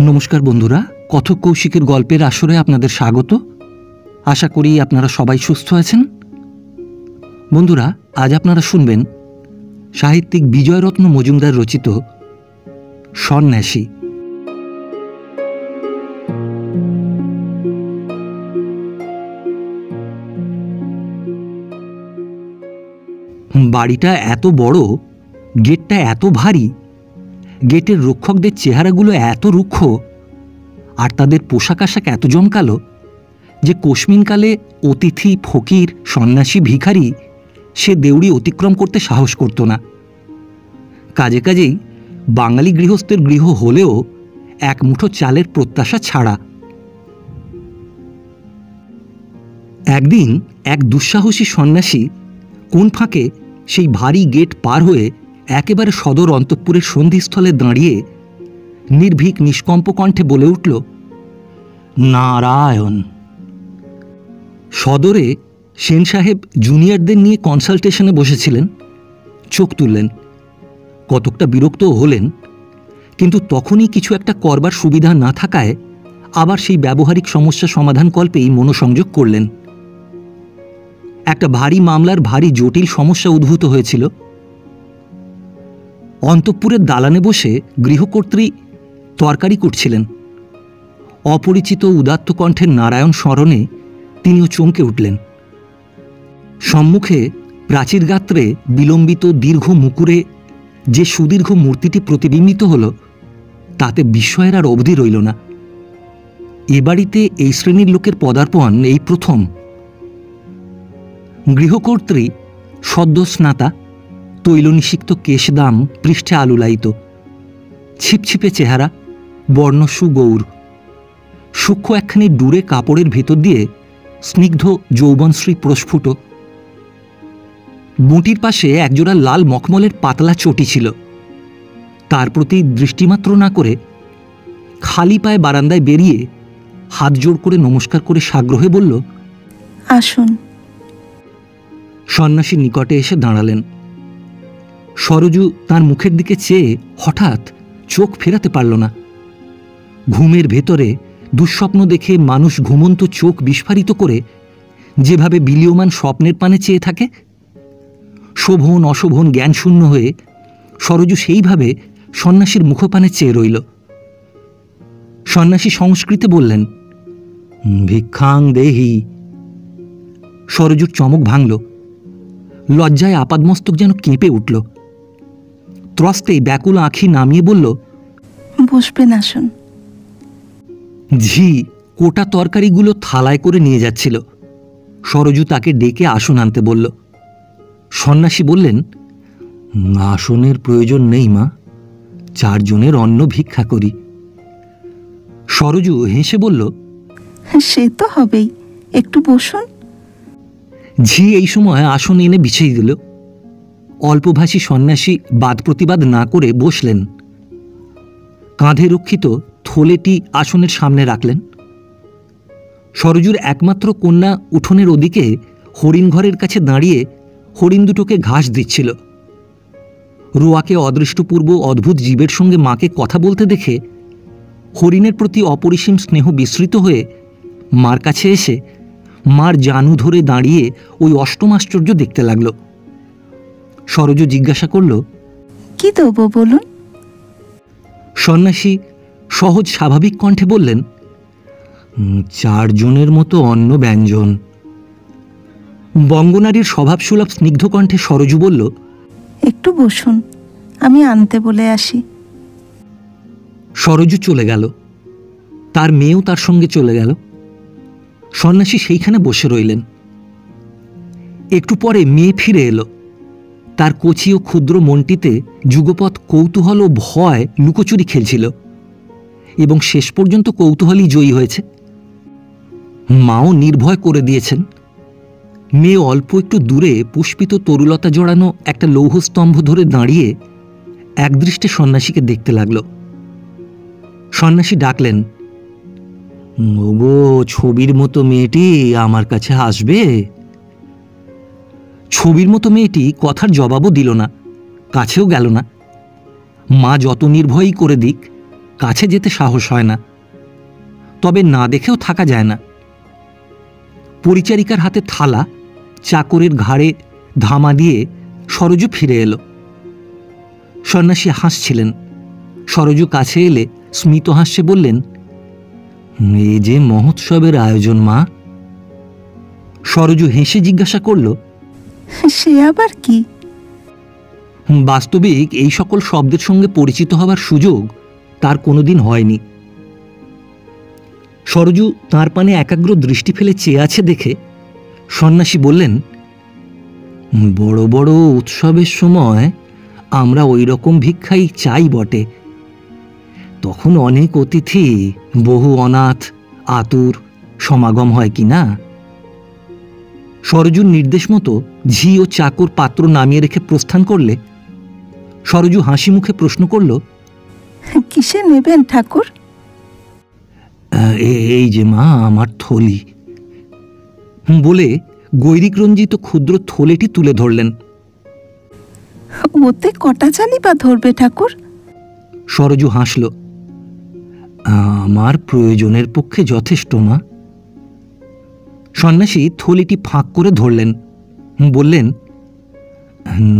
নমস্কার বন্ধুরা, কথক কৌশিকের গল্পের আসরে আপনাদের স্বাগত। আশা করি আপনারা সবাই সুস্থ আছেন। বন্ধুরা, আজ আপনারা শুনবেন সাহিত্যিক বিজয়রত্ন মজুমদার রচিত সন্ন্যাসী। বাড়িটা এত বড়, গেটটা এত ভারী, গেটের রক্ষকদের চেহারাগুলো এত রুক্ষ, আর তাদের পোশাক আশাক এত জমকালো যে কোশমিনকালে অতিথি, ফকির, সন্ন্যাসী, ভিখারি সে দেউড়ি অতিক্রম করতে সাহস করত না। কাজে কাজেই বাঙালি গৃহস্থের গৃহ হলেও এক মুঠো চালের প্রত্যাশা ছাড়া। একদিন এক দুঃসাহসী সন্ন্যাসী কোন ফাঁকে সেই ভারী গেট পার হয়ে একেবারে সদর অন্তঃপুরের সন্ধিস্থলে দাঁড়িয়ে নির্ভীক নিষ্কম্প কণ্ঠে বলে উঠল, নারায়ণ। সদরে সেন সাহেব জুনিয়রদের নিয়ে কনসালটেশনে বসেছিলেন। চোখ তুললেন, কতকটা বিরক্তও হলেন, কিন্তু তখনই কিছু একটা করবার সুবিধা না থাকায় আবার সেই ব্যবহারিক সমস্যা সমাধান কল্পেই মনোসংযোগ করলেন। একটা ভারী মামলার ভারী জটিল সমস্যা উদ্ভূত হয়েছিল। অন্তঃপুরের দালানে বসে গৃহকর্ত্রী তরকারি কুটছিলেন। অপরিচিত উদাত্ত কণ্ঠের নারায়ণ স্মরণে তিনিও চমকে উঠলেন। সম্মুখে প্রাচীর গাত্রে বিলম্বিত দীর্ঘ মুকুরে যে সুদীর্ঘ মূর্তিটি প্রতিবিম্বিত হল, তাতে বিস্ময়ের আর অবধি রইল না। এ বাড়িতে এই শ্রেণীর লোকের পদার্পণ এই প্রথম। গৃহকর্ত্রী সদ্য স্নাতা, তৈলনিষিক্ত কেশদাম পৃষ্ঠে আলুলায়িত, ছিপছিপে চেহারা, বর্ণ সুগৌর, সূক্ষ্ম একখানি ডুরে কাপড়ের ভেতর দিয়ে স্নিগ্ধ যৌবনশ্রী প্রস্ফুট। বুটির পাশে একজোড়া লাল মখমলের পাতলা চটি ছিল। তার প্রতি দৃষ্টিমাত্র না করে খালি পায়ে বারান্দায় বেরিয়ে হাত জোড় করে নমস্কার করে সাগ্রহে বলল, আসুন। সন্ন্যাসীর নিকটে এসে দাঁড়ালেন। সরজু তার মুখের দিকে চেয়ে হঠাৎ চোখ ফেরাতে পারল না। ঘুমের ভেতরে দুঃস্বপ্ন দেখে মানুষ ঘুমন্ত চোখ বিস্ফারিত করে যেভাবে বিলীয়মান স্বপ্নের পানে চেয়ে থাকে, শোভন অশোভন জ্ঞানশূন্য হয়ে সরজু সেইভাবে সন্ন্যাসীর মুখপানে চেয়ে রইল। সন্ন্যাসী সংস্কৃতে বললেন, ভিক্ষাং দেহি। সরজুর চমক ভাঙল। লজ্জায় আপাদমস্তক যেন কেঁপে উঠল। ত্রস্তেই ব্যাকুল আঁখি নামিয়ে বলল, বসবেন, আসুন। ঝি কোটা তরকারিগুলো থালায় করে নিয়ে যাচ্ছিল। সরজু তাকে ডেকে আসন আনতে বলল। সন্ন্যাসী বললেন, আসনের প্রয়োজন নেই মা, 4 জনের অন্ন ভিক্ষা করি। সরজু হেসে বলল, সে তো হবেই, একটু বসুন। ঝি এই সময় আসন এনে বিছিয়ে দিল। অল্পভাষী সন্ন্যাসী বাদ প্রতিবাদ না করে বসলেন। কাঁধে রক্ষিত থলেটি আসনের সামনে রাখলেন। সরজুর একমাত্র কন্যা উঠোনের ওদিকে হরিণ ঘরের কাছে দাঁড়িয়ে হরিণ দুটোকে ঘাস দিচ্ছিল। রোয়াকে অদৃষ্টপূর্ব অদ্ভুত জীবের সঙ্গে মাকে কথা বলতে দেখে হরিণের প্রতি অপরিসীম স্নেহ বিস্মৃত হয়ে মার কাছে এসে মার জানু ধরে দাঁড়িয়ে ওই অষ্টম আশ্চর্য দেখতে লাগল। সরজু জিজ্ঞাসা করল, কি দেবো বলুন? সন্ন্যাসী সহজ স্বাভাবিক কণ্ঠে বললেন, 4 জনের মতো অন্ন ব্যঞ্জন। বঙ্গনারীর স্বভাবসুলভ স্নিগ্ধ কণ্ঠে সরজু বলল, একটু বসুন, আমি আনতে বলে আসি। সরজু চলে গেল। তার মেয়েও তার সঙ্গে চলে গেল। সন্ন্যাসী সেইখানে বসে রইলেন। একটু পরে মেয়ে ফিরে এলো। তার কচি ও ক্ষুদ্র মনটিতে যুগপৎ কৌতূহল ও ভয় লুকোচুরি খেলছিল, এবং শেষ পর্যন্ত কৌতূহলই জয়ী হয়েছে। মাও নির্ভয় করে দিয়েছেন। মেয়ে অল্প একটু দূরে পুষ্পিত তরুলতা জড়ানো একটা লৌহস্তম্ভ ধরে দাঁড়িয়ে একদৃষ্টে সন্ন্যাসীকে দেখতে লাগল। সন্ন্যাসী ডাকলেন, ওগো, ছবির মতো মেয়েটি আমার কাছে আসবে। ছবির মতো মেয়েটি কথার জবাবও দিল না, কাছেও গেল না। মা যত নির্ভয়ই করে দিক, কাছে যেতে সাহস হয় না, তবে না দেখেও থাকা যায় না। পরিচারিকার হাতে থালা, চাকরের ঘাড়ে ধামা দিয়ে সরজু ফিরে এলো। সন্ন্যাসী হাসছিলেন। সরজু কাছে এলে স্মিত হাস্যে বললেন, এ যে মহোৎসবের আয়োজন মা। সরজু হেসে জিজ্ঞাসা করল, সে আবার কি? বাস্তবিক এই সকল শব্দের সঙ্গে পরিচিত হবার সুযোগ তার কোনোদিন হয়নি। সরজু তাঁর পানে একাগ্র দৃষ্টি ফেলে চেয়ে আছে দেখে সন্ন্যাসী বললেন, বড় বড় উৎসবের সময় আমরা ওই রকম ভিক্ষাই চাই বটে। তখন অনেক অতিথি, বহু অনাথ আতুর সমাগম হয় কি না। সরজুর নির্দেশ মতো ঝি ও চাকর পাত্র নামিয়ে রেখে প্রস্থান করলে সরজু হাসি মুখে প্রশ্ন করল, কিসে নেবেন ঠাকুর? এই যে মা আমার থলি, বলে গৈরিক রঞ্জিত ক্ষুদ্র থলেটি তুলে ধরলেন। ওতে কটা চালি বা ধরবে ঠাকুর? সরজু হাসল, আমার প্রয়োজনের পক্ষে যথেষ্ট মা। সন্ন্যাসী থলিটি ফাঁক করে ধরলেন, বললেন,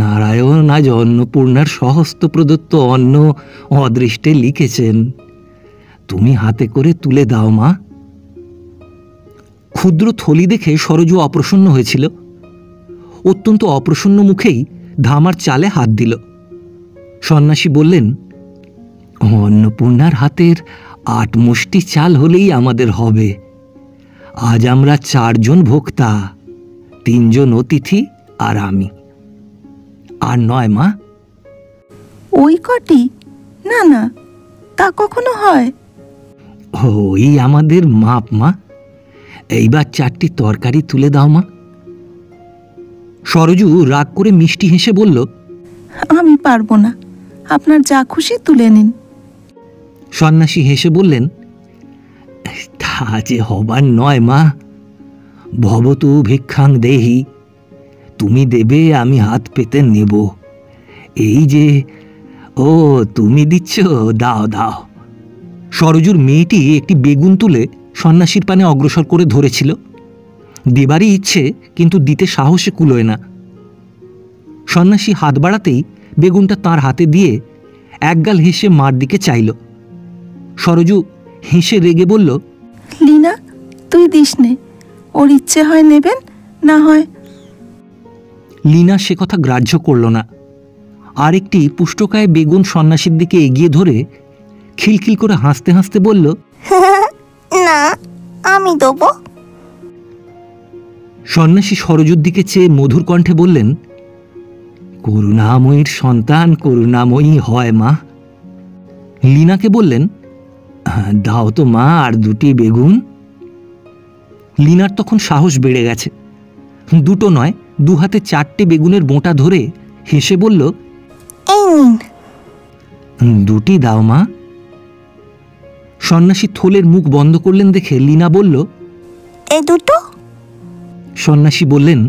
নারায়ণ আজ অন্নপূর্ণার সহস্ত প্রদত্ত অন্ন অদৃষ্টে লিখেছেন, তুমি হাতে করে তুলে দাও মা। ক্ষুদ্র থলি দেখে সরজু অপ্রসন্ন হয়েছিল। অত্যন্ত অপ্রসন্ন মুখেই ধামার চালে হাত দিল। সন্ন্যাসী বললেন, অন্নপূর্ণার হাতের 8 মুষ্টি চাল হলেই আমাদের হবে। আজ আমরা 4 জন ভোক্তা, 3 জন অতিথি আর আমি। আর নয় মা। ওই কটি? না না, তা কখনো হয়? ওই আমাদের মাপ মা। এইবার 4টি তরকারি তুলে দাও মা। সরজু রাগ করে মিষ্টি হেসে বলল, আমি পারবো না, আপনার যা খুশি তুলে নিন। সন্ন্যাসী হেসে বললেন, তা যে হবার নয় মা। ভবতু ভিক্ষাং দেহি, তুমি দেবে আমি হাত পেতে নেব। এই যে, ও তুমি দিচ্ছ, দাও দাও। সরজুর মেয়েটি একটি বেগুন তুলে সন্ন্যাসীর পানে অগ্রসর করে ধরেছিল। দেবারই ইচ্ছে, কিন্তু দিতে সাহসে কুলোয় না। সন্ন্যাসী হাত বাড়াতেই বেগুনটা তাঁর হাতে দিয়ে একগাল হেসে মার দিকে চাইল। সরজু হেসে রেগে বলল, লীনা, তুই দিস নে, ওর ইচ্ছে হয় নেবেন, না হয়। লীনা সে কথা গ্রাহ্য করল না। আর একটি পুষ্টকায় বেগুন সন্ন্যাসীর দিকে এগিয়ে ধরে খিলখিল করে হাসতে হাসতে বলল, না, আমি দেবো। সন্ন্যাসী সরজুর দিকে চেয়ে মধুর কণ্ঠে বললেন, করুণাময়ীর সন্তান করুণাময়ী হয় মা। লীনাকে বললেন, দাও তো মা আর 2টি বেগুন। লীনার তখন সাহস বেড়ে গেছে। 2টো নয়, 2 হাতে 4টে বেগুনের বোঁটা ধরে হেসে বলল, এই নিন। 2টি দাও মা। সন্ন্যাসী থলের মুখ বন্ধ করলেন দেখে লীনা বলল, এই দুটো? সন্ন্যাসী বললেন,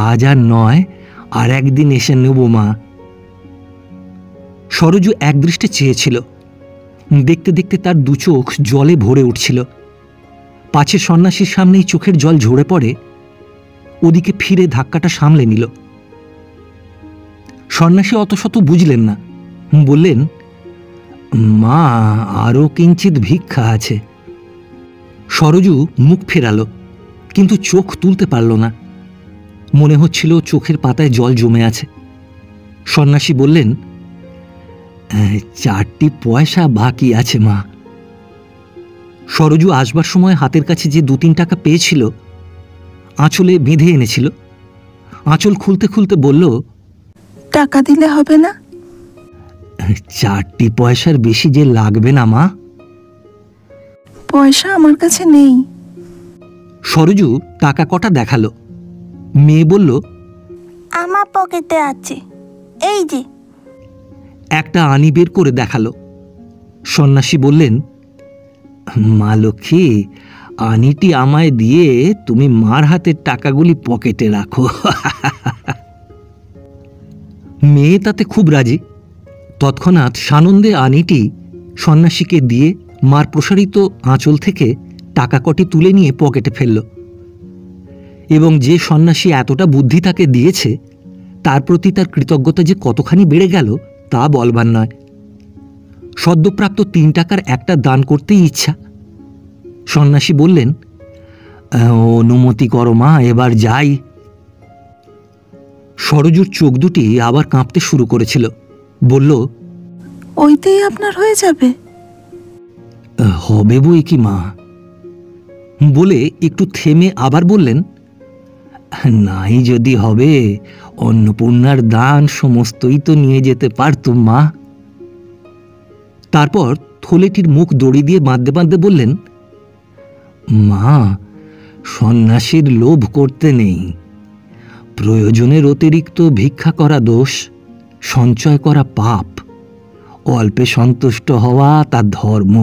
আজ আর নয়, আর একদিন এসে নেব মা। সরজু একদৃষ্টে চেয়েছিল। দেখতে দেখতে তার 2 চোখ জলে ভরে উঠছিল। পাছে সন্ন্যাসীর সামনেই চোখের জল ঝরে পড়ে, ওদিকে ফিরে ধাক্কাটা সামলে নিল। সন্ন্যাসী অত শত বুঝলেন না, বললেন, মা আরও কিঞ্চিৎ ভিক্ষা আছে। সরজু মুখ ফেরালো, কিন্তু চোখ তুলতে পারল না। মনে হচ্ছিল চোখের পাতায় জল জমে আছে। সন্ন্যাসী বললেন, 4টি পয়সা বাকি আছে মা। সরজু আসবার সময় হাতের কাছে যে 2-3 টাকা পেয়েছিল আঁচলে বেঁধে এনেছিল। আঁচল খুলতে খুলতে বলল, টাকা দিলে হবে না? 4টি পয়সার বেশি যে লাগবে না মা। পয়সা আমার কাছে নেই। সরজু টাকা কটা দেখালো। মেয়ে বলল, আমার পকেটে আছে, এই যে। একটা আনি বের করে দেখালো। সন্ন্যাসী বললেন, মা লক্ষ্মী, আনিটি আমায় দিয়ে তুমি মার হাতের টাকাগুলি পকেটে রাখো। মেয়ে তাতে খুব রাজি। তৎক্ষণাৎ সানন্দে আনিটি সন্ন্যাসীকে দিয়ে মার প্রসারিত আঁচল থেকে টাকা কটি তুলে নিয়ে পকেটে ফেলল। এবং যে সন্ন্যাসী এতটা বুদ্ধি তাকে দিয়েছে তার প্রতি তার কৃতজ্ঞতা যে কতখানি বেড়ে গেল তা বলবার নয়। সদ্যপ্রাপ্ত 3 টাকার একটা দান করতেই ইচ্ছা। সন্ন্যাসী বললেন, অনুমতি করো মা, এবার যাই। সরজুর চোখ দুটি আবার কাঁপতে শুরু করেছিল। বলল, ওইতেই আপনার হয়ে যাবে? হবে বই কি মা। বলে একটু থেমে আবার বললেন, নাই যদি হবে, অন্নপূর্ণার দান সমস্তই তো নিয়ে যেতে পারতুম মা। তারপর থলেটির মুখ দড়ি দিয়ে বাঁধতে বাঁধতে বললেন, মা, সন্ন্যাসীর লোভ করতে নেই। প্রয়োজনের অতিরিক্ত ভিক্ষা করা দোষ, সঞ্চয় করা পাপ, অল্পে সন্তুষ্ট হওয়া তার ধর্ম।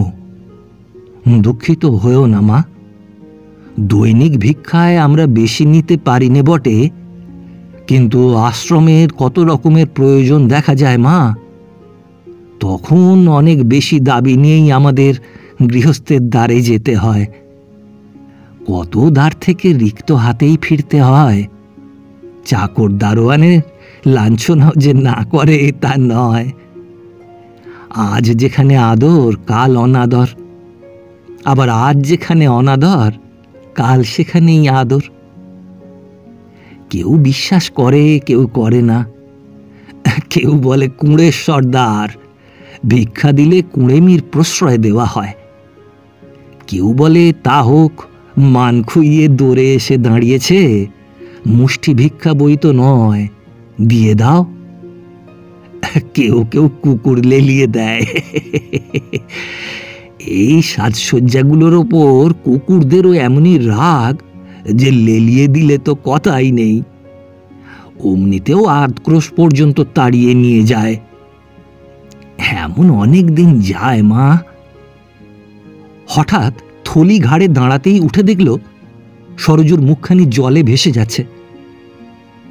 দুঃখিত হয়েও না মা। দৈনিক ভিক্ষায় আমরা বেশি নিতে পারি নে বটে, কিন্তু আশ্রমের কত রকমের প্রয়োজন দেখা যায় মা। তখন অনেক বেশি দাবি নিয়েই আমাদের গৃহস্থের দ্বারে যেতে হয়। কত দ্বার থেকে রিক্ত হাতেই ফিরতে হয়। চাকর দারোয়ানের লাঞ্ছনা যে না করে তা নয়। আজ যেখানে আদর, কাল অনাদর। আবার আজ যেখানে অনাদর, কাল সেখানেই আদর। কেউ বিশ্বাস করে, কেউ করে না। কেউ বলে কুঁড়ের সর্দার, ভিক্ষা দিলে কুঁড়েমির প্রশ্রয় দেওয়া হয়। কেউ বলে তা হোক, মান খুইয়ে দৌড়ে এসে দাঁড়িয়েছে, মুষ্টি ভিক্ষা বই তো নয়, দিয়ে দাও। কেউ কেউ কুকুর লেলিয়ে দেয়। এই সাজসজ্জাগুলোর ওপর কুকুরদেরও এমনই রাগ যে লেলিয়ে দিলে তো কথাই নেই, অমনিতেও আক্রোশ পর্যন্ত তাড়িয়ে নিয়ে যায়। এমন অনেক দিন যায় মা। হঠাৎ থলি ঘাড়ে দাঁড়াতেই উঠে দেখল সরজুর মুখখানি জলে ভেসে যাচ্ছে।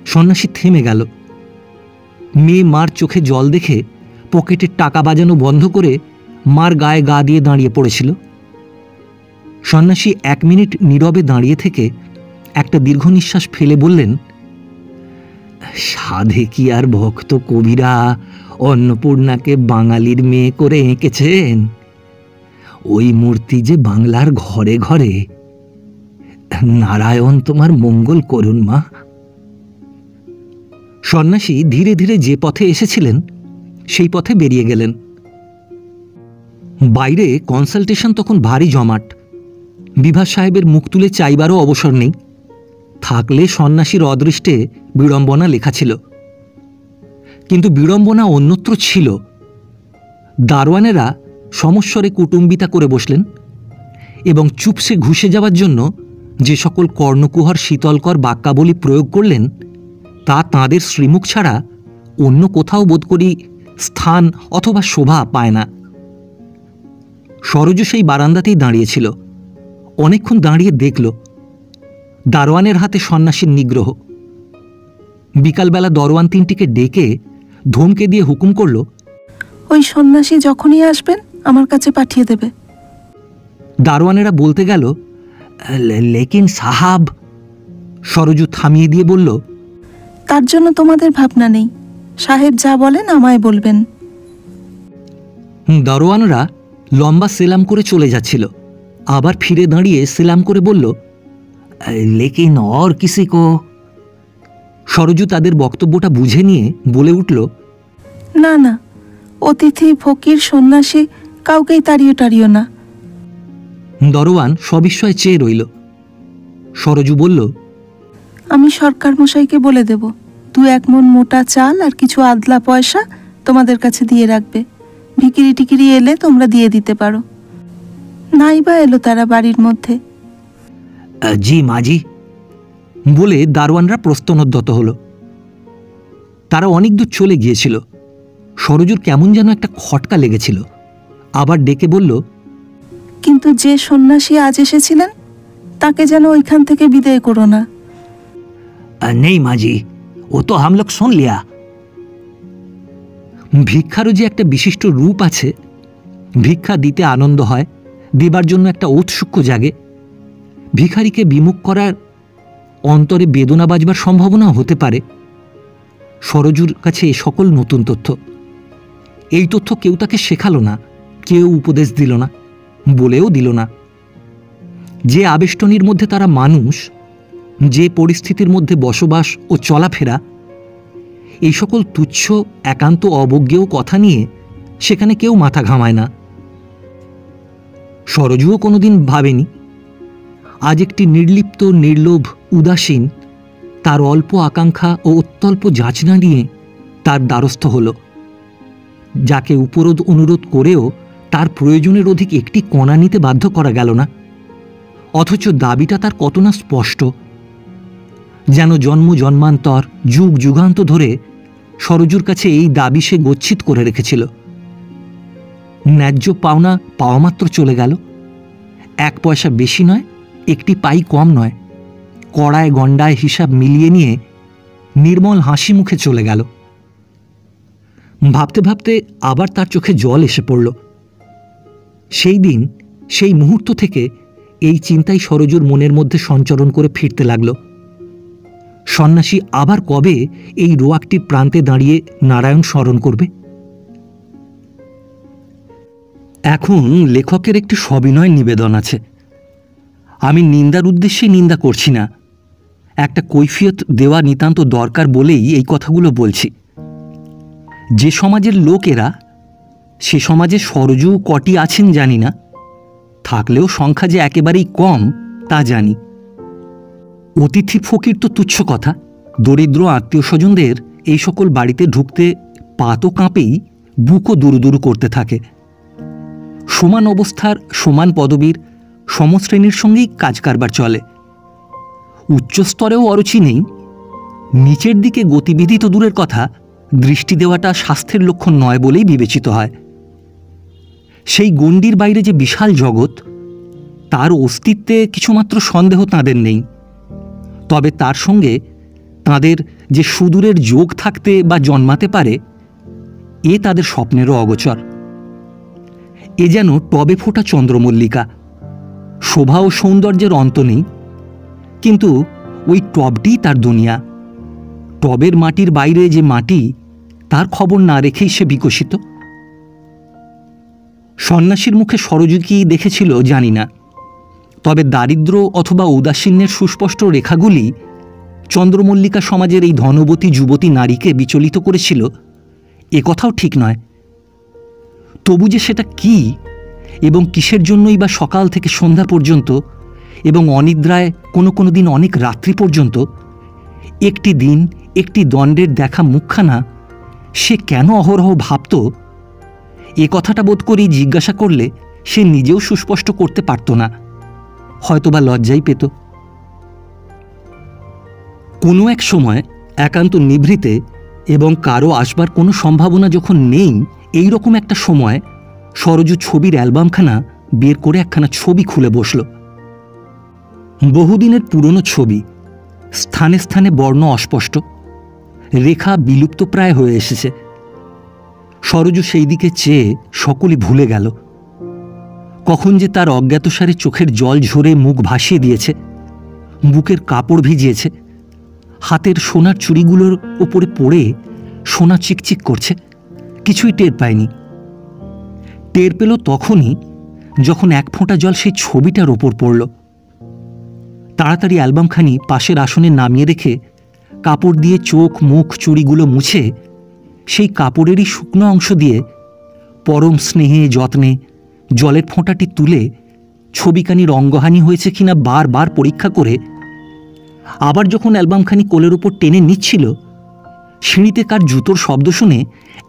সন্ন্যাসী থেমে গেল। মেয়ে মার চোখে জল দেখে পকেটের টাকা বাজানো বন্ধ করে মার গায়ে গা দিয়ে দাঁড়িয়ে পড়েছিল। সন্ন্যাসী 1 মিনিট নীরবে দাঁড়িয়ে থেকে একটা দীর্ঘ নিঃশ্বাস ফেলে বললেন, সাধে কি আর ভক্ত কবিরা অন্নপূর্ণাকে বাঙালির মেয়ে করে এঁকেছেন? ওই মূর্তি যে বাংলার ঘরে ঘরে। নারায়ণ তোমার মঙ্গল করুন মা। সন্ন্যাসী ধীরে ধীরে যে পথে এসেছিলেন সেই পথে বেরিয়ে গেলেন। বাইরে কনসালটেশন তখন ভারী জমাট। বিভা সাহেবের মুখ তুলে চাইবারও অবসর নেই। থাকলে সন্ন্যাসীর অদৃষ্টে বিড়ম্বনা লেখা ছিল, কিন্তু বিড়ম্বনা অন্যত্র ছিল। দারোয়ানেরা সমস্বরে কুটুম্বিতা করে বসলেন এবং চুপসে ঘুষে যাওয়ার জন্য যে সকল কর্ণকুহর শীতলকর বাক্যাবলী প্রয়োগ করলেন তা তাঁদের শ্রীমুখ ছাড়া অন্য কোথাও বোধ করি স্থান অথবা শোভা পায় না। সরজু সেই বারান্দাতেই দাঁড়িয়েছিল। অনেকক্ষণ দাঁড়িয়ে দেখল দারোয়ানের হাতে সন্ন্যাসীর নিগ্রহ। বিকালবেলা দরওয়ান 3টিকে ডেকে ধমকে দিয়ে হুকুম করল, ওই সন্ন্যাসী যখনই আসবেন আমার কাছে পাঠিয়ে দেবে। দারোয়ানেরা বলতে গেল, লেকিন সাহাব। সরজু থামিয়ে দিয়ে বলল, তার জন্য তোমাদের ভাবনা নেই। সাহেব যা বলেন আমায় বলবেন। দারোয়ানরা লম্বা সেলাম করে চলে যাচ্ছিল। আবার ফিরে দাঁড়িয়ে সেলাম করে বলল, লেকিন और किसी को। সরজু তাদের বক্তব্যটা বুঝে নিয়ে বলে উঠল, না না, অতিথি ফকির সন্ন্যাসী কাউকেই তাড়িয়ে টাড়িও না। দরওয়ান সবিস্ময়ে চেয়ে রইল। সরজু বলল, আমি সরকার মশাইকে বলে দেব 2-1 মণ মোটা চাল আর কিছু আদলা পয়সা তোমাদের কাছে দিয়ে রাখবে। ভিকিরি টিকিরি এলে তোমরা দিয়ে দিতে পারো। নাই বা এলো তারা বাড়ির মধ্যে। জি মাজি বলে দারোয়ানরা প্রস্তনোদ্যত হল। তারা অনেক দূর চলে গিয়েছিল। সরজুর কেমন যেন একটা খটকা লেগেছিল। আবার ডেকে বলল, কিন্তু যে সন্ন্যাসী আজ এসেছিলেন তাকে যেন ওইখান থেকে বিদায় করো না। নেই মাজি, ও তো হাম লোক শুন লিয়া। ভিক্ষারও যে একটা বিশিষ্ট রূপ আছে ভিক্ষা দিতে আনন্দ হয়, দেবার জন্য একটা ঔৎসুক্য জাগে। ভিখারিকে বিমুখ করার অন্তরে বেদনা বাজবার সম্ভাবনাও হতে পারে। সরজুর কাছে এ সকল নতুন তথ্য। এই তথ্য কেউ তাকে শেখালো না, কেউ উপদেশ দিল না, বলেও দিল না। যে আবেষ্টনীর মধ্যে তারা মানুষ, যে পরিস্থিতির মধ্যে বসবাস ও চলাফেরা, এই সকল তুচ্ছ একান্ত অবজ্ঞেয় কথা নিয়ে সেখানে কেউ মাথা ঘামায় না। সরজুও কোনোদিন ভাবেনি। আজ একটি নির্লিপ্ত, নির্লোভ, উদাসীন, তার অল্প আকাঙ্ক্ষা ও অত্যল্প যাচনা নিয়ে তার দ্বারস্থ হল, যাকে উপরোধ অনুরোধ করেও তার প্রয়োজনের অধিক একটি কণা নিতে বাধ্য করা গেল না। অথচ দাবিটা তার কত না স্পষ্ট, যেন জন্ম জন্মান্তর, যুগ যুগান্ত ধরে সরজুর কাছে এই দাবি সে গচ্ছিত করে রেখেছিল। ন্যায্য পাওনা পাওয়া মাত্র চলে গেল। 1 পয়সা বেশি নয়, একটি পাই কম নয়। কড়ায় গণ্ডায় হিসাব মিলিয়ে নিয়ে নির্মল হাসি মুখে চলে গেল। ভাবতে ভাবতে আবার তার চোখে জল এসে পড়ল। সেই দিন, সেই মুহূর্ত থেকে এই চিন্তাই সরজুর মনের মধ্যে সঞ্চরণ করে ফিরতে লাগল। সন্ন্যাসী আবার কবে এই রোয়াকটির প্রান্তে দাঁড়িয়ে নারায়ণ স্মরণ করবে? এখন লেখকের একটি সবিনয় নিবেদন আছে। আমি নিন্দার উদ্দেশ্যে নিন্দা করছি না, একটা কৈফিয়ত দেওয়া নিতান্ত দরকার বলেই এই কথাগুলো বলছি। যে সমাজের লোক এরা, সে সমাজে সরজু কটি আছেন জানি না, থাকলেও সংখ্যা যে একেবারেই কম তা জানি। অতিথি ফকির তো তুচ্ছ কথা, দরিদ্র আত্মীয় স্বজনদের এই সকল বাড়িতে ঢুকতে পা তো কাঁপেই, বুকও দুরু দুরু করতে থাকে। সমান অবস্থার, সমান পদবীর সমশ্রেণীর সঙ্গেই কাজ কারবার চলে। উচ্চস্তরেও অরুচি নেই। নিচের দিকে গতিবিধি তো দূরের কথা, দৃষ্টি দেওয়াটা স্বাস্থ্যের লক্ষণ নয় বলেই বিবেচিত হয়। সেই গণ্ডির বাইরে যে বিশাল জগৎ, তার অস্তিত্বে কিছুমাত্র সন্দেহ তাঁদের নেই। তবে তার সঙ্গে তাঁদের যে সুদূরের যোগ থাকতে বা জন্মাতে পারে, এ তাদের স্বপ্নেরও অগোচর। এ যেন টবে ফোটা চন্দ্রমল্লিকা, শোভা ও সৌন্দর্যের অন্ত নেই, কিন্তু ওই টবটিই তার দুনিয়া। টবের মাটির বাইরে যে মাটি, তার খবর না রেখেই সে বিকশিত। সন্ন্যাসীর মুখে সরজু কি দেখেছিল জানি না, তবে দারিদ্র অথবা ঔদাসীন্যের সুস্পষ্ট রেখাগুলি চন্দ্রমল্লিকা সমাজের এই ধনবতী যুবতী নারীকে বিচলিত করেছিল, এ কথাও ঠিক নয়। তবু যে সেটা কি এবং কিসের জন্যই বা সকাল থেকে সন্ধ্যা পর্যন্ত এবং অনিদ্রায় কোনো কোনো দিন অনেক রাত্রি পর্যন্ত একটি দিন, একটি দণ্ডের দেখা মুখখানা সে কেন অহরহ ভাবত, এ কথাটা বোধ করি জিজ্ঞাসা করলে সে নিজেও সুস্পষ্ট করতে পারত না, হয়তোবা লজ্জাই পেত। কোনো এক সময় একান্ত নিভৃতে এবং কারো আসবার কোনো সম্ভাবনা যখন নেই, এই রকম একটা সময় সরজু ছবির অ্যালবামখানা বের করে একখানা ছবি খুলে বসল। বহুদিনের পুরনো ছবি, স্থানে স্থানে বর্ণ অস্পষ্ট, রেখা বিলুপ্তপ্রায় হয়ে এসেছে। সরজু সেই দিকে চেয়ে সকলে ভুলে গেল। কখন যে তার অজ্ঞাতসারে চোখের জল ঝরে মুখ ভাসিয়ে দিয়েছে, বুকের কাপড় ভিজিয়েছে, হাতের সোনার চুড়িগুলোর ওপরে পড়ে সোনা চিকচিক করছে, কিছুই টের পায়নি। টের পেল তখনই যখন 1 ফোঁটা জল সেই ছবিটার ওপর পড়ল। তাড়াতাড়ি অ্যালবামখানি পাশের আসনে নামিয়ে রেখে কাপড় দিয়ে চোখ, মুখ, চুড়িগুলো মুছে সেই কাপড়েরই শুকনো অংশ দিয়ে পরম স্নেহে যত্নে জলের ফোঁটাটি তুলে ছবিখানির অঙ্গহানি হয়েছে কিনা বারবার পরীক্ষা করে আবার যখন অ্যালবামখানি কোলের ওপর টেনে নিচ্ছিল, সিঁড়িতে কার জুতোর শব্দ শুনে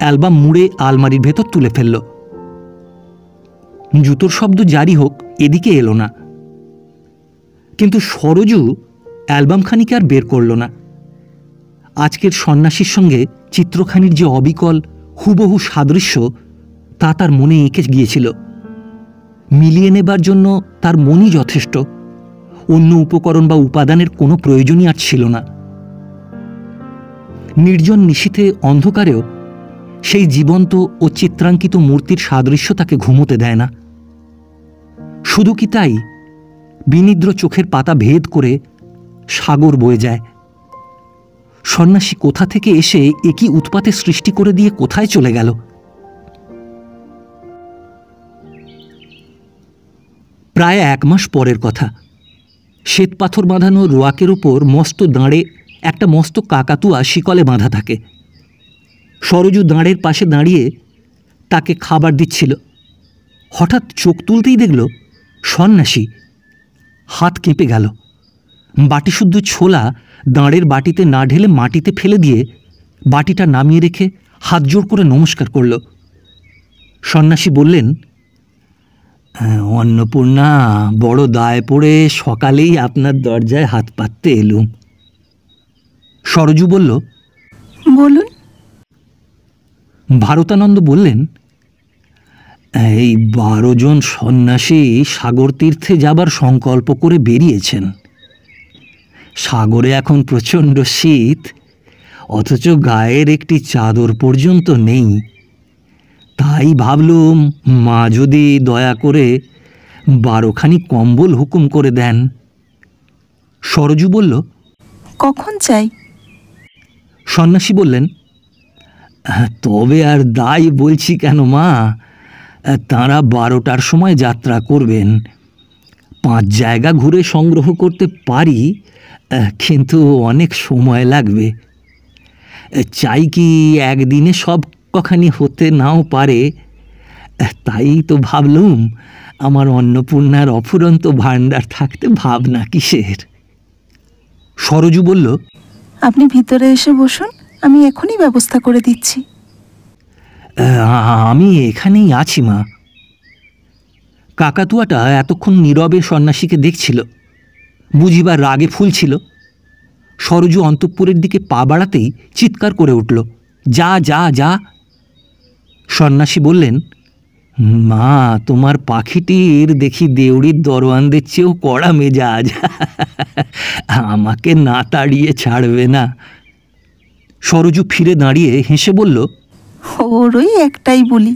অ্যালবাম মুড়ে আলমারির ভেতর তুলে ফেলল। জুতোর শব্দ জারি হোক, এদিকে এলো না। কিন্তু সরজু অ্যালবামখানিকে আর বের করল না। আজকের সন্ন্যাসীর সঙ্গে চিত্রখানির যে অবিকল হুবহু সাদৃশ্য, তা তার মনে এঁকে গিয়েছিল। মিলিয়ে নেবার জন্য তার মনই যথেষ্ট, অন্য উপকরণ বা উপাদানের কোনো প্রয়োজনই আর ছিল না। নির্জন নিশীথে অন্ধকারেও সেই জীবন্ত ও চিত্রাঙ্কিত মূর্তির সাদৃশ্য তাকে ঘুমোতে দেয় না। শুধু কি তাই, বিনিদ্র চোখের পাতা ভেদ করে সাগর বয়ে যায়। সন্ন্যাসী কোথা থেকে এসে একই উৎপাতের সৃষ্টি করে দিয়ে কোথায় চলে গেল? প্রায় 1 মাস পরের কথা। শ্বেতপাথর বাঁধানো রোয়াকের উপর মস্ত দাঁড়ে একটা মস্ত কাকাতুয়া শিকলে বাঁধা থাকে। সরজু দাঁড়ের পাশে দাঁড়িয়ে তাকে খাবার দিচ্ছিল। হঠাৎ চোখ তুলতেই দেখল সন্ন্যাসী। হাত কেঁপে গেল। বাটিশুদ্ধ ছোলা দাঁড়ের বাটিতে না ঢেলে মাটিতে ফেলে দিয়ে বাটিটা নামিয়ে রেখে হাত জোড় করে নমস্কার করল। সন্ন্যাসী বললেন, অন্নপূর্ণা, বড় দায় পড়ে সকালেই আপনার দরজায় হাত পাততে এলুম। সরজু বলল, বলুন। ভারতানন্দ বললেন, এই 12 জন সন্ন্যাসী সাগর তীর্থে যাবার সংকল্প করে বেরিয়েছেন। সাগরে এখন প্রচণ্ড শীত, অথচ গায়ের একটি চাদর পর্যন্ত নেই। তাই ভাবলুম, মা যদি দয়া করে 12খানি কম্বল হুকুম করে দেন। সরজু বলল, কখন চাই? সন্ন্যাসী বললেন, তবে আর দায় বলছি কেন মা, তাঁরা 12টার সময় যাত্রা করবেন। 5 জায়গা ঘুরে সংগ্রহ করতে পারি, কিন্তু অনেক সময় লাগবে। চাই কি একদিনে সব কখানি হতে নাও পারে। তাই তো ভাবলুম, আমার অন্নপূর্ণার অফুরন্ত ভাণ্ডার থাকতে ভাবনা কিসের। সরজু বলল, আপনি ভিতরে এসে বসুন, আমি এখনই ব্যবস্থা করে দিচ্ছি। আমি এখানেই আছি মা। কাকাতুয়াটা এতক্ষণ নীরবে সন্ন্যাসীকে দেখছিল, বুঝিবার রাগে ফুলছিল। সরজু অন্তঃপুরের দিকে পা বাড়াতেই চিৎকার করে উঠল, যা যা যা। সন্ন্যাসী বললেন, মা, তোমার পাখিটির দেখি দেউড়ির দরওয়ানদের চেয়েও কড়া মেজাজ, আমাকে না তাড়িয়ে ছাড়বে না। সরজু ফিরে দাঁড়িয়ে হেসে বলল, ওরই একটাই বলি,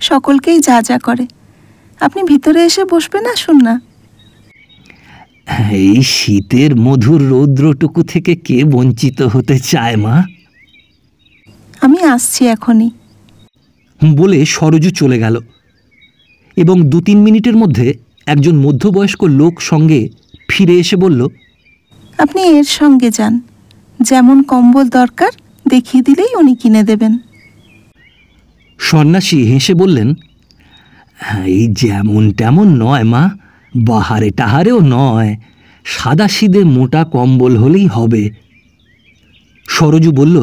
সকলকেই যা যা করে। আপনি ভিতরে এসে বসবেন, আসুন না। এই শীতের মধুর রৌদ্রটুকু থেকে কে বঞ্চিত হতে চায় মা? আমি আসছি এখনই, বলে সরজু চলে গেল এবং 2-3 মিনিটের মধ্যে একজন মধ্যবয়স্ক লোক সঙ্গে ফিরে এসে বলল, আপনি এর সঙ্গে যান, যেমন কম্বল দরকার দেখিয়ে দিলেই উনি কিনে দেবেন। সন্ন্যাসী হেসে বললেন, এই যেমন তেমন নয় মা, বাহারে টাহারেও নয়, সাদাসিধে মোটা কম্বল হলেই হবে। সরজু বলল,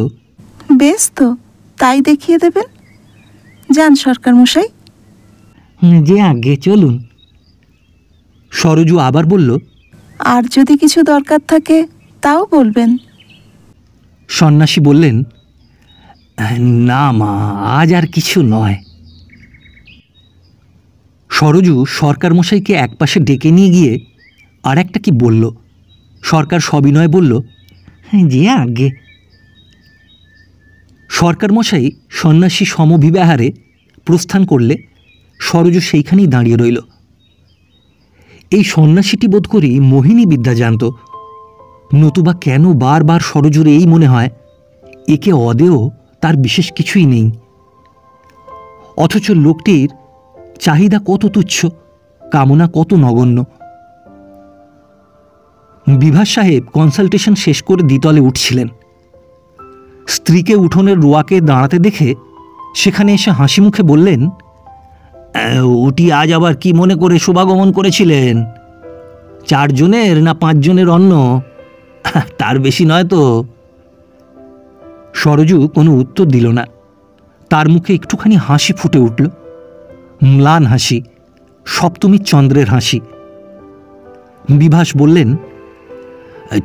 বেশ তো, তাই দেখিয়ে দেবেন। যান সরকার মশাই। যে আগে চলুন। সরজু আবার বলল, আর যদি কিছু দরকার থাকে তাও বলবেন। সন্ন্যাসী বললেন, না মা, আজ আর কিছু নয়। সরজু সরকার মশাইকে একপাশে ডেকে নিয়ে গিয়ে আর একটা কি বলল। সরকার সবিনয় বলল, যে আগে। সরকার মশাই সন্ন্যাসী সমবিবাহারে প্রস্থান করলে সরজু সেইখানেই দাঁড়িয়ে রইল। এই সন্ন্যাসীটি বোধ করি মোহিনী বিদ্যা জানত, নতুবা কেন বারবার সরজুর এই মনে হয় একে অদেও তার বিশেষ কিছুই নেই। অথচ লোকটির চাহিদা কত তুচ্ছ, কামনা কত নগণ্য। বিভাস সাহেব কনসালটেশন শেষ করে দ্বিতলে উঠছিলেন। স্ত্রীকে উঠোনের রোয়াকে দাঁড়াতে দেখে সেখানে এসে হাসি মুখে বললেন, ওটি আজ আবার কি মনে করে শোভাগমন করেছিলেন? 4 জনের না 5 জনের অন্ন? তার বেশি নয় তো? সরজু কোনো উত্তর দিল না। তার মুখে একটুখানি হাসি ফুটে উঠল, ম্লান হাসি, সপ্তমীর চন্দ্রের হাসি। বিভাস বললেন,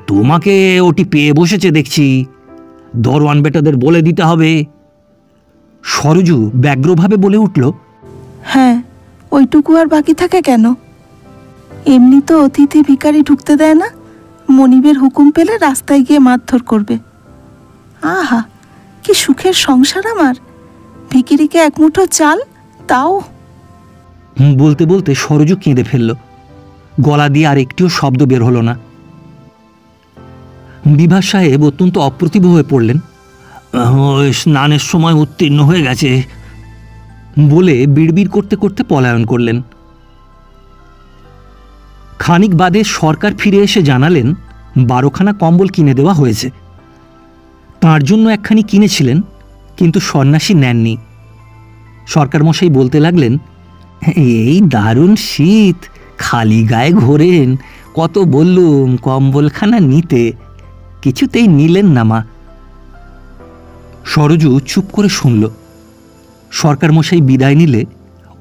তোমাকে ওটি পেয়ে বসেছে দেখছি, দরওয়ান বেটাদের বলে দিতে হবে। সরজু ব্যগ্রভাবে বলে উঠল, হ্যাঁ, ওইটুকু আর বাকি থাকে কেন? এমনি তো অতিথি ভিখারি ঢুকতে দেয় না, মনিবের হুকুম পেলে রাস্তায় গিয়ে মারধর করবে। আহা, কি সুখের সংসার আমার! ভিখিরিকে এক মুঠো চাল, তাও? বলতে বলতে সরজু কেঁদে ফেলল। গলা দিয়ে আর একটিও শব্দ বের হলো না। বিভাস সাহেব অত্যন্ত অপ্রতিভ হয়ে পড়লেন। ওই স্নানের সময় উত্তীর্ণ হয়ে গেছে বলে বিড়বিড় করতে করতে পলায়ন করলেন। খানিক বাদে সরকার ফিরে এসে জানালেন 12খানা কম্বল কিনে দেওয়া হয়েছে। তাঁর জন্য একখানি কিনেছিলেন, কিন্তু সন্ন্যাসী নেননি। সরকার মশাই বলতে লাগলেন, এই দারুণ শীত, খালি গায়ে ঘোরেন, কত বললুম কম্বলখানা নিতে, কিছুতেই নিলেন না মা। সরজু চুপ করে শুনল। সরকার মশাই বিদায় নিলে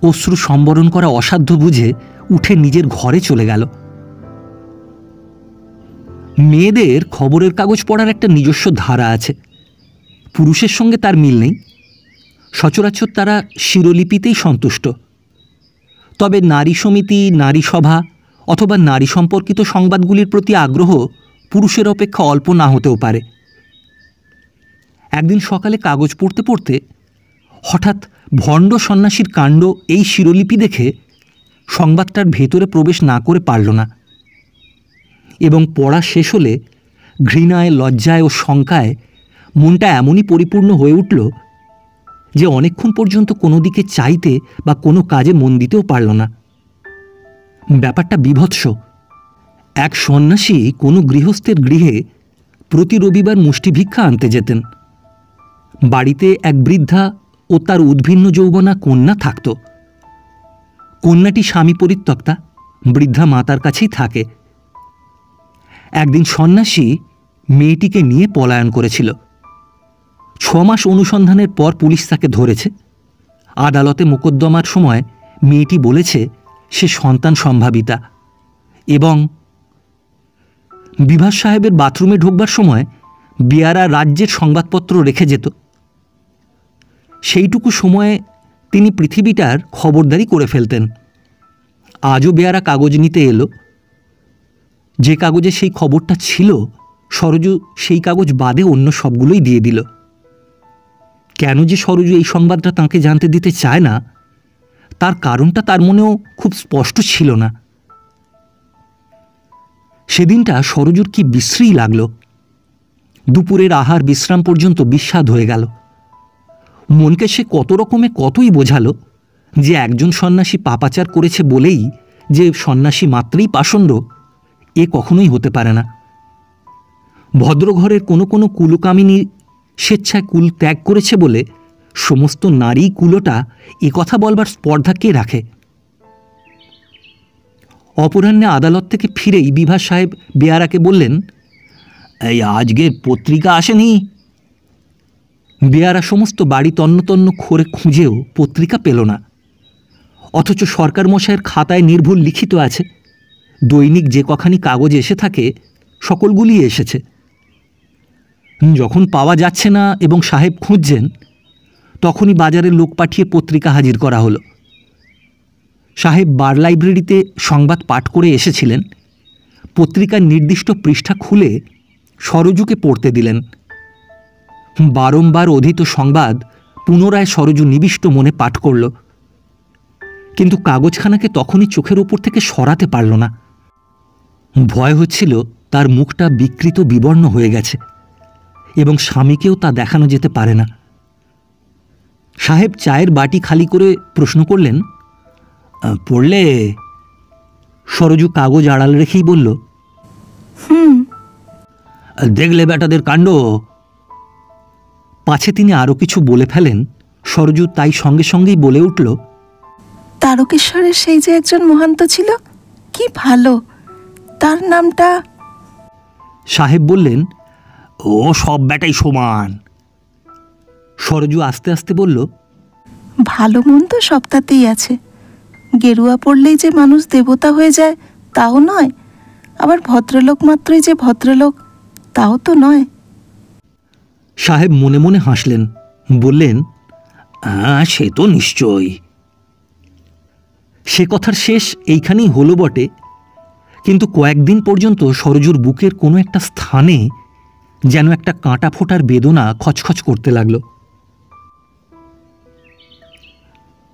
অশ্রু সম্বরণ করা অসাধ্য বুঝে উঠে নিজের ঘরে চলে গেল। মেয়েদের খবরের কাগজ পড়ার একটা নিজস্ব ধারা আছে। পুরুষের সঙ্গে তার মিল নেই। সচরাচর তারা শিরোলিপিতেই সন্তুষ্ট। তবে নারী সমিতি, নারী সভা অথবা নারী সম্পর্কিত সংবাদগুলির প্রতি আগ্রহ পুরুষের অপেক্ষা অল্প না হতেও পারে। একদিন সকালে কাগজ পড়তে পড়তে হঠাৎ ভণ্ড সন্ন্যাসীর কাণ্ড এই শিরোলিপি দেখে সংবাদটার ভেতরে প্রবেশ না করে পারল না, এবং পড়া শেষ হলে ঘৃণায়, লজ্জায় ও শঙ্কায় মনটা এমনই পরিপূর্ণ হয়ে উঠল যে অনেকক্ষণ পর্যন্ত কোনো দিকে চাইতে বা কোনো কাজে মন দিতেও পারল না। ব্যাপারটা বীভৎস। এক সন্ন্যাসী কোনো গৃহস্থের গৃহে প্রতি রবিবার মুষ্টিভিক্ষা আনতে যেতেন। বাড়িতে এক বৃদ্ধা ও তার উদ্ভিন্ন যৌবনা কন্যা থাকত। কন্যাটি স্বামী পরিত্যক্তা, বৃদ্ধা মাতার কাছেই থাকে। একদিন সন্ন্যাসী মেয়েটিকে নিয়ে পলায়ন করেছিল। 6 মাস অনুসন্ধানের পর পুলিশ তাকে ধরেছে। আদালতে মোকদ্দমার সময় মেয়েটি বলেছে সে সন্তান সম্ভাবিতা, এবং বিভাস সাহেবের বাথরুমে ঢোকবার সময় বেয়ারা রাজ্যের সংবাদপত্র রেখে যেত। সেইটুকু সময়ে তিনি পৃথিবীটার খবরদারি করে ফেলতেন। আজও বেয়ারা কাগজ নিতে এলো। যে কাগজে সেই খবরটা ছিল, সরজু সেই কাগজ বাদে অন্য সবগুলোই দিয়ে দিল। কেন যে সরজু এই সংবাদটা তাঁকে জানতে দিতে চায় না, তার কারণটা তার মনেও খুব স্পষ্ট ছিল না। সেদিনটা সরজুর কি বিশ্রী লাগল। দুপুরের আহার বিশ্রাম পর্যন্ত বিস্বাদ হয়ে গেল। মনকে সে কত রকমে কতই বোঝালো যে একজন সন্ন্যাসী পাপাচার করেছে বলেই যে সন্ন্যাসী মাত্রেই পাষণ্ড, এ কখনোই হতে পারে না। ভদ্রঘরের কোনো কোনো কুলকামিনী স্বেচ্ছায় কুল ত্যাগ করেছে বলে সমস্ত নারী কুলোটা এ কথা বলবার স্পর্ধা কে রাখে? অপরাহ্নে আদালত থেকে ফিরেই বিভাস সাহেব বেয়ারাকে বললেন, এই আজকে পত্রিকা আসেনি? বেয়ারা সমস্ত বাড়ি তন্ন করে খুঁজেও পত্রিকা পেল না। অথচ সরকার মশাইয়ের খাতায় নির্ভুল লিখিত আছে, দৈনিক যে কখানি কাগজ এসে থাকে সকলগুলি এসেছে। যখন পাওয়া যাচ্ছে না এবং সাহেব খুঁজছেন, তখনই বাজারে লোক পাঠিয়ে পত্রিকা হাজির করা হলো। সাহেব বার লাইব্রেরিতে সংবাদ পাঠ করে এসেছিলেন। পত্রিকার নির্দিষ্ট পৃষ্ঠা খুলে সরজুকে পড়তে দিলেন। বারংবার অধীত সংবাদ পুনরায় সরজু নিবিষ্ট মনে পাঠ করল, কিন্তু কাগজখানাকে তখনই চোখের ওপর থেকে সরাতে পারল না। ভয় হচ্ছিল তার মুখটা বিকৃত বিবর্ণ হয়ে গেছে, এবং স্বামীকেও তা দেখানো যেতে পারে না। সাহেব চায়ের বাটি খালি করে প্রশ্ন করলেন, পড়লে? সরজু কাগজ আড়াল রেখেই বলল, দেখলে বেটাদের কাণ্ড। পাছে তিনি আরো কিছু বলে ফেলেন, সরজু তাই সঙ্গে সঙ্গেই বলে উঠল, তারকেশ্বরের সেই যে একজন মহান্ত ছিল, কি ভালো, তার নামটা? সাহেব বললেন, ও সব বেটাই সমান। সরজু আস্তে আস্তে বলল, ভালো মন্দ সবটাতেই আছে। গেরুয়া পড়লেই যে মানুষ দেবতা হয়ে যায় তাও নয়, আবার ভদ্রলোক মাত্রই যে ভদ্রলোক তাও তো নয়। সাহেব মনে মনে হাসলেন, বললেন, হ্যাঁ সে তো নিশ্চয়ই। সে কথার শেষ এইখানেই হলো বটে, কিন্তু কয়েকদিন পর্যন্ত সরজুর বুকের কোনো একটা স্থানে যেন একটা কাঁটা ফোটার বেদনা খচখচ করতে লাগল।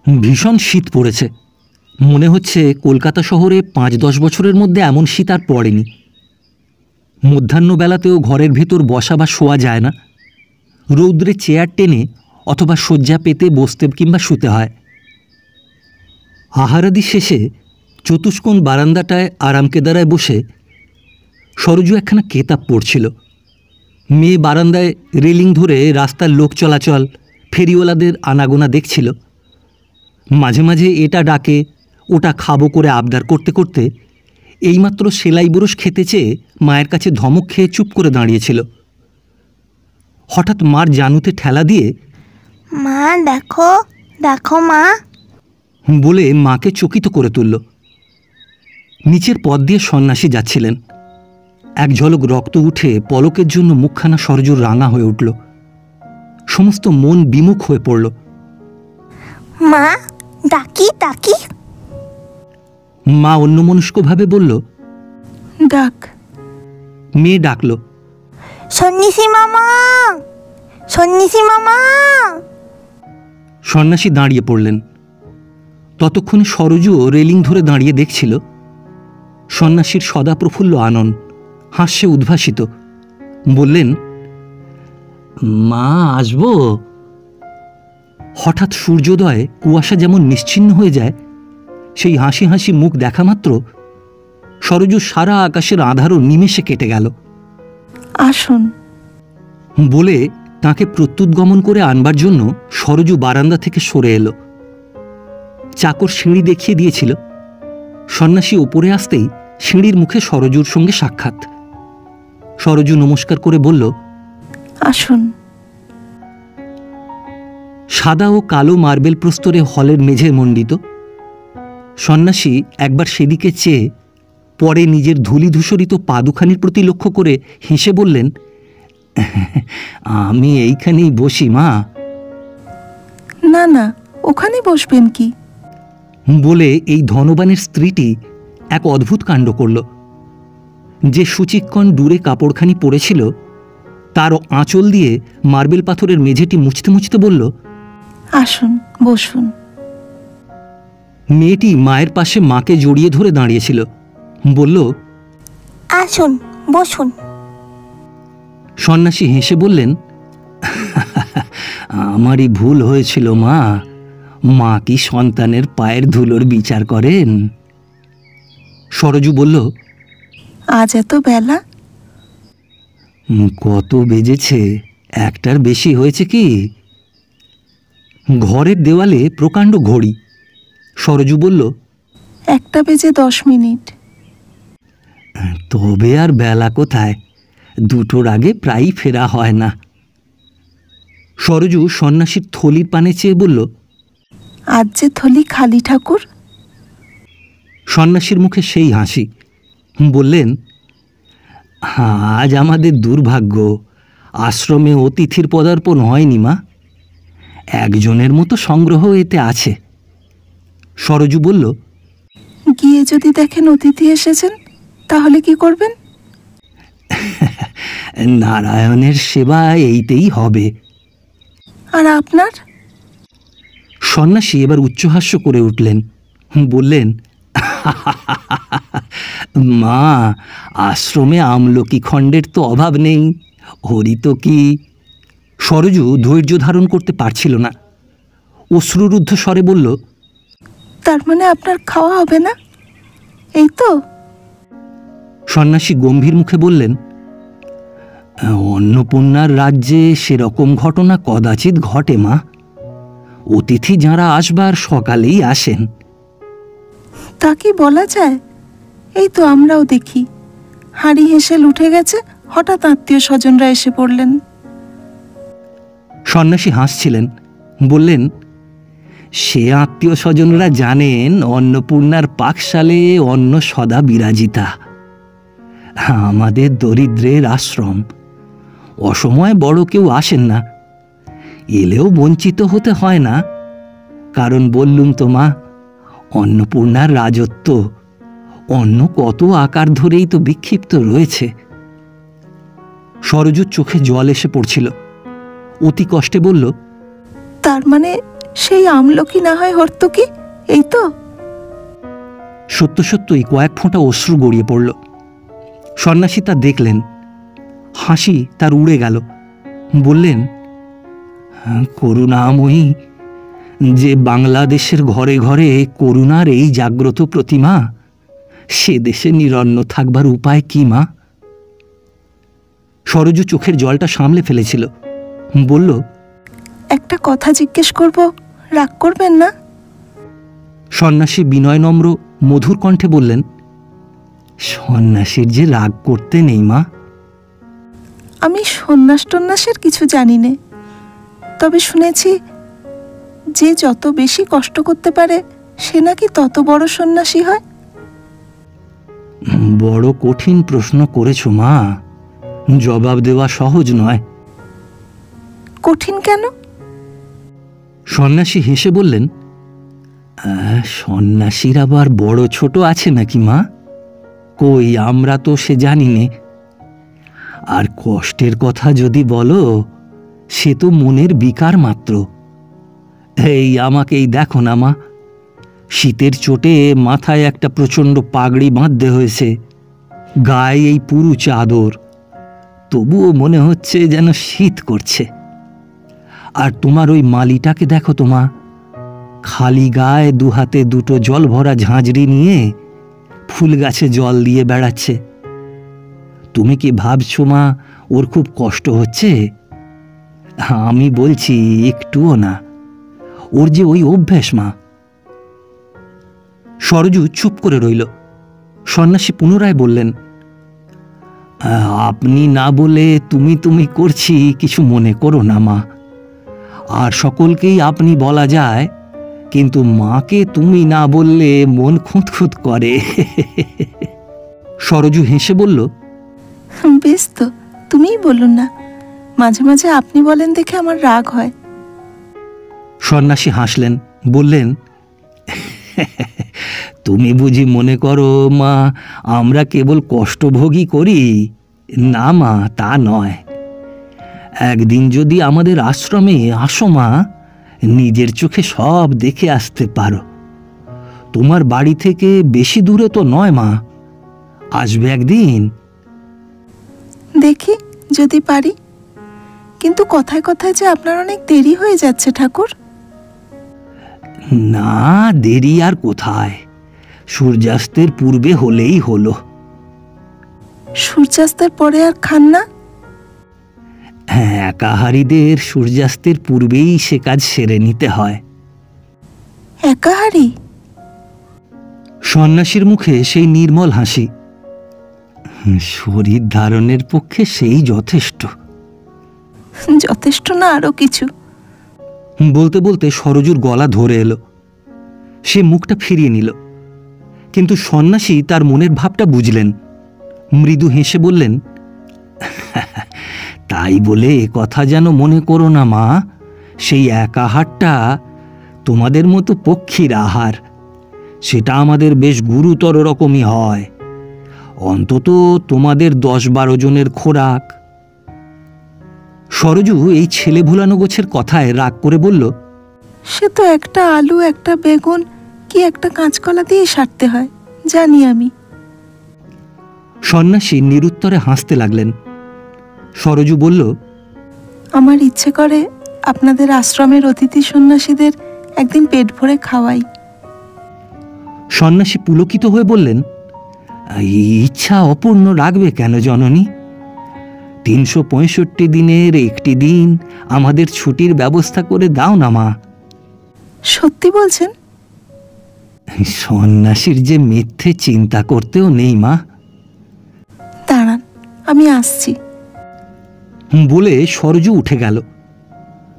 ভীষণ শীত পড়েছে। মনে হচ্ছে কলকাতা শহরে 5-10 বছরের মধ্যে এমন শীত আর পড়েনি। মধ্যাহ্নবেলাতেও ঘরের ভেতর বসা বা শোয়া যায় না। রৌদ্রে চেয়ার টেনে অথবা শয্যা পেতে বসতে কিংবা শুতে হয়। আহারাদি শেষে চতুষ্কোণ বারান্দাটায় আরামকেদারায় বসে সরজু একখানা কেতাব পড়ছিল। মেয়ে বারান্দায় রেলিং ধরে রাস্তার লোক চলাচল, ফেরিওয়ালাদের আনাগোনা দেখছিল। মাঝে মাঝে এটা ডাকে ওটা খাবো করে আবদার করতে করতে এইমাত্র সেলাই বুরুশ খেতে চেয়ে মায়ের কাছে ধমক খেয়ে চুপ করে দাঁড়িয়েছিল। হঠাৎ মার জানুতে ঠেলা দিয়ে মা দেখো দেখো মা বলে মাকে চকিত করে তুলল। নিচের পথ দিয়ে সন্ন্যাসী যাচ্ছিলেন। এক ঝলক রক্ত উঠে পলকের জন্য মুখখানা সরজুর রাঙা হয়ে উঠল। সমস্ত মন বিমুখ হয়ে পড়ল। মা ডাকি ডাকি। মা অন্যমনস্কভাবে বলল, ডাক। মেয়ে ডাকল, সন্ন্যাসী মামা, সন্ন্যাসী মামা। সন্ন্যাসী দাঁড়িয়ে পড়লেন। ততক্ষণে সরজুও রেলিং ধরে দাঁড়িয়ে দেখছিল। সন্ন্যাসীর সদা প্রফুল্ল আনন, হাস্যে উদ্ভাসিত। বললেন, মা আসবো? হঠাৎ সূর্যোদয়ে কুয়াশা যেমন নিশ্চিহ্ন হয়ে যায়, সেই হাসি হাসি মুখ দেখা মাত্র সরজু সারা আকাশের আধারও নিমেষে কেটে গেল। আসুন বলে তাকে প্রত্যুৎগমন করে আনবার জন্য সরজু বারান্দা থেকে সরে এলো। চাকর সিঁড়ি দেখিয়ে দিয়েছিল। সন্ন্যাসী ওপরে আসতেই সিঁড়ির মুখে সরজুর সঙ্গে সাক্ষাৎ। সরজু নমস্কার করে বলল, আসুন। সাদা ও কালো মার্বেল প্রস্তরে হলের মেঝে মণ্ডিত। সন্ন্যাসী একবার সেদিকে চেয়ে পরে নিজের ধূলিধূসরিত পা দুখানির প্রতি লক্ষ্য করে হেসে বললেন, আমি এইখানেই বসি মা। না না, ওখানে বসবেন কি? বলে এই ধনবানের স্ত্রীটি এক অদ্ভুত কাণ্ড করল। যে সুচিক্কণ দূরে কাপড়খানি পড়েছিল তার আঁচল দিয়ে মার্বেল পাথরের মেঝেটি মুছতে মুছতে বলল, আসুন বসুন। মেয়েটি মায়ের পাশে মাকে জড়িয়ে ধরে দাঁড়িয়েছিল। বলল, আসুন বসুন। সন্ন্যাসী হেসে বললেন, আমারই ভুল হয়েছিল মা। মা কি সন্তানের পায়ের ধুলোর বিচার করেন? সরজু বলল, আজ এত বেলা? কত বেজেছে? একটার বেশি হয়েছে কি? ঘরের দেওয়ালে প্রকাণ্ড ঘড়ি। সরজু বলল, 1:10। তবে আর বেলা কোথায়? 2টোর আগে প্রায়ই ফেরা হয় না। সরজু সন্ন্যাসীর থলির পানে চেয়ে বলল, আজ যে থলি খালি ঠাকুর। সন্ন্যাসীর মুখে সেই হাসি। বললেন, আজ আমাদের দুর্ভাগ্য, আশ্রমে অতিথির পদার্পণ হয়নি মা। একজনের মতো সংগ্রহ এতে আছে। সরজু বলল, গিয়ে যদি দেখেন অতিথি এসেছেন তাহলে কি করবেন? নারায়ণের সেবা এইতেই হবে। আর আপনার? সন্ন্যাসী এবার উচ্চহাস্য করে উঠলেন। বললেন, মা, আশ্রমে আমলকি খণ্ডের তো অভাব নেই। হরিত কি? সরজু ধৈর্য ধারণ করতে পারছিল না। অশ্রুরুদ্ধ স্বরে বলল, তার মানে আপনার খাওয়া হবে না, এই তো? সন্ন্যাসী গম্ভীর মুখে বললেন, অন্নপূর্ণার রাজ্যে সেরকম ঘটনা কদাচিৎ ঘটে মা। অতিথি যাঁরা আসবার সকালেই আসেন। তা কি বলা যায়? এই তো আমরাও দেখি, হাঁড়ি হেসেল উঠে গেছে, হঠাৎ আত্মীয় স্বজনরা এসে পড়লেন। সন্ন্যাসী হাসছিলেন। বললেন, সে আত্মীয় স্বজনরা জানেন অন্নপূর্ণার পাকশালে অন্ন সদা বিরাজিতা। আমাদের দরিদ্রের আশ্রম, অসময়ে বড় কেউ আসেন না। এলেও বঞ্চিত হতে হয় না, কারণ বললুম তো মা, অন্নপূর্ণার রাজত্ব। অন্ন কত আকার ধরেই তো বিক্ষিপ্ত রয়েছে। সরজুর চোখে জল এসে পড়ছিল। অতি কষ্টে বলল, তার মানে সেই আমলকি না হয় হর্তুকি, এই তো? সত্য সত্যই কয়েক ফোঁটা অশ্রু গড়িয়ে পড়ল। সন্ন্যাসী তা দেখলেন, হাসি তার উড়ে গেল। বললেন, করুণাময়ী, যে বাংলাদেশের ঘরে ঘরে করুণার এই জাগ্রত প্রতিমা, সে দেশে নিরন্ন থাকবার উপায় কি মা? সরজু চোখের জলটা সামলে ফেলেছিল, বলল, একটা কথা জিজ্ঞেস করব, রাগ করবেন না? সন্ন্যাসী বিনয়নম্র মধুর কণ্ঠে বললেন, সন্ন্যাসীর যে রাগ করতে নেই মা। আমি সন্ন্যাস টন্যাসের কিছু জানি নে, তবে শুনেছি যে যত বেশি কষ্ট করতে পারে সে নাকি তত বড় সন্ন্যাসী হয়। বড় কঠিন প্রশ্ন করেছ মা, জবাব দেওয়া সহজ নয়। কঠিন কেন? সন্ন্যাসী হেসে বললেন, সন্ন্যাসীর আবার বড় ছোট আছে নাকি মা? কই, আমরা তো সে জানি নে। আর কষ্টের কথা যদি বলো, সে তো মনের বিকার মাত্র। এই আমাকেই দেখো না মা, শীতের চোটে মাথায় একটা প্রচণ্ড পাগড়ি বাঁধতে হয়েছে, গায়ে এই পুরু চাদর, তবুও মনে হচ্ছে যেন শীত করছে। আর তোমার ওই মালিটাকে দেখো তো মা, খালি গায়ে দুহাতে দুটো জল ভরা ঝাঁঝরি নিয়ে ফুল গাছে জল দিয়ে বেড়াচ্ছে। তুমি কি ভাবছো মা ওর খুব কষ্ট হচ্ছে? আমি বলছি একটুও না, ওর যে ওই অভ্যাস মা। সরজু চুপ করে রইল। সন্ন্যাসী পুনরায় বললেন, আপনি না বলে তুমি তুমি করছি, কিছু মনে করো না মা। আর সকলকেই আপনি বলা যায়, কিন্তু মাকে তুমি না বললে মন খুঁতখুত করে। সরজু হেসে বলল, বেশ তো, তুমিই বলুন না, মাঝে মাঝে আপনি বলেন দেখে আমার রাগ হয়। সন্ন্যাসী হাসলেন, বললেন, তুমি বুঝি মনে করো মা আমরা কেবল কষ্টভোগই করি? না মা, তা নয়। একদিন যদি আমাদের আশ্রমে আসো মা, নিজের চোখে সব দেখে আসতে পারো। তোমার বাড়ি থেকে বেশি দূরে তো নয় মা, আসবে একদিন। দেখি যদি পারি, কিন্তু কথায় কথায় যে আপনার অনেক দেরি হয়ে যাচ্ছে ঠাকুর। না, দেরি আর কোথায়, সূর্যাস্তের পূর্বে হলেই হলো। সূর্যাস্তের পরে আর খান না? হ্যাঁ, একাহারীদের সূর্যাস্তের পূর্বেই সে কাজ সেরে নিতে হয়। একাহারি? সন্ন্যাসীর মুখে সেই নির্মল হাসি। শরীর ধারণের পক্ষে সেই যথেষ্ট। যথেষ্ট না আরো কিছু? বলতে বলতে সরজুর গলা ধরে এলো। সে মুখটা ফিরিয়ে নিল, কিন্তু সন্ন্যাসী তার মনের ভাবটা বুঝলেন। মৃদু হেসে বললেন, তাই বলে এ কথা যেন মনে করো না মা, সেই এক আহারটা তোমাদের মতো পক্ষীর আহার। সেটা আমাদের বেশ গুরুতর রকমই হয়, অন্তত তোমাদের 10-12 জনের খোরাক। সরজু এই ছেলে ভুলানো গোছের কথায় রাগ করে বলল, সে তো একটা আলু, একটা বেগুন, কি একটা কাঁচকলা দিয়ে সারতে হয়, জানি আমি। সন্ন্যাসী নিরুত্তরে হাসতে লাগলেন। সরজু বলল, আমার ইচ্ছে করে আপনাদের আশ্রমের অতিথি সন্ন্যাসীদের একদিন পেট ভরে খাওয়াই। সন্ন্যাসী পুলকিত হয়ে বললেন, ইচ্ছা অপূর্ণ রাখবে কেন জননী? 365 দিনের একটি দিন আমাদের ছুটির ব্যবস্থা করে দাও না মা। সত্যি বলছেন? সন্ন্যাসীর যে মিথ্যে চিন্তা করতেও নেই মা। দাঁড়ান, আমি আসছি। বলে সরজু উঠে গেল।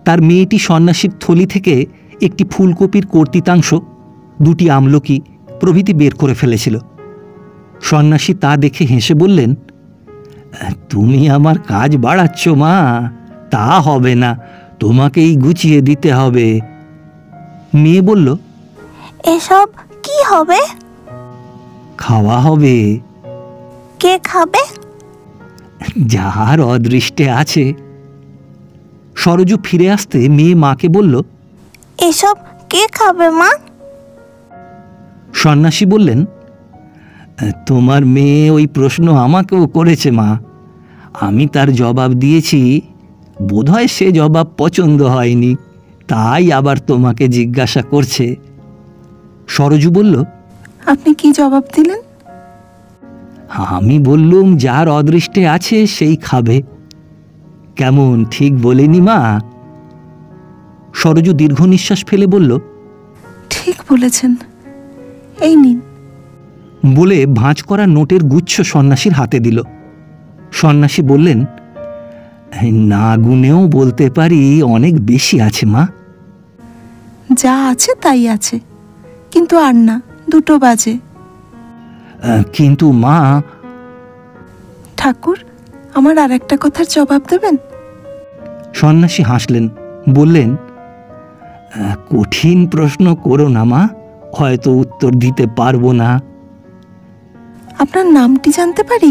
তার মেয়েটি সন্ন্যাসীর থলি থেকে একটি ফুলকপির কর্তিতাংশ, 2টি আমলকি প্রভৃতি বের করে ফেলেছিল। সন্ন্যাসী তা দেখে হেসে বললেন, তুমি আমার কাজ বাড়াচ্ছ মা, তা হবে না, তোমাকেই গুছিয়ে দিতে হবে। মেয়ে বলল, এসব কি হবে? খাওয়া হবে। কে খাবে? যার অদৃষ্টে আছে। সরজু ফিরে আসতে মেয়ে মাকে বলল, এসব কে খাবে মা? সন্ন্যাসী বললেন, তোমার মেয়ে ওই প্রশ্ন আমাকেও করেছে মা। আমি তার জবাব দিয়েছি, বোধহয় সে জবাব পছন্দ হয়নি, তাই আবার তোমাকে জিজ্ঞাসা করছে। সরজু বলল, আপনি কি জবাব দিলেন? আমি বললুম যার অদৃষ্টে আছে সেই খাবে। কেমন, ঠিক বলিনি মা? সরজু দীর্ঘ নিঃশ্বাস ফেলে বলল, ঠিক বলেছেন, এই নিন। বলে ভাঁজ করা নোটের গুচ্ছ সন্ন্যাসীর হাতে দিল। সন্ন্যাসী বললেন, না গুনেও বলতে পারি অনেক বেশি আছে মা। যা আছে তাই আছে, কিন্তু আর না, 2 বাজে। কিন্তু মা। ঠাকুর, আমার আর একটা কথার জবাব দেবেন? সন্ন্যাসী হাসলেন, বললেন, কঠিন প্রশ্ন করো না মা, হয়তো উত্তর দিতে পারবো না। আপনার নামটি জানতে পারি?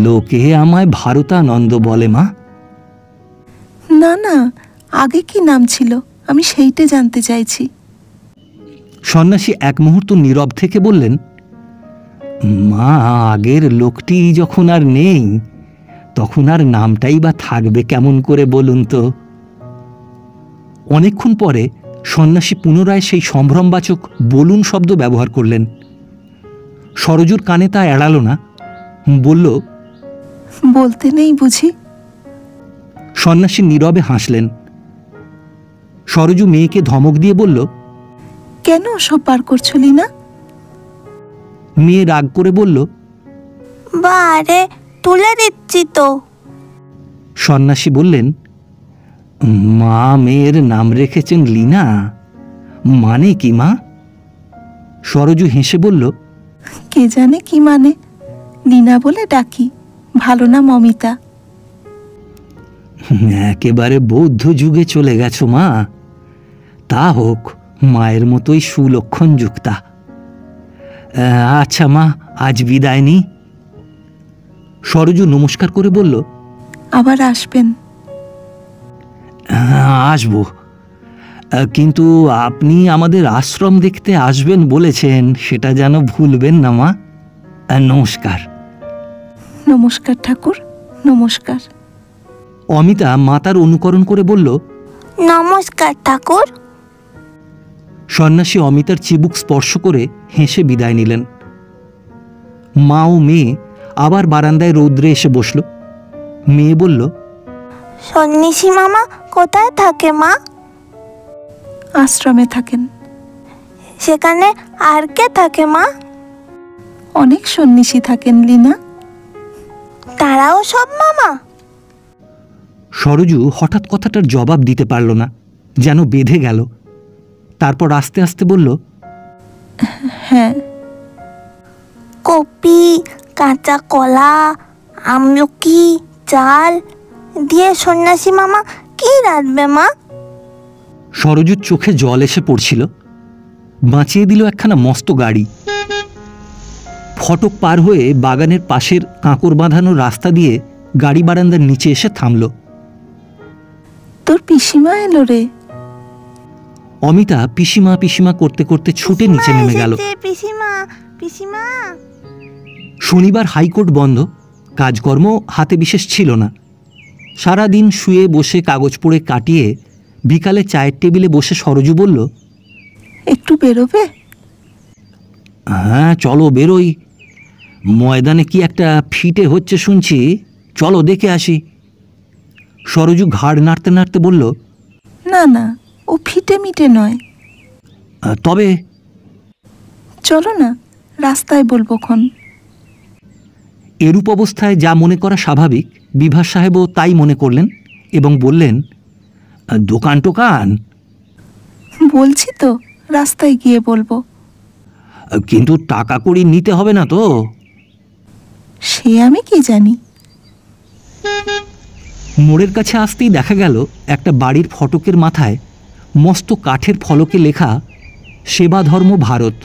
লোকে আমায় ভারতানন্দ বলে মা। না না, আগে কি নাম ছিল, আমি সেইটে জানতে চাইছি। সন্ন্যাসী এক মুহূর্ত নীরব থেকে বললেন, মা, আগের লোকটি যখন আর নেই, তখন আর নামটাই বা থাকবে কেমন করে বলুন তো? অনেকক্ষণ পরে সন্ন্যাসী পুনরায় সেই সম্ভ্রমবাচক বলুন শব্দ ব্যবহার করলেন। সরজুর কানে তা এড়ালো না, বলল, বলতে নেই বুঝি? সন্ন্যাসী নীরবে হাসলেন। সরজু মেয়েকে ধমক দিয়ে বলল, কেন সব বার করছো লীনা? মেয়ে রাগ করে বলল, বারে তুলে দিচ্ছি তো। সন্ন্যাসী বললেন, মা মেয়ের নাম রেখেছেন লীনা, মানে কি মা? সরজু হেসে বলল, কে জানে কি মানে, লীনা বলে ডাকি, ভালো নাম অমিতা। একেবারে বৌদ্ধ যুগে চলে গেছো মা। তা হোক, মায়ের মতোই সুলক্ষণ যুক্তা। আচ্ছা মা, আজ বিদায় নি। সরজু নমস্কার করে বলল, আবার আসবেন? আসবো, কিন্তু আপনি আমাদের আশ্রম দেখতে আসবেন বলেছেন, সেটা যেন ভুলবেন না মা। নমস্কার। নমস্কার ঠাকুর, নমস্কার। অমিতা মাতার অনুকরণ করে বলল, নমস্কার ঠাকুর। সন্ন্যাসী অমিতার চিবুক স্পর্শ করে হেসে বিদায় নিলেন। মা ও মেয়ে আবার বারান্দায় রৌদ্রে এসে বসল। মেয়ে বলল, সন্ন্যাসী মামা কোথায় থাকে মা? আশ্রমে থাকেন। সেখানে আর কে থাকে মা? অনেক সন্ন্যাসী থাকেন লীনা। তারাও সব মামা? সরজু হঠাৎ কথাটার জবাব দিতে পারল না, যেন বেঁধে গেল। তারপর আস্তে আস্তে বলল, হ্যাঁ। কপি, কাঁচা কলা, আমলকি, চাল দিয়ে সন্ন্যাসী মামা কি রাঁধবে মা? সরজুর চোখে জল এসে পড়ছিল। বাঁচিয়ে দিল একখানা মস্ত গাড়ি। ফটক পার হয়ে বাগানের পাশের কাঁকর বাঁধানো রাস্তা দিয়ে গাড়ি বারান্দার নিচে এসে থামল। তোর পিসিমা এলো রে। অমিতা পিসিমা পিসিমা করতে করতে ছুটে নিচে নেমে গেল। পিসিমা, পিসিমা। শনিবার হাইকোর্ট বন্ধ, কাজকর্ম হাতে বিশেষ ছিল না। সারাদিন শুয়ে বসে কাগজ পড়ে কাটিয়ে বিকালে চায়ের টেবিলে বসে সরজু বলল, একটু বেরোবে? হ্যাঁ চলো বেরোই, ময়দানে কি একটা ফিটে হচ্ছে শুনছি, চলো দেখে আসি। সরজু ঘাড় নাড়তে নাড়তে বলল, না না, ও ফিটে মিটে নয়। তবে? চলো না, রাস্তায় বলবো খন। এরূপ অবস্থায় যা মনে করা স্বাভাবিক, বিভাস সাহেবও তাই মনে করলেন এবং বললেন, দোকান টোকান? বলছি তো, রাস্তায় গিয়ে বলবো। কিন্তু টাকা কড়ি নিতে হবে না তো? সে আমি কি জানি। মোড়ের কাছে আসতেই দেখা গেল একটা বাড়ির ফটকের মাথায় মস্ত কাঠের ফলকে লেখা সেবা ধর্ম ভারত।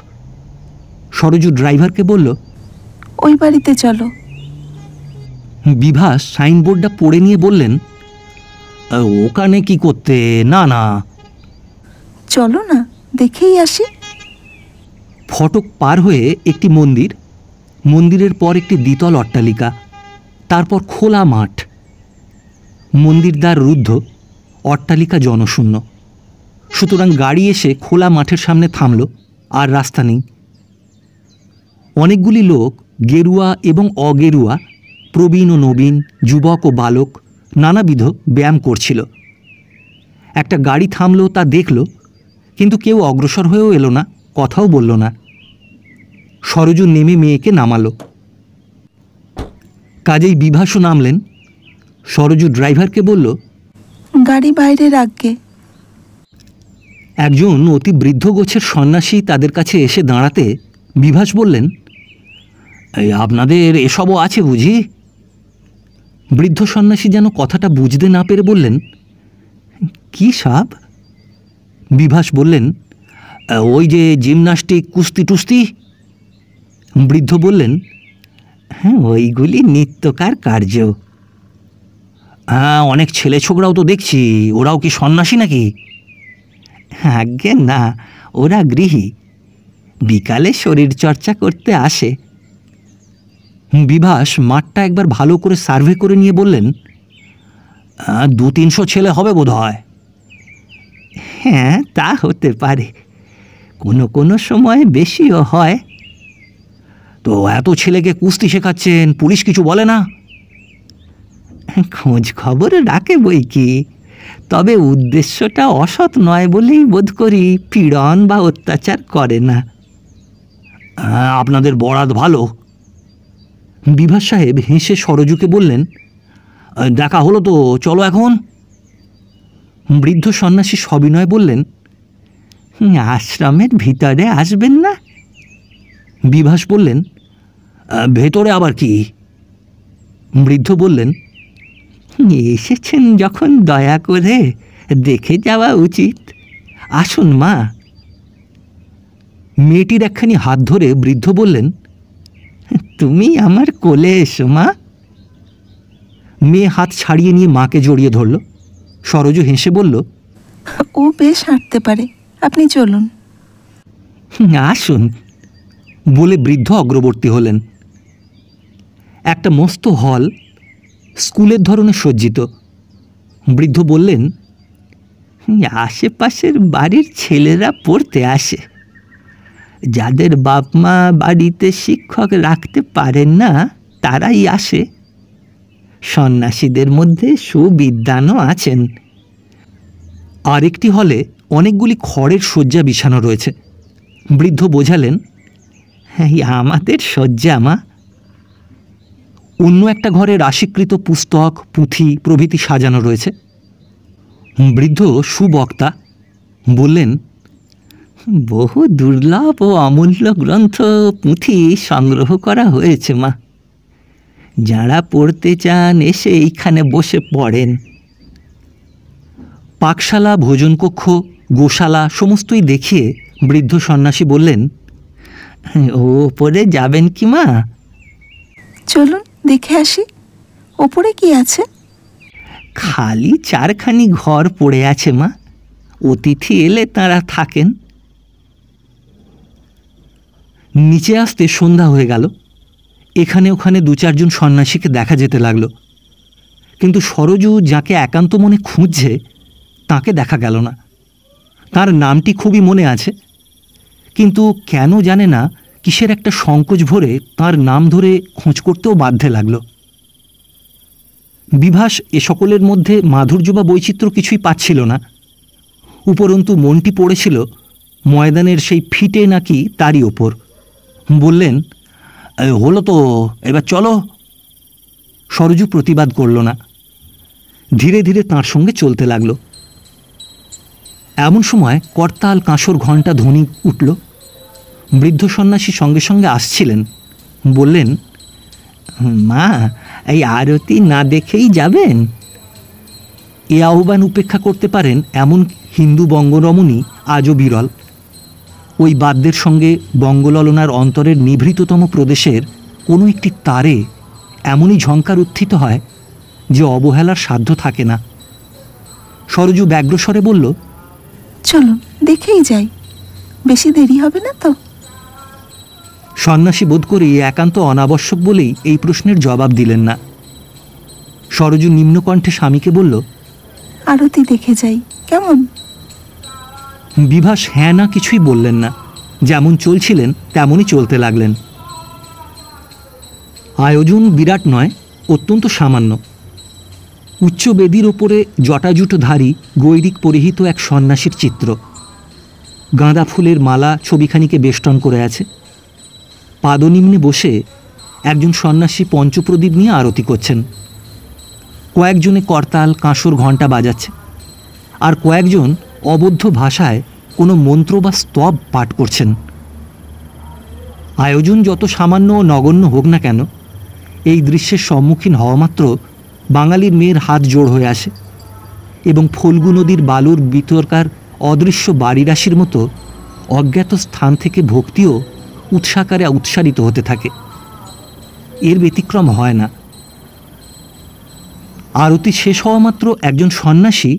সরজু ড্রাইভারকে বলল, ওই বাড়িতে চলো। বিভাস সাইনবোর্ডটা পড়ে নিয়ে বললেন, ওখানে কি করতে? না না। চলো না, দেখেই আসি। ফটক পার হয়ে একটি মন্দির, মন্দিরের পর একটি দ্বিতল অট্টালিকা, তারপর খোলা মাঠ। মন্দির দ্বার রুদ্ধ, অট্টালিকা জনশূন্য। সুতরাং গাড়ি এসে খোলা মাঠের সামনে থামল, আর রাস্তা নেই। অনেকগুলি লোক, গেরুয়া এবং অগেরুয়া, প্রবীণ ও নবীন, যুবক ও বালক, নানাবিধ ব্যায়াম করছিল। একটা গাড়ি থামল, তা দেখল, কিন্তু কেউ অগ্রসর হয়েও এলো না, কথাও বলল না। সরজু নেমে মেয়েকে নামালো। কাজেই বিভাসও নামলেন। সরজু ড্রাইভারকে বলল, গাড়ি বাইরে রাখবে। একজন অতি বৃদ্ধ গোছের সন্ন্যাসী তাদের কাছে এসে দাঁড়াতে বিভাস বললেন, এই আপনাদের এসবও আছে বুঝি? বৃদ্ধ সন্ন্যাসী যেন কথাটা বুঝতে না পেরে বললেন, কি সাব? বিভাস বললেন, ওই যে জিমনাস্টিক, কুস্তি টুস্তি। বৃদ্ধ বললেন, হ্যাঁ, ওইগুলি নিত্যকার কার্য। হ্যাঁ, অনেক ছেলে ছোকরাও তো দেখছি, ওরাও কি সন্ন্যাসী নাকি? আজ্ঞে না, ওরা গৃহী, বিকালে শরীর চর্চা করতে আসে। বিভাস মাঠটা একবার ভালো করে সার্ভে করে নিয়ে বললেন, 200-300 ছেলে হবে বোধ হয়। হ্যাঁ, তা হতে পারে, কোনো কোনো সময় বেশিও হয়। তো এত ছেলেকে কুস্তি শেখাচ্ছেন, পুলিশ কিছু বলে না? খোঁজ খবর রাখে বই কি, তবে উদ্দেশ্যটা অসৎ নয় বলেই বোধ করি পীড়ন বা অত্যাচার করে না। আপনাদের বরাত ভালো। বিভাস সাহেব হেসে সরজুকে বললেন, দেখা হলো তো, চলো এখন। বৃদ্ধ সন্ন্যাসী সবিনয় বললেন, আশ্রমের ভিতরে আসবেন না? বিভাস বললেন, ভেতরে আবার কি? বৃদ্ধ বললেন, এসেছেন যখন দয়া করে দেখে যাওয়া উচিত, আসুন মা। মেয়েটির একখানি হাত ধরে বৃদ্ধ বললেন, তুমি আমার কোলে এসো মা। মেয়ে হাত ছাড়িয়ে নিয়ে মাকে জড়িয়ে ধরল। সরজু হেসে বলল, ও বেশ হাঁটতে পারে, আপনি চলুন। আসুন বলে বৃদ্ধ অগ্রবর্তী হলেন। একটা মস্ত হল, স্কুলের ধরনে সজ্জিত। বৃদ্ধ বললেন, আশেপাশের বাড়ির ছেলেরা পড়তে আসে। যাদের বাপ মা বাড়িতে শিক্ষক রাখতে পারেন না, তারাই আসে। সন্ন্যাসীদের মধ্যে সুবিদ্বানও আছেন। আরেকটি হলে অনেকগুলি খড়ের শয্যা বিছানো রয়েছে। বৃদ্ধ বোঝালেন, আমাদের শয্যা মা। অন্য একটা ঘরে রাশিকৃত পুস্তক, পুঁথি প্রভৃতি সাজানো রয়েছে। বৃদ্ধ সুবক্তা বললেন, বহু দুর্লভ ও অমূল্য গ্রন্থ, পুঁথি সংগ্রহ করা হয়েছে মা। যারা পড়তে চান এসে এইখানে বসে পড়েন। পাকশালা, ভোজনকক্ষ, গোশালা সমস্তই দেখিয়ে বৃদ্ধ সন্ন্যাসী বললেন, ওপরে যাবেন কি মা? চলুন দেখে আসি, ওপরে কি আছে? খালি 4খানি ঘর পড়ে আছে মা, অতিথি এলে তাঁরা থাকেন। নিচে আসতে সন্ধ্যা হয়ে গেল। এখানে ওখানে 2-4 জন সন্ন্যাসীকে দেখা যেতে লাগলো, কিন্তু সরজু যাকে একান্ত মনে খুঁজছে তাকে দেখা গেল না। তার নামটি খুবই মনে আছে, কিন্তু কেন জানে না কিসের একটা সংকোচ ভরে তার নাম ধরে খোঁজ করতেও বাধ্য লাগলো। বিভাস এ সকলের মধ্যে মাধুর্য বা বৈচিত্র্য কিছুই পাচ্ছিল না। উপরন্তু মনটি পড়েছিল ময়দানের সেই ফিটে নাকি তারই ওপর। বললেন, হলো তো, এবার চলো। সরজু প্রতিবাদ করল না, ধীরে ধীরে তাঁর সঙ্গে চলতে লাগল। এমন সময় করতাল, কাঁসর, ঘণ্টা ধ্বনি উঠল। বৃদ্ধ সন্ন্যাসী সঙ্গে সঙ্গে আসছিলেন। বললেন, মা, এই আরতি না দেখেই যাবেন? এ আহ্বান উপেক্ষা করতে পারেন এমন হিন্দু বঙ্গরমণী আজও বিরল। ওই বাদ্যের সঙ্গে বঙ্গললনার অন্তরের নিভৃততম প্রদেশের কোনো একটি তারে এমনই ঝঙ্কার উত্থিত হয় যে অবহেলার সাধ্য থাকে না। সরজু ব্যগ্রস্বরে বলল, চলো দেখেই যাই, বেশি দেরি হবে না তো? সন্ন্যাসী বোধ করি একান্ত অনাবশ্যক বলেই এই প্রশ্নের জবাব দিলেন না। সরজু নিম্নকণ্ঠে স্বামীকে বলল, আরতি দেখে যাই, কেমন? বিভাস হ্যাঁ না কিছুই বললেন না, যেমন চলছিলেন তেমনই চলতে লাগলেন। আয়োজন বিরাট নয়, অত্যন্ত সামান্য। উচ্চ বেদির ওপরে জটাজুটধারী গৈরিক পরিহিত এক সন্ন্যাসীর চিত্র। গাঁদা ফুলের মালা ছবিখানিকে বেষ্টন করে আছে। পাদনিম্নে বসে একজন সন্ন্যাসী পঞ্চপ্রদীপ নিয়ে আরতি করছেন। কয়েকজনে করতাল কাঁসর ঘণ্টা বাজাচ্ছে, আর কয়েকজন অবদ্ধ ভাষায় কোনো মন্ত্র বা স্তব পাঠ করছেন। আয়োজন যত সামান্য ও নগণ্য হোক না কেন, এই দৃশ্যের সম্মুখীন হওয়া মাত্র বাঙালির মেয়ের হাত জোড় হয়ে আসে এবং ফল্গু নদীর বালুর বিতর্কার অদৃশ্য বাড়িরাশির মতো অজ্ঞাত স্থান থেকে ভক্তিও উৎসাকারে উৎসারিত হতে থাকে। এর ব্যতিক্রম হয় না। আরতি শেষ হওয়া মাত্র একজন সন্ন্যাসী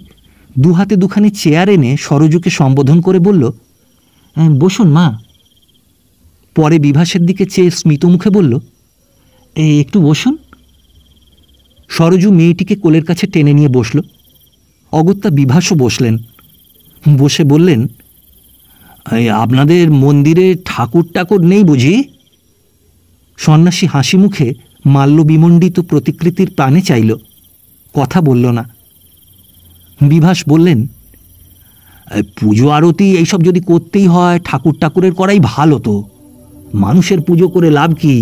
দুহাতে দুখানি চেয়ার এনে সরজুকে সম্বোধন করে বলল, বসুন মা। পরে বিভাসের দিকে চেয়ে স্মিত মুখে বলল, একটু বসুন। সরজু মেয়েটিকে কোলের কাছে টেনে নিয়ে বসল। অগত্যা বিভাসও বসলেন। বসে বললেন, আপনাদের মন্দিরে ঠাকুর টাকুর নেই বুঝি? সন্ন্যাসী হাসি মুখে মাল্যবিমণ্ডিত প্রতিকৃতির প্রাণে চাইল, কথা বলল না। বিভাস বললেন, পুজো আরতি এইসব যদি করতেই হয় ঠাকুর টাকুরের করাই ভালো, তো মানুষের পুজো করে লাভ কি?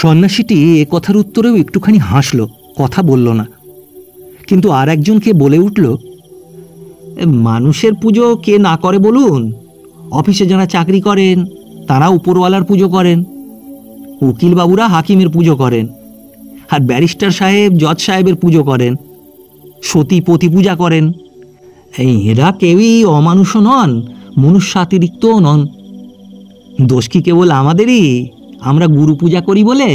সন্ন্যাসীটি এ কথার উত্তরেও একটুখানি হাসল, কথা বলল না। কিন্তু আর একজনকে বলে উঠল, মানুষের পুজো কে না করে বলুন? অফিসে যারা চাকরি করেন তারা উপরওয়ালার পুজো করেন, উকিলবাবুরা হাকিমের পুজো করেন, আর ব্যারিস্টার সাহেব জজ সাহেবের পুজো করেন, সতী পতি পূজা করেন। এরা কেউই অমানুষও নন, মনুষ্যাতিরিক্তও নন। দোষ কি কেবল আমাদেরই? আমরা গুরু পূজা করি বলে?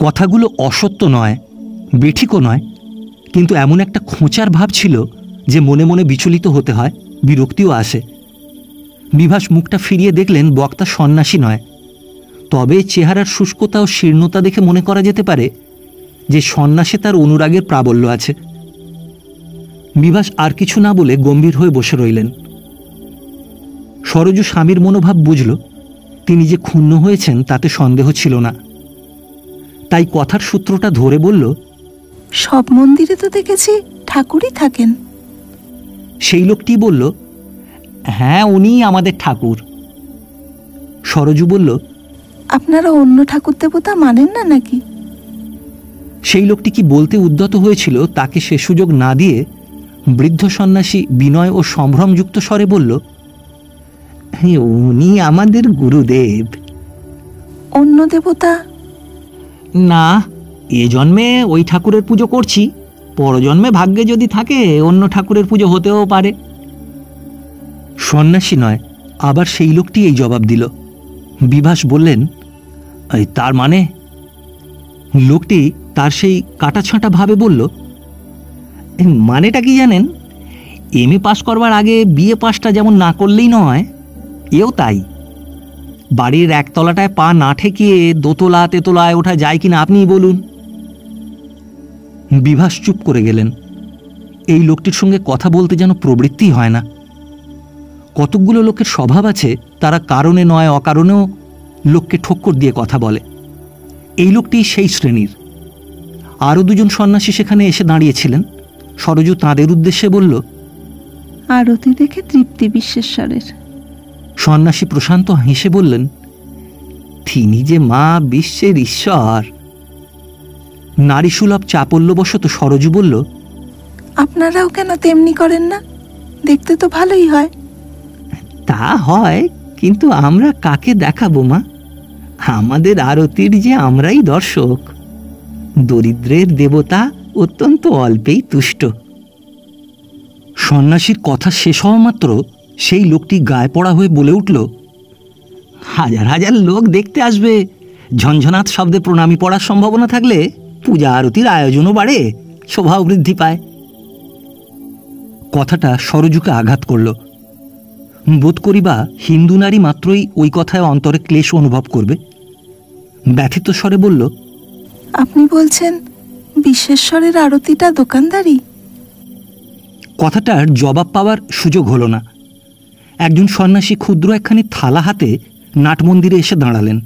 কথাগুলো অসত্য নয়, বেঠিকও নয়, কিন্তু এমন একটা খোঁচার ভাব ছিল যে মনে মনে বিচলিত হতে হয়, বিরক্তিও আসে। বিভাস মুখটা ফিরিয়ে দেখলেন বক্তা সন্ন্যাসী নয়, তবে চেহারার শুষ্কতা ও শীর্ণতা দেখে মনে করা যেতে পারে যে সন্ন্যাসে তার অনুরাগের প্রাবল্য আছে। বিভাস আর কিছু না বলে গম্ভীর হয়ে বসে রইলেন। সরজু স্বামীর মনোভাব বুঝল। তিনি যে ক্ষুণ্ণ হয়েছেন তাতে সন্দেহ ছিল না। তাই কথার সূত্রটা ধরে বলল, সব মন্দিরে তো দেখেছি ঠাকুরই থাকেন। সেই লোকটি বলল, হ্যাঁ, উনিই আমাদের ঠাকুর। সরজু বলল, আপনারা অন্য ঠাকুর দেবতা মানেন না নাকি? সেই লোকটি কি বলতে উদ্যত হয়েছিল তাকে সে সুযোগ না দিয়ে বৃদ্ধ সন্ন্যাসী বিনয় ও সম্ভ্রমযুক্ত স্বরে বলল, উনি আমাদের গুরুদেব। অন্য দেবতা? না, এ জন্মে ওই ঠাকুরের পুজো করছি, পরজন্মে ভাগ্যে যদি থাকে অন্য ঠাকুরের পুজো হতেও পারে। সন্ন্যাসী নয়, আবার সেই লোকটি এই জবাব দিল। বিভাস বললেন, তার মানে? লোকটি তার সেই কাটাছাঁটা ভাবে বলল, মানেটা কি জানেন? এমএ পাশ করবার আগে বিএ পাসটা যেমন না করলেই নয়, এও তাই। বাড়ির একতলাটায় পা না ঠেকিয়ে দোতলা তেতলায় ওঠা যায় কিনা আপনিই বলুন। বিভাস চুপ করে গেলেন। এই লোকটির সঙ্গে কথা বলতে যেন প্রবৃত্তি হয় না। কতকগুলো লোকের স্বভাব আছে, তারা কারণে নয় অকারণেও লোককে ঠক্কর দিয়ে কথা বলে। এই লোকটি সেই শ্রেণীর। আরও দুজন সন্ন্যাসী সেখানে এসে দাঁড়িয়েছিলেন। সরজু তাঁদের উদ্দেশ্যে বলল, আরতি দেখে তৃপ্তি বিশ্বেশ্বরের। সন্ন্যাসী প্রশান্ত হেসে বললেন, তিনি যে মা বিশ্বের ঈশ্বর। নারীসুলভ চাপল্যবশত সরজু বলল, আপনারাও কেন তেমনি করেন না? দেখতে তো ভালোই হয়। তা হয়, কিন্তু আমরা কাকে দেখাবো মা? আমাদের আরতির যে আমরাই দর্শক। দরিদ্রের দেবতা অত্যন্ত অল্পেই তুষ্ট। সন্ন্যাসীর কথা শেষ হওয়া মাত্র সেই লোকটি গায়ে পড়া হয়ে বলে উঠল, হাজার হাজার লোক দেখতে আসবে। ঝনঝনাত শব্দে প্রণামী পড়ার সম্ভাবনা থাকলে পূজা আরতির আয়োজনও বাড়ে, শোভাও বৃদ্ধি পায়। কথাটা সরজুকে আঘাত করল। বোধ করিবা হিন্দু নারী মাত্রই ওই কথায় অন্তরে ক্লেশ অনুভব করবে। ব্যথিত স্বরে বলল, আপনি বলছেন বিশ্বেশ্বরের আরতিটা দোকানদারি? কথাটার জবাব পাওয়ার সুযোগ হলো না। একজন সন্ন্যাসী ক্ষুদ্র একখানি থালা হাতে নাট মন্দিরে এসে দাঁড়ালেন।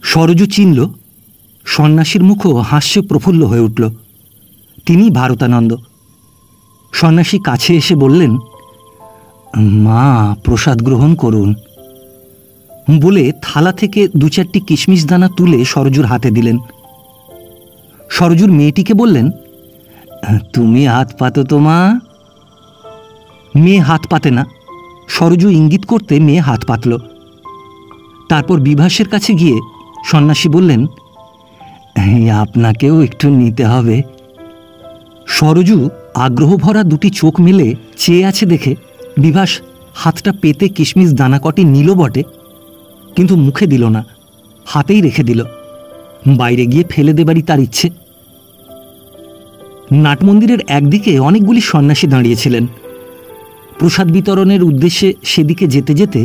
সরজু চিনল। সন্ন্যাসীর মুখও হাস্যে প্রফুল্ল হয়ে উঠল। তিনি ভারতানন্দ। সন্ন্যাসী কাছে এসে বললেন, মা, প্রসাদ গ্রহণ করুন বলে থালা থেকে 2-4টি কিশমিশ দানা তুলে সরজুর হাতে দিলেন। সরজুর মেয়েটিকে বললেন, তুমি হাত পাতো তো মা। মেয়ে হাত পাতে না। সরজু ইঙ্গিত করতে মেয়ে হাত পাতল। তারপর বিভাসের কাছে গিয়ে সন্ন্যাসী বললেন, আপনাকেও একটু নিতে হবে। সরজু আগ্রহ ভরা দুটি চোখ মেলে চেয়ে আছে দেখে বিভাস হাতটা পেতে কিশমিশ দানা কটি নিল বটে, কিন্তু মুখে দিল না, হাতেই রেখে দিল। বাইরে গিয়ে ফেলে দেবারই তার ইচ্ছে। নাটমন্দিরের একদিকে অনেকগুলি সন্ন্যাসী দাঁড়িয়েছিলেন। প্রসাদ বিতরণের উদ্দেশ্যে সেদিকে যেতে যেতে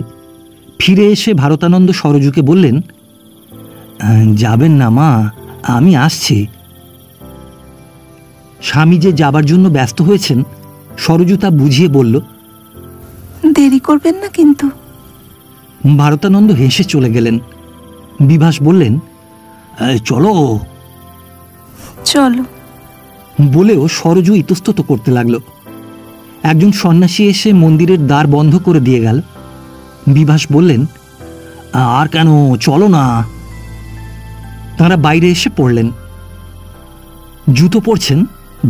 ফিরে এসে ভারতানন্দ সরজুকে বললেন, যাবেন না মা, আমি আসছি। স্বামী যে যাবার জন্য ব্যস্ত হয়েছেন, সরজু তা বুঝিয়ে বলল, দেরি করবেন না কিন্তু। ভারতানন্দ হেসে চলে গেলেন। বিভাস বললেন, চলো চলো বলেও সরজু ইতস্তত করতে লাগল। একজন সন্ন্যাসী এসে মন্দিরের দ্বার বন্ধ করে দিয়ে গেল। বিভাস বললেন, আর কেন, চলো না। তাঁরা বাইরে এসে পড়লেন। জুতো পরছেন।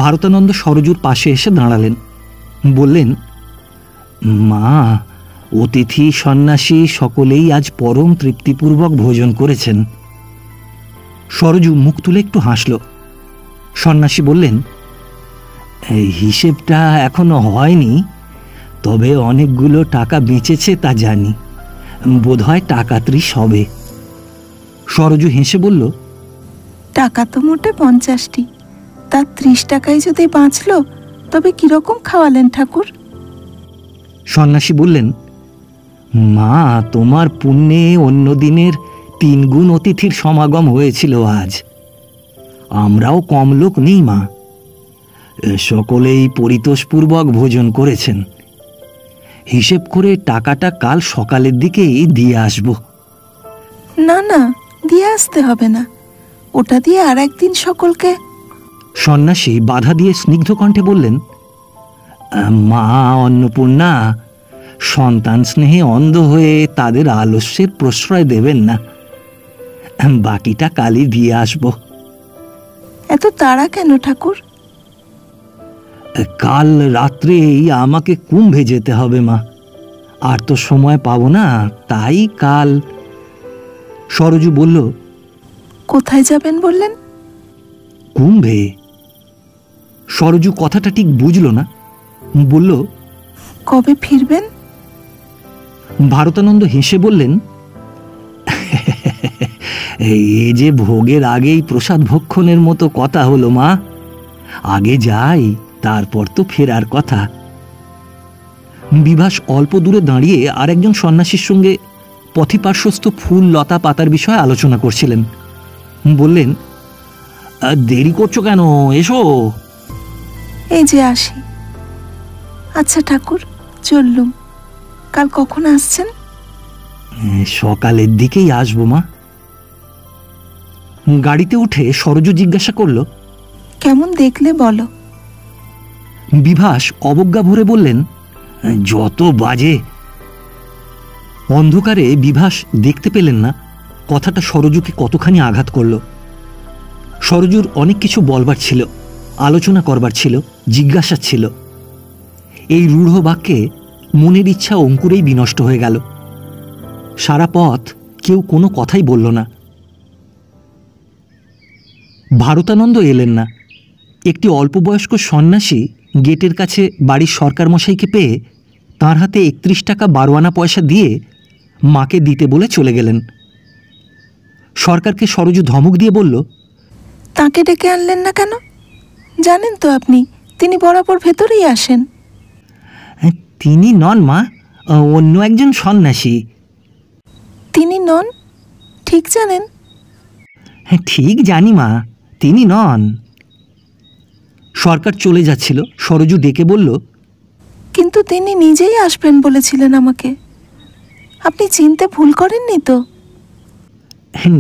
ভারতানন্দ সরজুর পাশে এসে দাঁড়ালেন। বললেন, মা, অতিথি সন্ন্যাসী সকলেই আজ পরম তৃপ্তিপূর্বক ভোজন করেছেন। সরজু মুখ তুলে একটু হাসল। সন্ন্যাসী বললেন, এই হিসেবটা এখনো হয়নি, তবে অনেকগুলো টাকা বেঁচেছে তা জানি। বোধহয় টাকা 30 হবে। সরজু হেসে বলল, টাকা তো মোটে 50টি, তার 30 টাকায় যদি বাঁচলো তবে কিরকম খাওয়ালেন ঠাকুর? সন্ন্যাসী বললেন, মা, তোমার পুণ্যে অন্য দিনের 3 গুণ অতিথির সমাগম হয়েছিল আজ। আমরাও কম লোক নেই মা। সকলেই পরিতোষপূর্বক ভোজন করেছেন। হিসেব করে টাকাটা কাল সকালের দিকেই দিয়ে আসব। না না, দিয়ে আসতে হবে না, ওটা দিয়ে আর একদিন সকলকে। সন্ন্যাসী বাধা দিয়ে স্নিগ্ধ কণ্ঠে বললেন, মা অন্নপূর্ণা, সন্তান স্নেহে অন্ধ হয়ে তাদের আলস্যের প্রশ্রয় দেবেন না। বাকিটা কালই দিয়ে আসব। এত তাড়া কেন ঠাকুর? কাল রাত্রেই আমাকে কুম্ভে যেতে হবে মা, আর তো সময় পাবো না, তাই কাল। সরজু বলল, কোথায় যাবেন বললেন? কুম্ভে। সরজু কথাটা ঠিক বুঝল না। বলল, কবে ফিরবেন? ভারতানন্দ হেসে বললেন, এই যে ভোগের আগেই প্রসাদ ভক্ষণের মতো কথা হলো মা। আগে যাই, তারপর তো ফেরার কথা। বিভাস অল্প দূরে দাঁড়িয়ে আরেকজন সন্ন্যাসীর সঙ্গে পথিপার্শ্বস্থ ফুল লতা পাতার বিষয়ে আলোচনা করছিলেন। বললেন, দেরি করছো কেন, এসো। এই যে আসি। আচ্ছা ঠাকুর, চললুম। কাল কখন আসছেন? সকালের দিকেই আসবো মা। গাড়িতে উঠে সরজু জিজ্ঞাসা করল, কেমন দেখলে বলো? বিভাস অবজ্ঞা ভরে বললেন, যত বাজে। অন্ধকারে বিভাস দেখতে পেলেন না কথাটা সরজুকে কতখানি আঘাত করল। সরজুর অনেক কিছু বলবার ছিল, আলোচনা করবার ছিল, জিজ্ঞাসা ছিল। এই রূঢ় বাক্যে মনের ইচ্ছা অঙ্কুরেই বিনষ্ট হয়ে গেল। সারা পথ কেউ কোনো কথাই বলল না। ভারতানন্দ এলেন না। একটি অল্পবয়স্ক সন্ন্যাসী গেটের কাছে বাড়ির সরকার মশাইকে পেয়ে তাঁর হাতে 31 টাকা 12 আনা পয়সা দিয়ে মাকে দিতে বলে চলে গেলেন। সরকারকে সরজু ধমক দিয়ে বলল, তাকে ডেকে আনলেন না কেন? জানেন তো আপনি, তিনি বরাবর ভেতরেই আসেন। তিনি নন মা, অন্য একজন সন্ন্যাসী। তিনি নন? ঠিক জানেন? হ্যাঁ, ঠিক জানি মা, তিনি নন। সরকার চলে যাচ্ছিল, সরজু ডেকে বলল, কিন্তু তিনি নিজেই আসবেন বলেছিলেন আমাকে। আপনি চিনতে ভুল করেননি তো?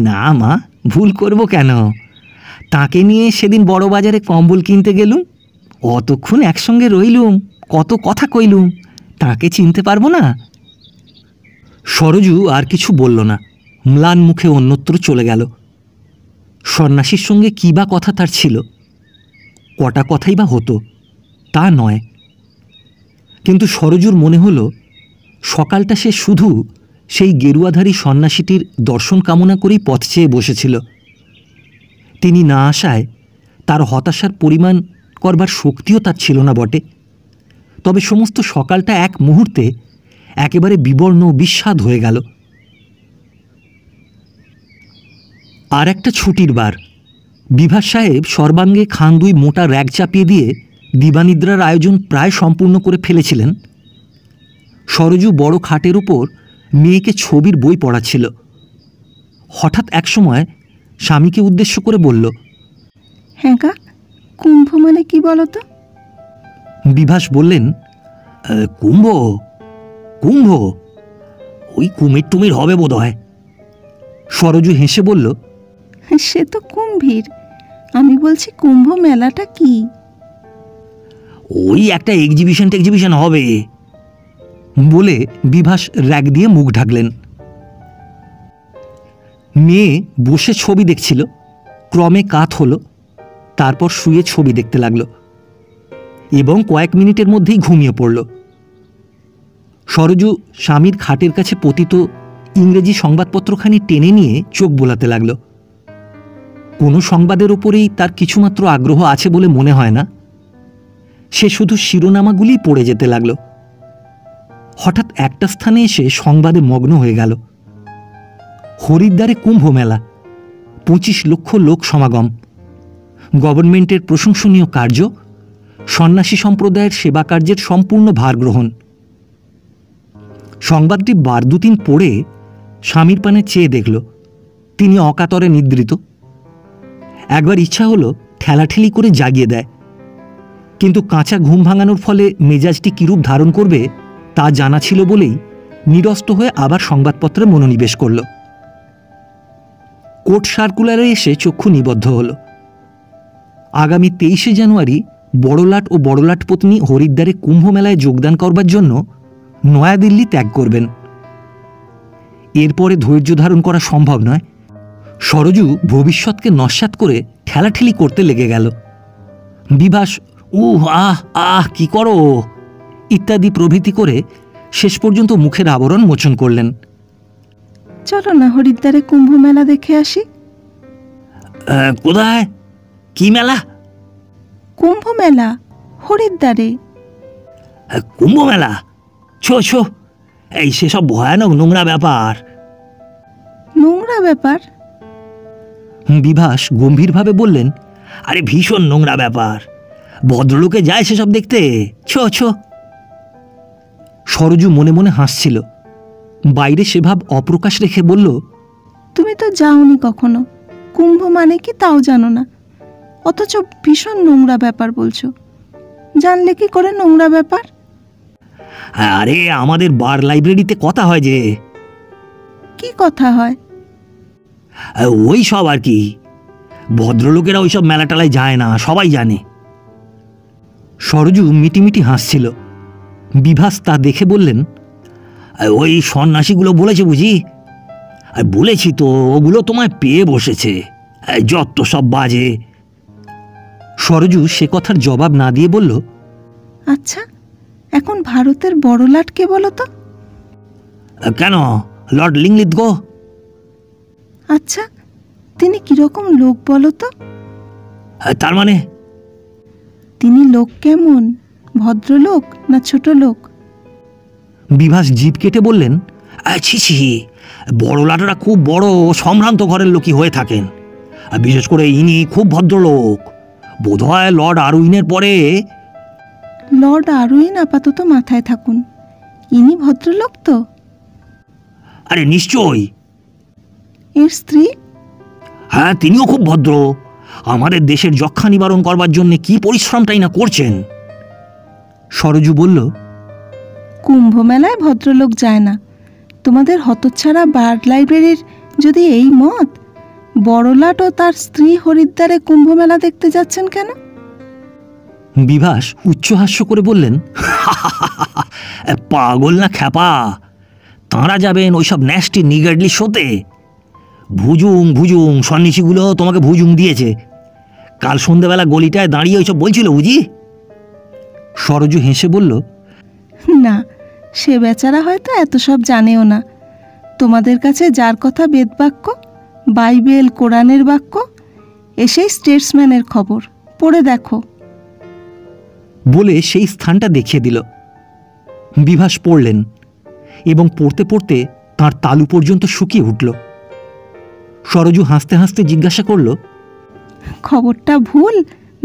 না মা, ভুল করব কেন? তাকে নিয়ে সেদিন বড় বাজারে কম্বল কিনতে গেলুম, অতক্ষণ একসঙ্গে রইলুম, কত কথা কইলুম, তাকে চিনতে পারবো না? সরজু আর কিছু বলল না, ম্লান মুখে অন্যত্র চলে গেল। সন্ন্যাসীর সঙ্গে কী বা কথা তার ছিল, কটা কথাই বা হতো তা নয়, কিন্তু সরজুর মনে হলো সকালটা সে শুধু সেই গেরুয়াধারী সন্ন্যাসীটির দর্শন কামনা করেই পথ চেয়ে বসেছিল। তিনি না আসায় তার হতাশার পরিমাণ করবার শক্তিও তার ছিল না বটে, তবে সমস্ত সকালটা এক মুহূর্তে একেবারে বিবর্ণ বিস্বাদ হয়ে গেল। আর একটা ছুটির বার। বিভাস সাহেব সর্বাঙ্গে খান দুই মোটা র্যাগ চাপিয়ে দিয়ে দিবানিদ্রার আয়োজন প্রায় সম্পূর্ণ করে ফেলেছিলেন। সরজু বড় খাটের উপর মেয়েকে ছবির বই পড়াচ্ছিল। হঠাৎ একসময় স্বামীকে উদ্দেশ্য করে বলল, হ্যাঁ গা, কুম্ভ মানে কি বলতো? বিভাস বললেন, কুম্ভ? কুম্ভ ওই কুমির টুমির হবে বোধ হয়। সরজু হেসে বলল, সে তো কুম্ভীর, আমি বলছি কুম্ভ মেলাটা কি? ওই একটা এক্সিবিশন হবে বলে বিভাস র্যাগ দিয়ে মুখ ঢাকলেন। মেয়ে বসে ছবি দেখছিল, ক্রমে কাত হলো, তারপর শুয়ে ছবি দেখতে লাগলো এবং কয়েক মিনিটের মধ্যেই ঘুমিয়ে পড়ল। সরজু স্বামীর খাটের কাছে পতিত ইংরেজি সংবাদপত্রখানি টেনে নিয়ে চোখ বোলাতে লাগল। কোনো সংবাদের ওপরেই তার কিছুমাত্র আগ্রহ আছে বলে মনে হয় না, সে শুধু শিরোনামাগুলিই পড়ে যেতে লাগল। হঠাৎ একটা স্থানে এসে সংবাদে মগ্ন হয়ে গেল। হরিদ্বারে কুম্ভ মেলা, 25 লক্ষ লোক সমাগম, গভর্নমেন্টের প্রশংসনীয় কার্য, সন্ন্যাসী সম্প্রদায়ের সেবা কার্যের সম্পূর্ণ ভার গ্রহণ। সংবাদটি বার দুদিন পড়ে স্বামীর পানে চেয়ে দেখল, তিনি অকাতরে নিদ্রিত। একবার ইচ্ছা হলো ঠেলাঠেলি করে জাগিয়ে দেয়, কিন্তু কাঁচা ঘুম ভাঙানোর ফলে মেজাজটি কিরূপ ধারণ করবে তা জানা ছিল বলেই নিরস্ত হয়ে আবার সংবাদপত্রে মনোনিবেশ করল। কোর্ট সার্কুলারে এসে চক্ষু নিবদ্ধ হল। আগামী 23শে জানুয়ারি বড়লাট ও বড়লাট পত্নী হরিদ্বারে কুম্ভ মেলায় যোগদান করবার জন্য নয়াদিল্লি ত্যাগ করবেন। এরপরে ধৈর্য ধারণ করা সম্ভব নয়। সরজু ভবিষ্যৎকে নস্যাৎ করে ঠেলাঠেলি করতে লেগে গেল। বিভাস আহ কি করো ইত্যাদি প্রভৃতি করে শেষ পর্যন্ত মুখের আবরণ মোচন করলেন। চলো না হরিদ্বারে কুম্ভ মেলা দেখে আসি। কোথায়? কি মেলা? কুম্ভ মেলা, হরিদ্বারে। কুম্ভ মেলা? ছো এই সেসব ভয়ানক নোংরা ব্যাপার। নোংরা ব্যাপার? বিভাস গম্ভীরভাবে বললেন, আরে ভীষণ নোংরা ব্যাপার, ভদ্রলোকে যায় সেসব দেখতে। ছো। সরজু মনে মনে হাসছিল, বাইরে সে ভাব অপ্রকাশ রেখে বলল, তুমি তো যাওনি কখনো, কুম্ভ মানে কি তাও জানো না, অথচ ভীষণ নোংরা ব্যাপার বলছো। জানলে কি করে নোংরা ব্যাপার? আরে আমাদের বার লাইব্রেরিতে কথা হয় যে। কি কথা হয়? ওই সব আর কি, ভদ্রলোকেরা ওইসব মেলাটালায় যায় না, সবাই জানে। সরজু মিটিমিটি হাসছিল। বিভাস তা দেখে বললেন, ওই সন্ন্যাসীগুলো বলেছে বুঝি? বলেছি তো, ওগুলো তোমায় পেয়ে বসেছে, যত সব বাজে। সরজু সে কথার জবাব না দিয়ে বলল, আচ্ছা, এখন ভারতের বড়লাট কে বলো তো? কেন, লর্ড লিংলিথগো। আচ্ছা, তিনি কিরকম লোক বলো তো? তার মানে? তিনি লোক কেমন, ভদ্রলোক না ছোট লোক? বিভাস জিভ কেটে বললেন, ছি, বড়লাটরা খুব বড় সম্ভ্রান্ত ঘরের লোকই হয়ে থাকেন, বিশেষ করে ইনি খুব ভদ্রলোক, বোধহয় লর্ড আরউইনের পরে। লর্ড আরউইন আপাতত মাথায় থাকুন, ইনি ভদ্রলোক তো? আরে নিশ্চয়ই। এর স্ত্রী? হ্যাঁ, তিনিও খুব ভদ্র। আমাদের দেশের যক্ষ্মা নিবারণ করবার জন্য কি পরিশ্রমটাই না করছেন। সরজু বলল, কুম্ভ মেলায় ভদ্রলোক যায় না। তোমাদের হতচ্ছাড়া বার্ড লাইব্রেরির যদি এই মত, বড়লাট ও তার স্ত্রী হরিদ্বারে কুম্ভ মেলা দেখতে যাচ্ছেন কেন? বিভাস উচ্চহাস্য করে বললেন, পাগল না খ্যাপা, তাঁরা যাবেন ওইসব ন্যাস্টি নিগার্ডলি শোতে। ভুজুং ভুজুং সন্ন্যাসীগুলো তোমাকে ভুজুং দিয়েছে। কাল সন্ধ্যেবেলা গলিটায় দাঁড়িয়ে ওইসব বলছিল বুঝি। সরজু হেসে বলল, না, সে বেচারা হয়তো এত সব জানেও না। তোমাদের কাছে যার কথা বেদবাক্য, বাইবেল কোরআনের বাক্য, এসেই স্টেটসম্যানের খবর পড়ে দেখো। বলে সেই স্থানটা দেখিয়ে দিল। বিভাস পড়লেন এবং পড়তে পড়তে তাঁর তালু পর্যন্ত শুকিয়ে উঠল। সরজু হাসতে হাসতে জিজ্ঞাসা করল, খবরটা ভুল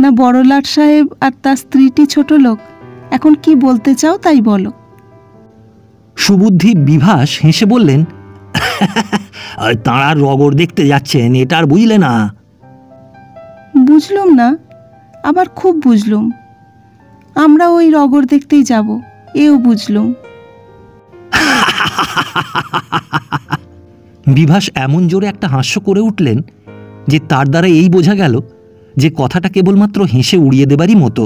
না বড়লাট সাহেব আর তার স্ত্রীটি ছোট লোক? এখন কি বলতে চাও তাই বলো। সুবুদ্ধি বিভাস হেসে বললেন, তাঁরা রগর দেখতে যাচ্ছেন, এটা আর বুঝলে না? বুঝলুম না, আবার খুব বুঝলুম। আমরা ওই রগর দেখতেই যাব, এও বুঝলুম। বিভাস এমন জোরে একটা হাস্য করে উঠলেন যে তার দ্বারা এই বোঝা গেল যে কথাটা কেবলমাত্র হেসে উড়িয়ে দেবারই মতো।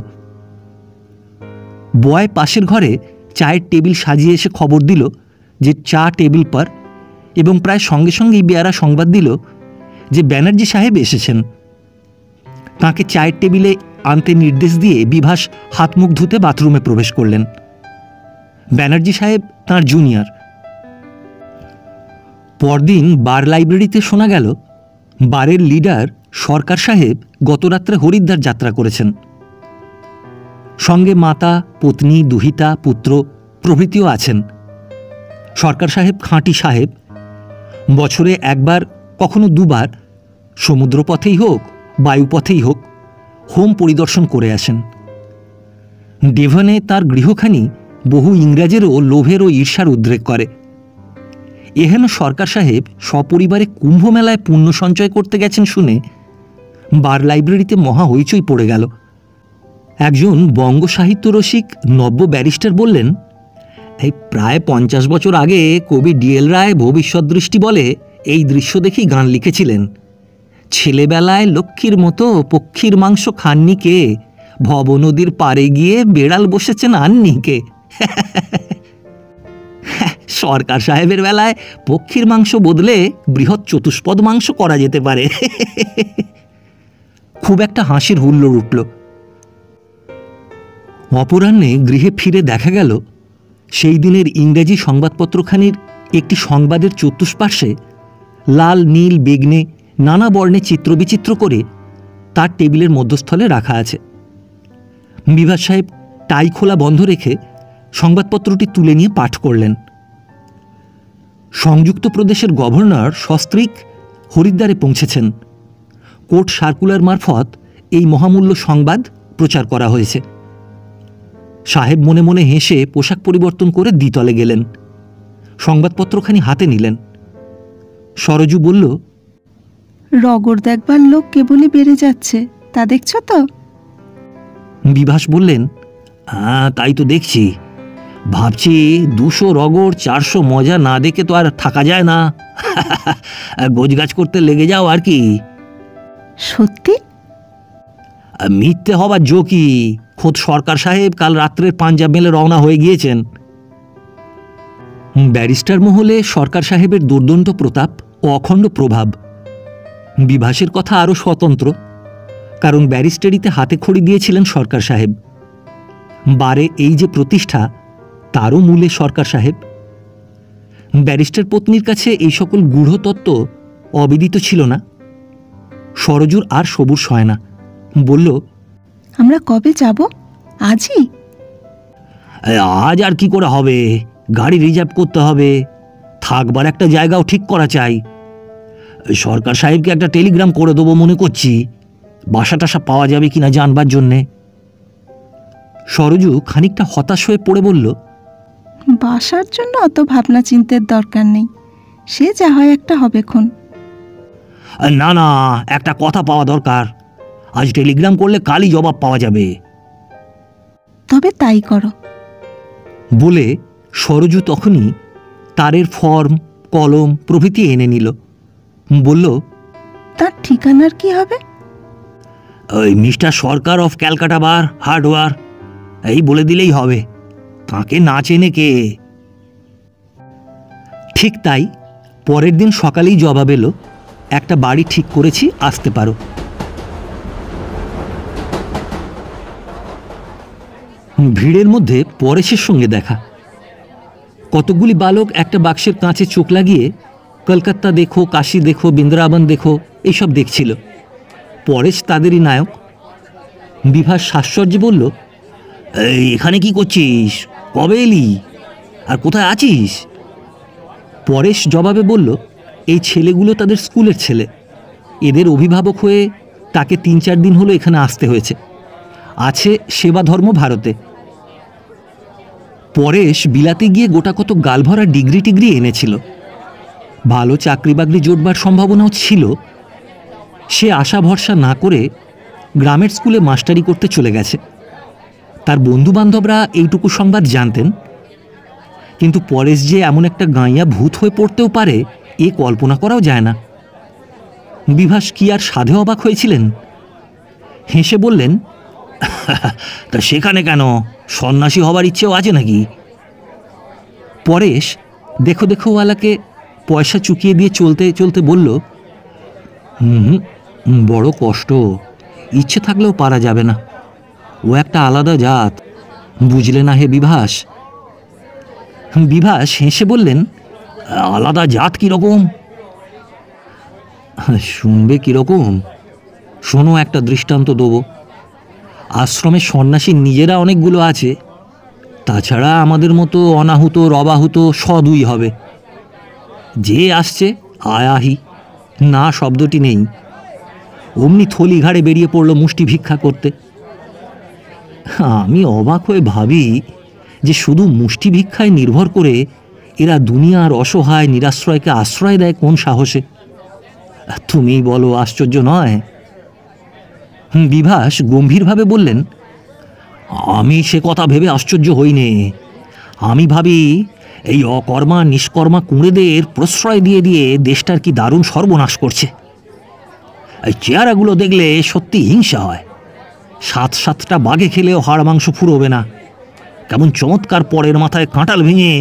বয় পাশের ঘরে চায়ের টেবিল সাজিয়ে এসে খবর দিল যে চা টেবিল পর, এবং প্রায় সঙ্গে সঙ্গেই বেয়ারা সংবাদ দিল যে ব্যানার্জি সাহেব এসেছেন। তাঁকে চায়ের টেবিলে আনতে নির্দেশ দিয়ে বিভাস হাত মুখ ধুতে বাথরুমে প্রবেশ করলেন। ব্যানার্জি সাহেব তাঁর জুনিয়র। পরদিন বার লাইব্রেরিতে শোনা গেল বারের লিডার সরকার সাহেব গতরাত্রে হরিদ্বার যাত্রা করেছেন। সঙ্গে মাতা, পত্নী, দুহিতা, পুত্র প্রভৃতিও আছেন। সরকার সাহেব খাঁটি সাহেব। বছরে একবার, কখনো দুবার, সমুদ্রপথেই হোক বায়ুপথেই হোক, হোম পরিদর্শন করে আসেন। ডেভনে তার গৃহখানি বহু ইংরাজেরও লোভের ও ঈর্ষার উদ্রেক করে। এহেন সরকার সাহেব সপরিবারে কুম্ভ মেলায় পুণ্য সঞ্চয় করতে গেছেন শুনে বার লাইব্রেরিতে মহা হইচই পড়ে গেল। একজন বঙ্গ সাহিত্য রসিক নব্য ব্যারিস্টার বললেন, এই প্রায় 50 বছর আগে কবি ডিএল রায় ভবিষ্যৎ দৃষ্টি বলে এই দৃশ্য দেখেই গান লিখেছিলেন। ছেলেবেলায় লক্ষ্মীর মতো পক্ষীর মাংস খাননি কে, ভব নদীর পাড়ে গিয়ে বেড়াল বসেছেন আননি কে। সরকার সাহেবের বেলায় পক্ষীর মাংস বদলে বৃহৎ চতুষ্পদ মাংস করা যেতে পারে। খুব একটা হাসির হুল্লোড় উঠল। অপরাহ্নে গৃহে ফিরে দেখা গেল সেই দিনের ইংরেজি সংবাদপত্রখানির একটি সংবাদের চতুষ্পার্শ্বে লাল, নীল, বেগনে নানা বর্ণে চিত্রবিচিত্র করে তার টেবিলের মধ্যস্থলে রাখা আছে। বিভাস সাহেব টাই খোলা বন্ধ রেখে সংবাদপত্রটি তুলে নিয়ে পাঠ করলেন। সংযুক্ত প্রদেশের গভর্নর সস্ত্রীক হরিদ্বারে পৌঁছেছেন। কোর্ট সার্কুলার মারফত এই মহামূল্য সংবাদ প্রচার করা হয়েছে। সাহেব মনে মনে হেসে পোশাক পরিবর্তন করে দ্বিতলে গেলেন। সংবাদপত্রখানি হাতে নিলেন। সরজু বলল, রগর দেখবার লোক কেবলই বেড়ে যাচ্ছে, তা দেখছো তো? বিভাস বললেন, হ্যাঁ তাই তো দেখছি। ভাবছি 200 রগর 400 মজা না দেখে তো আর থাকা যায় না। গোছগাছ করতে লেগে যাও আর কি। সত্যি? মিথ্যে হবার জোকি। খোদ সরকার সাহেব কাল রাত্রের পাঞ্জাব মেলে রওনা হয়ে গিয়েছেন। ব্যারিস্টার মহলে সরকার সাহেবের দুর্দণ্ড প্রতাপ ও অখণ্ড প্রভাব। বিভাসের কথা আরও স্বতন্ত্র, কারণ ব্যারিস্টারিতে হাতে খড়ি দিয়েছিলেন সরকার সাহেব। বারে এই যে প্রতিষ্ঠা, তারও মূলে সরকার সাহেব। ব্যারিস্টার পত্নীর কাছে এই সকল গূঢ় তত্ত্ব অবিদিত ছিল না। সরজুর আর সবুর সয় না, বলল, আমরা কবে যাব? আজই? আজ আর কি করে হবে, গাড়ি রিজার্ভ করতে হবে, থাকবার একটা জায়গাও ঠিক করা চাই। সরকার সাহেবকে একটা টেলিগ্রাম করে দেবো মনে করছি, বাসা টাসা পাওয়া যাবে কিনা জানবার জন্যে। সরজু খানিকটা হতাশ হয়ে পড়ে বলল, বাসার জন্য অত ভাবনা চিন্তার দরকার নেই, সে যা হয় একটা হবেক্ষণ। না না, একটা কথা পাওয়া দরকার, আজ টেলিগ্রাম করলে কালই জবাব পাওয়া যাবে। তবে তাই করো। বলে সরজু তখনই তারের ফর্ম, কলম প্রভৃতি এনে নিল। বলল, তার ঠিকানার কি হবে? ওই mister Sarkar of Calcutta bar hardware, এই বলে দিলেই হবে, তাকে না চেনে কে। ঠিক তাই পরের দিন সকালেই জবাব এলো, একটা বাড়ি ঠিক করেছি, আসতে পারো। ভিড়ের মধ্যে পরেশের সঙ্গে দেখা। কতকগুলি বালক একটা বাক্সের কাঁচে চোখ লাগিয়ে কলকাতা দেখো, কাশী দেখো, বৃন্দাবন দেখো এইসব দেখছিল। পরেশ তাদেরই নায়ক। বিভাস সাশ্চর্যে বলল, এই এখানে কি করছিস, কবে এলি, আর কোথায় আছিস? পরেশ জবাবে বলল, এই ছেলেগুলো তাদের স্কুলের ছেলে, এদের অভিভাবক হয়ে তাকে 3-4 দিন হলো এখানে আসতে হয়েছে, আছে সেবা ধর্ম ভারতে। পরেশ বিলাতে গিয়ে গোটা কত গালভরা ডিগ্রি টিগ্রি এনেছিল, ভালো চাকরি বাকরি জোটবার সম্ভাবনাও ছিল। সে আশা ভরসা না করে গ্রামের স্কুলে মাস্টারি করতে চলে গেছে। তার বন্ধুবান্ধবরা এইটুকু সংবাদ জানতেন, কিন্তু পরেশ যে এমন একটা গাঁইয়া ভূত হয়ে পড়তেও পারে এ কল্পনা করাও যায় না। বিভাস কি আর সাধে অবাক হয়েছিলেন? হেসে বললেন, তা সেখানে কেন, সন্ন্যাসী হবার ইচ্ছেও আছে নাকি? পরেশ দেখো দেখোওয়ালাকে পয়সা চুকিয়ে দিয়ে চলতে চলতে বলল, বড় কষ্ট, ইচ্ছে থাকলেও পারা যাবে না, ও একটা আলাদা জাত, বুঝলে না হে বিভাস? বিভাস হেসে বললেন, আলাদা জাত কীরকম? শুনবে কীরকম? শোনো, একটা দৃষ্টান্ত দেবো। আশ্রমে সন্ন্যাসী নিজেরা অনেকগুলো আছে, তাছাড়া আমাদের মতো অনাহুত রবাহুত সদুই হবে। যে আসছে আয়াহি, না শব্দটি নেই, অমনি থলি ঘাড়ে বেরিয়ে পড়ল মুষ্টি ভিক্ষা করতে। আমি অবাক হয়ে ভাবি যে শুধু মুষ্টি ভিক্ষায় নির্ভর করে এরা দুনিয়ার অসহায় নিরাশ্রয়কে আশ্রয় দেয় কোন সাহসে? তুমি বলো, আশ্চর্য নয়? বিভাস গম্ভীরভাবে বললেন, আমি সে কথা ভেবে আশ্চর্য হইনে। আমি ভাবি এই অকর্মা নিষ্কর্মা কুঁড়েদের প্রশ্রয় দিয়ে দিয়ে দেশটার কি দারুণ সর্বনাশ করছে। এই চেহারাগুলো দেখলে সত্যি হিংসা হয়। 7-7টা বাঘে খেলেও হাড় মাংস ফুরোবে না, কেমন চমৎকার পরের মাথায় কাঁটাল ভেঙে।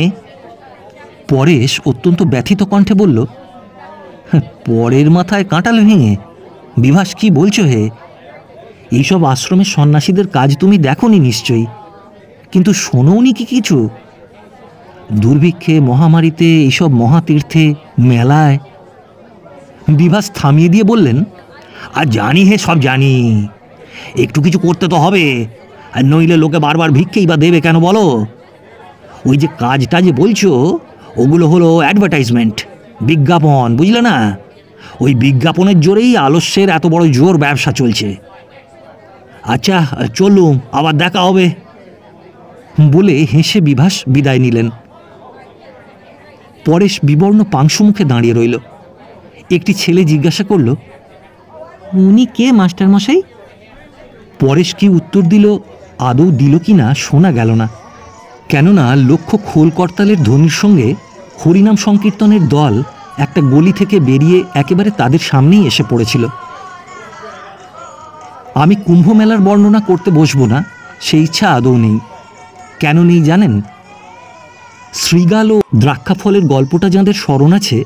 পরেশ অত্যন্ত ব্যথিত কণ্ঠে বলল, পরের মাথায় কাঁটাল ভেঙে? বিভাস কি বলছো হে? এইসব আশ্রমের সন্ন্যাসীদের কাজ তুমি দেখোনি নিশ্চয়ই, কিন্তু শোনোনি কি কিছু? দুর্ভিক্ষে, মহামারীতে, এইসব মহাতীর্থে, মেলায়। বিভাস থামিয়ে দিয়ে বললেন, আর জানি হে, সব জানি, একটু কিছু করতে তো হবে, আর নইলে লোকে বারবার ভিক্ষেই বা দেবে কেন বলো? ওই যে কাজটা যে বলছো, ওগুলো হলো অ্যাডভার্টাইজমেন্ট, বিজ্ঞাপন, বুঝলে না? ওই বিজ্ঞাপনের জোরেই আলস্যের এত বড় জোর ব্যবসা চলছে। আচ্ছা চলুম, আবার দেখা হবে। বলে হেসে বিভাস বিদায় নিলেন। পরেশ বিবর্ণ পাংশু মুখে দাঁড়িয়ে রইল। একটি ছেলে জিজ্ঞাসা করল, উনি কে মাস্টারমশাই? পরেশ কি উত্তর দিল, আদৌ দিল কি না শোনা গেল না, কেননা লক্ষ্য খোল করতালের ধ্বনির সঙ্গে হরিনাম সংকীর্তনের দল একটা গলি থেকে বেরিয়ে একেবারে তাদের সামনেই এসে পড়েছিল। আমি কুম্ভ মেলার বর্ণনা করতে বসবো না, সেই ইচ্ছা আদৌ নেই। কেন নেই জানেন? শ্রীগাল ও দ্রাক্ষাফলের গল্পটা যাঁদের স্মরণ আছে,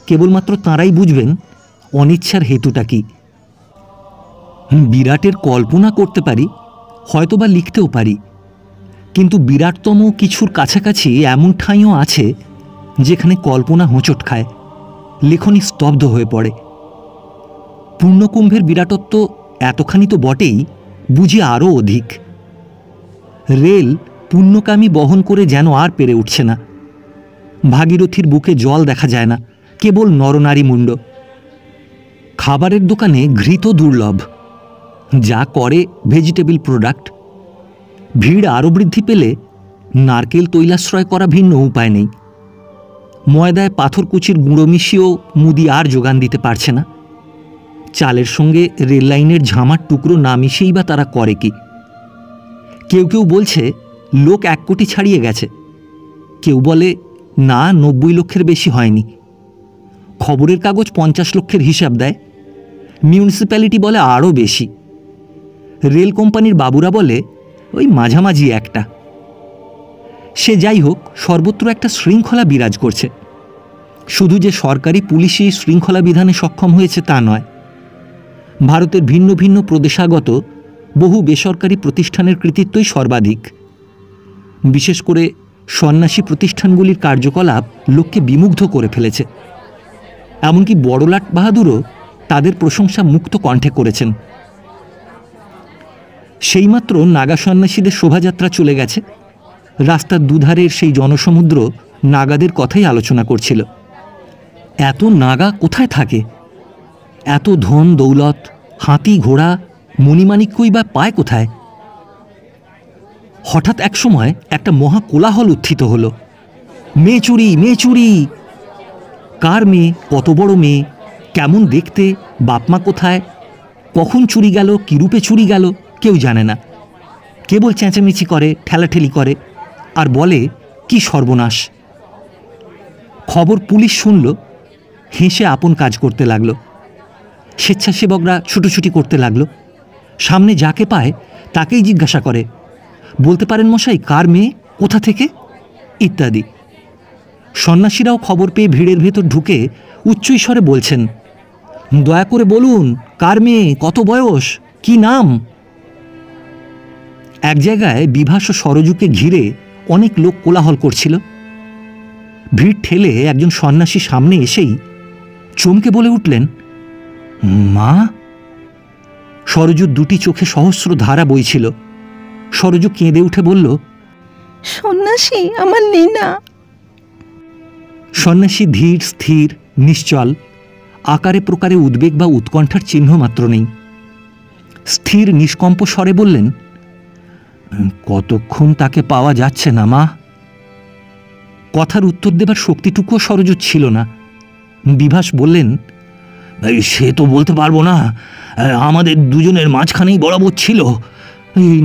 কেবলমাত্র তাঁরাই বুঝবেন অনিচ্ছার হেতুটা কি। বিরাটের কল্পনা করতে পারি, হয়তোবা লিখতেও পারি, কিন্তু বিরাটতম কিছুর কাছাকাছি এমন ঠাঁইও আছে যেখানে কল্পনা হোঁচট খায়, লেখনী স্তব্ধ হয়ে পড়ে। পূর্ণকুম্ভের বিরাটত্ব এতখানি তো বটেই, বুঝি আরও অধিক। রেল পুণ্যকামী বহন করে যেন আর পেরে উঠছে না। ভাগীরথীর বুকে জল দেখা যায় না, কেবল নরনারী মুণ্ড। খাবারের দোকানে ঘৃত দুর্লভ, যা করে ভেজিটেবল প্রোডাক্ট। ভিড় আরও বৃদ্ধি পেলে নারকেল তৈলাশ্রয় করা ভিন্ন উপায় নেই। ময়দায় পাথরকুচির গুঁড়ো মিশিয়েও মুদি আর যোগান দিতে পারছে না। চালের সঙ্গে রেল লাইনের ঝামার টুকরো না মিশিয়েই বা তারা করে কি? কেউ কেউ বলছে লোক 1 কোটি ছাড়িয়ে গেছে, কেউ বলে না 90 লক্ষের বেশি হয়নি। খবরের কাগজ 50 লক্ষের হিসাব দেয়, মিউনিসিপ্যালিটি বলে আরও বেশি, রেল কোম্পানির বাবুরা বলে ওই মাঝামাঝি একটা। সে যাই হোক, সর্বত্র একটা শৃঙ্খলা বিরাজ করছে। শুধু যে সরকারি পুলিশই শৃঙ্খলা বিধানে সক্ষম হয়েছে তা নয়, ভারতের ভিন্ন ভিন্ন প্রদেশাগত বহু বেসরকারি প্রতিষ্ঠানের কৃতিত্বই সর্বাধিক। বিশেষ করে সন্ন্যাসী প্রতিষ্ঠানগুলির কার্যকলাপ লোককে বিমুগ্ধ করে ফেলেছে। এমনকি বড়লাট বাহাদুরও তাদের প্রশংসা মুক্ত কণ্ঠে করেছেন। সেইমাত্র নাগা সন্ন্যাসীদের শোভাযাত্রা চলে গেছে। রাস্তার দুধারের সেই জনসমুদ্র নাগাদের কথাই আলোচনা করছিল। এত নাগা কোথায় থাকে? এত ধন দৌলত, হাতি ঘোড়া, মণিমাণিক্যই বা পায় কোথায়? হঠাৎ এক সময় একটা মহা কোলাহল উত্থিত হল। মেয়ে চুরি, মেয়ে চুরি! কার মেয়ে, কত বড় মেয়ে, কেমন দেখতে, বাপমা কোথায়, কখন চুরি গেল, কিরূপে চুরি গেল কেউ জানে না। কেবল চেঁচামেচি করে, ঠেলাঠেলি করে আর বলে কি সর্বনাশ। খবর পুলিশ শুনল, হেসে আপন কাজ করতে লাগলো। স্বেচ্ছাসেবকরা ছুটোছুটি করতে লাগলো। সামনে যাকে পায় তাকেই জিজ্ঞাসা করে, বলতে পারেন মশাই কার মেয়ে, কোথা থেকে, ইত্যাদি। সন্ন্যাসীরাও খবর পেয়ে ভিড়ের ভেতর ঢুকে উচ্চস্বরে বলছেন, দয়া করে বলুন কার মেয়ে, কত বয়স, কি নাম। এক জায়গায় বিভাস ও সরজুকে ঘিরে অনেক লোক কোলাহল করছিল। ভিড় ঠেলে একজন সন্ন্যাসী সামনে এসেই চমকে বলে উঠলেন, মা! সরজুর দুটি চোখে সহস্র ধারা বইছিল। সরজু কেঁদে উঠে বলল, সন্ন্যাসী, আমার লীনা। সন্ন্যাসী ধীর স্থির নিশ্চল, আকারে প্রকারে উদ্বেগ বা উৎকণ্ঠার চিহ্ন মাত্র নেই। স্থির নিষ্কম্প স্বরে বললেন, কতক্ষণ তাকে পাওয়া যাচ্ছে না মা। কথার উত্তর দেবার শক্তিটুকুও সরজুর ছিল না। বিভাস বললেন, সে তো বলতে পারবো না, আমাদের দুজনের মাঝখানেই বরাবর ছিল।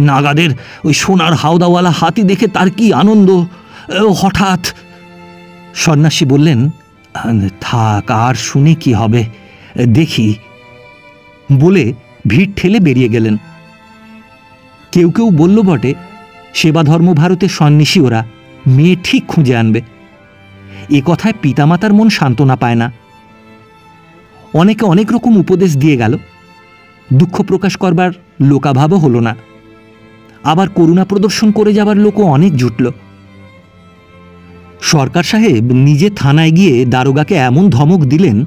নাগাদের ওই সোনার হাওদাওয়ালা হাতি দেখে তার কি আনন্দ, হঠাৎ। সন্ন্যাসী বললেন, থাক, আর শুনে কি হবে, দেখি, বলে ভিড় ঠেলে বেরিয়ে গেলেন। কেউ কেউ বলল বটে, সেবা ধর্ম ভারতের সন্ন্যাসী ওরা মেয়ে ঠিক খুঁজে আনবে। এ কথায় পিতামাতার মন সান্ত্বনা পায় না। অনেকে অনেক রকম উপদেশ দিয়ে গেল, দুঃখ প্রকাশ করবার লোকাভাবও হলো না। আবার করুণা প্রদর্শন করে যাবার লোকও অনেক জুটল। সরকার সাহেব নিজে থানায় গিয়ে দারোগাকে এমন ধমক দিলেন,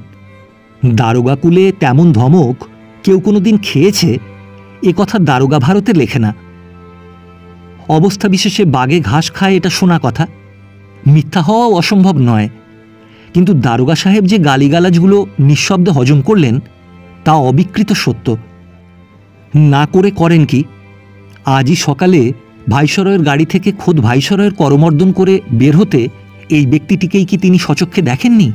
দারোগা কুলে তেমন ধমক কেউ কোনোদিন খেয়েছে এ কথা দারোগা ভারতে লেখে না। অবস্থা বিশেষে বাগে ঘাস খায় এটা শোনা কথা, মিথ্যা হওয়াও অসম্ভব নয়। কিন্তু দারোগা সাহেব যে গালিগালাজগুলো নিঃশব্দে হজম করলেন তা অবিকৃত সত্য। না করে করেন কি, আজই সকালে ভাইসরয়ের গাড়ি থেকে খোদ ভাইসরয়ের করমর্দন করে বের হতে এই ব্যক্তিটিকেই কি তিনি সচক্ষে দেখেননি?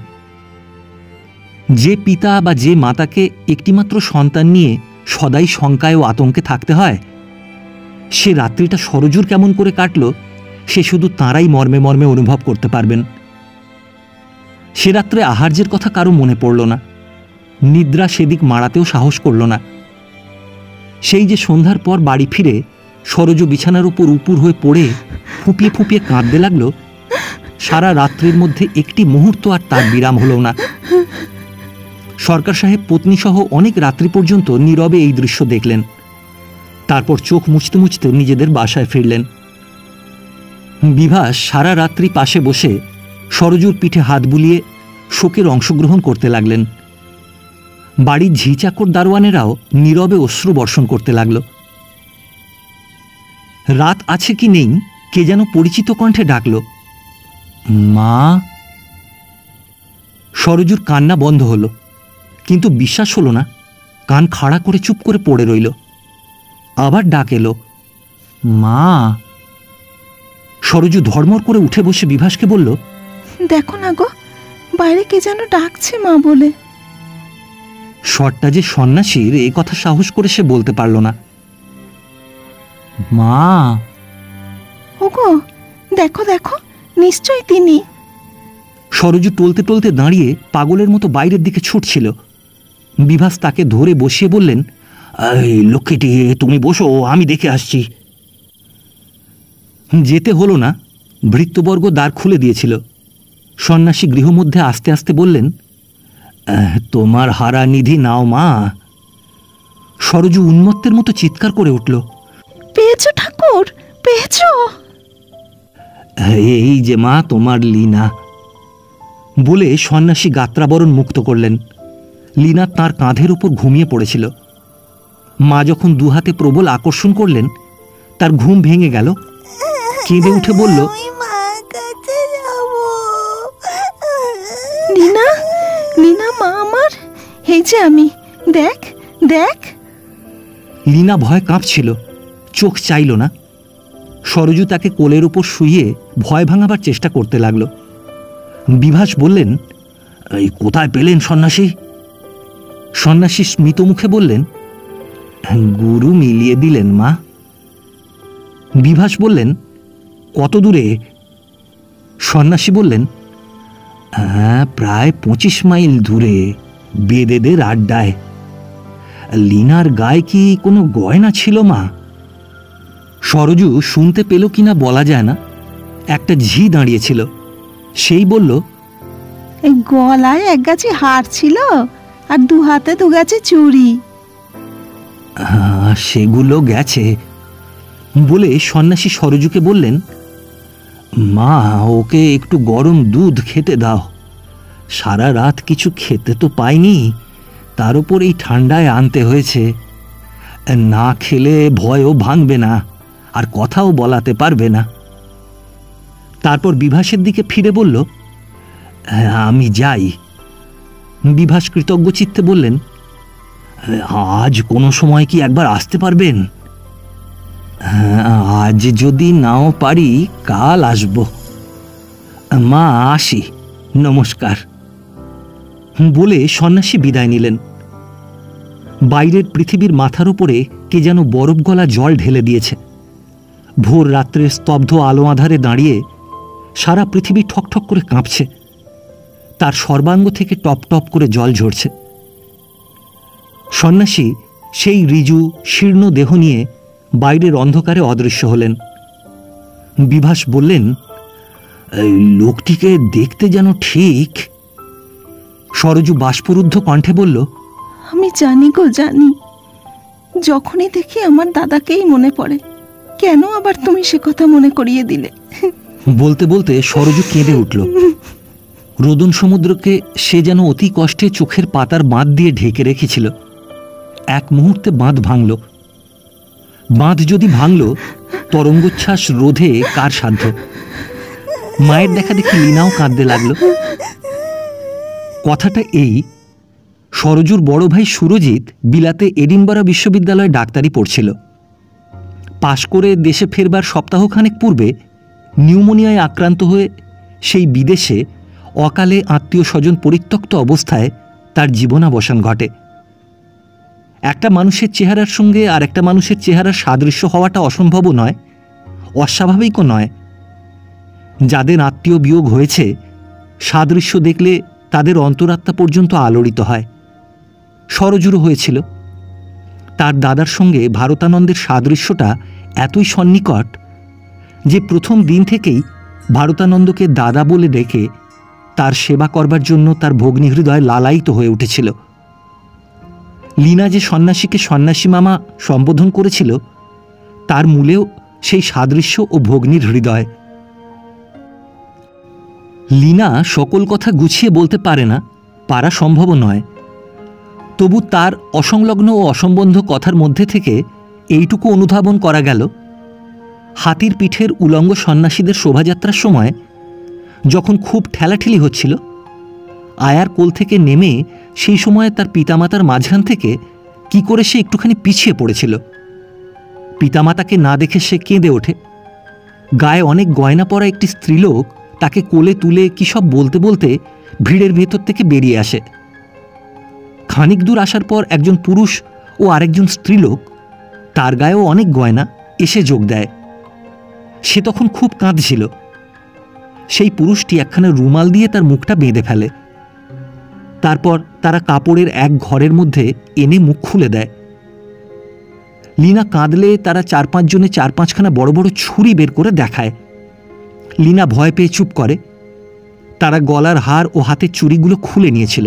যে পিতা বা যে মাতাকে একটিমাত্র সন্তান নিয়ে সদাই শঙ্কায় ও আতঙ্কে থাকতে হয়, সে রাত্রিটা সরজুর কেমন করে কাটল সে শুধু তাঁরাই মর্মে মর্মে অনুভব করতে পারবেন। সে রাত্রে আহার্যের কথা কারো মনে পড়ল না, নিদ্রা সেদিক মারাতেও সাহস করল না। সেই যে সন্ধ্যার পর বাড়ি ফিরে সরজু বিছানার উপর উপুর হয়ে পড়ে ফুঁপিয়ে ফুঁপিয়ে কাঁদতে লাগলো, সারা রাত্রির মধ্যে একটি মুহূর্ত আর তার বিরাম হল না। সরকার সাহেব পত্নীসহ অনেক রাত্রি পর্যন্ত নীরবে এই দৃশ্য দেখলেন। তারপর চোখ মুছতে মুছতে নিজেদের বাসায় ফিরলেন। বিভাস সারা রাত্রি পাশে বসে সরজুর পিঠে হাত বুলিয়ে শোকের অংশগ্রহণ করতে লাগলেন। বাড়ির ঝিচাকর দারোয়ানেরাও নীরবে অশ্রু বর্ষণ করতে লাগল। রাত আছে কি নেই কে যেন পরিচিত কণ্ঠে ডাকল, মা। সরজুর কান্না বন্ধ হলো, কিন্তু বিশ্বাস হলো না। কান খাড়া করে চুপ করে পড়ে রইল। আবার ডাক এলো, মা। সরজু ধর্মর করে উঠে বসে বিভাসকে বলল, দেখো না গো, বাইরে কে যেন ডাকছে মা বলে। শটটা যে সন্ন্যাসীর এ কথা সাহস করে সে বলতে পারল না। মা। ওগো, দেখো দেখো, নিশ্চয়ই তিনি। সরজু টলতে টলতে দাঁড়িয়ে পাগলের মতো বাইরের দিকে ছুটছিল। বিভাস তাকে ধরে বসিয়ে বললেন, এই লক্ষ্মীটি, তুমি বসো, আমি দেখে আসছি। যেতে হলো না, ভৃত্যবর্গ দ্বার খুলে দিয়েছিল। সন্ন্যাসী গৃহমধ্যে আস্তে আস্তে বললেন, তোমার হারা নিধি নাও মা। সরজু উন্মত্তের মতো চিৎকার করে উঠল, পেয়েছো ঠাকুর, পেয়েছো? এই যে মা তোমার লীনা, বলে সন্ন্যাসী গাত্রাবরণ মুক্ত করলেন। লীনা তাঁর কাঁধের উপর ঘুমিয়ে পড়েছিল। মা যখন দুহাতে প্রবল আকর্ষণ করলেন, তার ঘুম ভেঙে গেল। কেঁদে উঠে বলল, লীনা, লীনা মা আমার, এই যে আমি, দেখ দেখ। লীনা ভয় কাঁপছিল, চোখ চাইল না। সরজু তাকে কোলের উপর শুইয়ে ভয় ভাঙাবার চেষ্টা করতে লাগল। বিভাস বললেন, এই কোথায় পেলেন সন্ন্যাসী? সন্ন্যাসী স্মিত মুখে বললেন, গুরু মিলিয়ে দিলেন মা। বিভাস বললেন, কত দূরে? সন্ন্যাসী বললেন, প্রায় 25 মাইল দূরে, বেদেদের আড্ডায়। লীনার গায়ে কি কোনো গয়না ছিল মা? সরজু শুনতে পেল কিনা বলা যায় না। একটা ঝি দাঁড়িয়েছিল, সেই বলল, এই গলায় এক গাছি হার ছিল আর দু হাতে দু গাছি চুড়ি। সেগুলো গেছে, বলে সন্ন্যাসী সরজুকে বললেন, মা, ওকে একটু গরম দুধ খেতে দাও। সারা রাত কিছু খেতে তো পাইনি, তার উপর এই ঠান্ডায় আনতে হয়েছে। না খেলে ভয়ও ভাঙবে না, আর কথাও বলাতে পারবে না। তারপর বিভাসের দিকে ফিরে বলল, আমি যাই। বিভাস কৃতজ্ঞ চিত্তে বললেন, আজ কোনো সময় কি একবার আসতে পারবেন? আজ যদি নাও পারি, কাল আসব। মা, আসি, নমস্কার, বলে সন্ন্যাসী বিদায় নিলেন। বাইরের পৃথিবীর মাথার উপরে কে যেন বরফ গলা জল ঢেলে দিয়েছে। ভোর রাত্রে স্তব্ধ আলো আঁধারে দাঁড়িয়ে সারা পৃথিবী ঠকঠক করে কাঁপছে। তার সর্বাঙ্গ থেকে টপ টপ করে জল ঝরছে। সন্ন্যাসী সেই ঋজু শীর্ণ দেহ নিয়ে বাইরের অন্ধকারে অদৃশ্য হলেন। বিভাস বললেন, লোকটিকে দেখতে যেন ঠিক। সরজু বাষ্পরুদ্ধ কণ্ঠে বলল, আমি জানি গো, জানি। যখনই দেখি আমার দাদাকেই মনে পড়ে। কেন আবার তুমি সে কথা মনে করিয়ে দিলে? বলতে বলতে সরজু কেঁদে উঠল। রোদন সমুদ্রকে সে যেন অতি কষ্টে চোখের পাতার বাঁধ দিয়ে ঢেকে রেখেছিল। এক মুহূর্তে বাঁধ ভাঙল। বাঁধ যদি ভাঙল, তরঙ্গোচ্ছ্বাস রোধে কার সাধ্য? মায়ের দেখা দেখি লীনাও কাঁদতে লাগল। কথাটা এই, সরজুর বড় ভাই সুরজিৎ বিলাতে এডিনবরা বিশ্ববিদ্যালয়ে ডাক্তারি পড়ছিল। পাশ করে দেশে ফেরবার সপ্তাহখানেক পূর্বে নিউমোনিয়ায় আক্রান্ত হয়ে সেই বিদেশে অকালে আত্মীয় স্বজন পরিত্যক্ত অবস্থায় তার জীবনাবসান ঘটে। একটা মানুষের চেহারার সঙ্গে আর একটা মানুষের চেহারার সাদৃশ্য হওয়াটা অসম্ভবও নয়, অস্বাভাবিকও নয়। যাদের আত্মীয় বিয়োগ হয়েছে, সাদৃশ্য দেখলে তাদের অন্তরাত্মা পর্যন্ত আলোড়িত হয়। সরজুরও হয়েছিল। তার দাদার সঙ্গে ভারতানন্দের সাদৃশ্যটা এতই সন্নিকট যে প্রথম দিন থেকেই ভারতানন্দকে দাদা বলে ডেকে তার সেবা করবার জন্য তার ভগ্নী হৃদয় লালায়িত হয়ে উঠেছিল। লীনা যে সন্ন্যাসীকে সন্ন্যাসী মামা সম্বোধন করেছিল, তার মূলেও সেই সাদৃশ্য ও ভগ্নীর হৃদয়। লীনা সকল কথা গুছিয়ে বলতে পারে না, পারা সম্ভবও নয়। তবু তার অসংলগ্ন ও অসম্বন্ধ কথার মধ্যে থেকে এইটুকু অনুধাবন করা গেল, হাতির পিঠের উলঙ্গ সন্ন্যাসীদের শোভাযাত্রার সময় যখন খুব ঠেলাঠেলি হচ্ছিল, আয়ার কোল থেকে নেমে সেই সময় তার পিতামাতার মাঝখান থেকে কি করে সে একটুখানি পিছিয়ে পড়েছিল। পিতামাতাকে না দেখে সে কেঁদে ওঠে। গায়ে অনেক গয়না পরা একটি স্ত্রীলোক তাকে কোলে তুলে কী সব বলতে বলতে ভিড়ের ভেতর থেকে বেরিয়ে আসে। খানিক দূর আসার পর একজন পুরুষ ও আরেকজন স্ত্রীলোক, তার গায়েও অনেক গয়না, এসে যোগ দেয়। সে তখন খুব কাঁদছিল। সেই পুরুষটি একখানা রুমাল দিয়ে তার মুখটা বেঁধে ফেলে। তারপর তারা কাপড়ের এক ঘরের মধ্যে এনে মুখ খুলে দেয়। লীনা কাঁদলে তারা 4-5 জনে 4-5খানা বড় বড় ছুরি বের করে দেখায়। লীনা ভয় পেয়ে চুপ করে। তারা গলার হার ও হাতের চুড়িগুলো খুলে নিয়েছিল।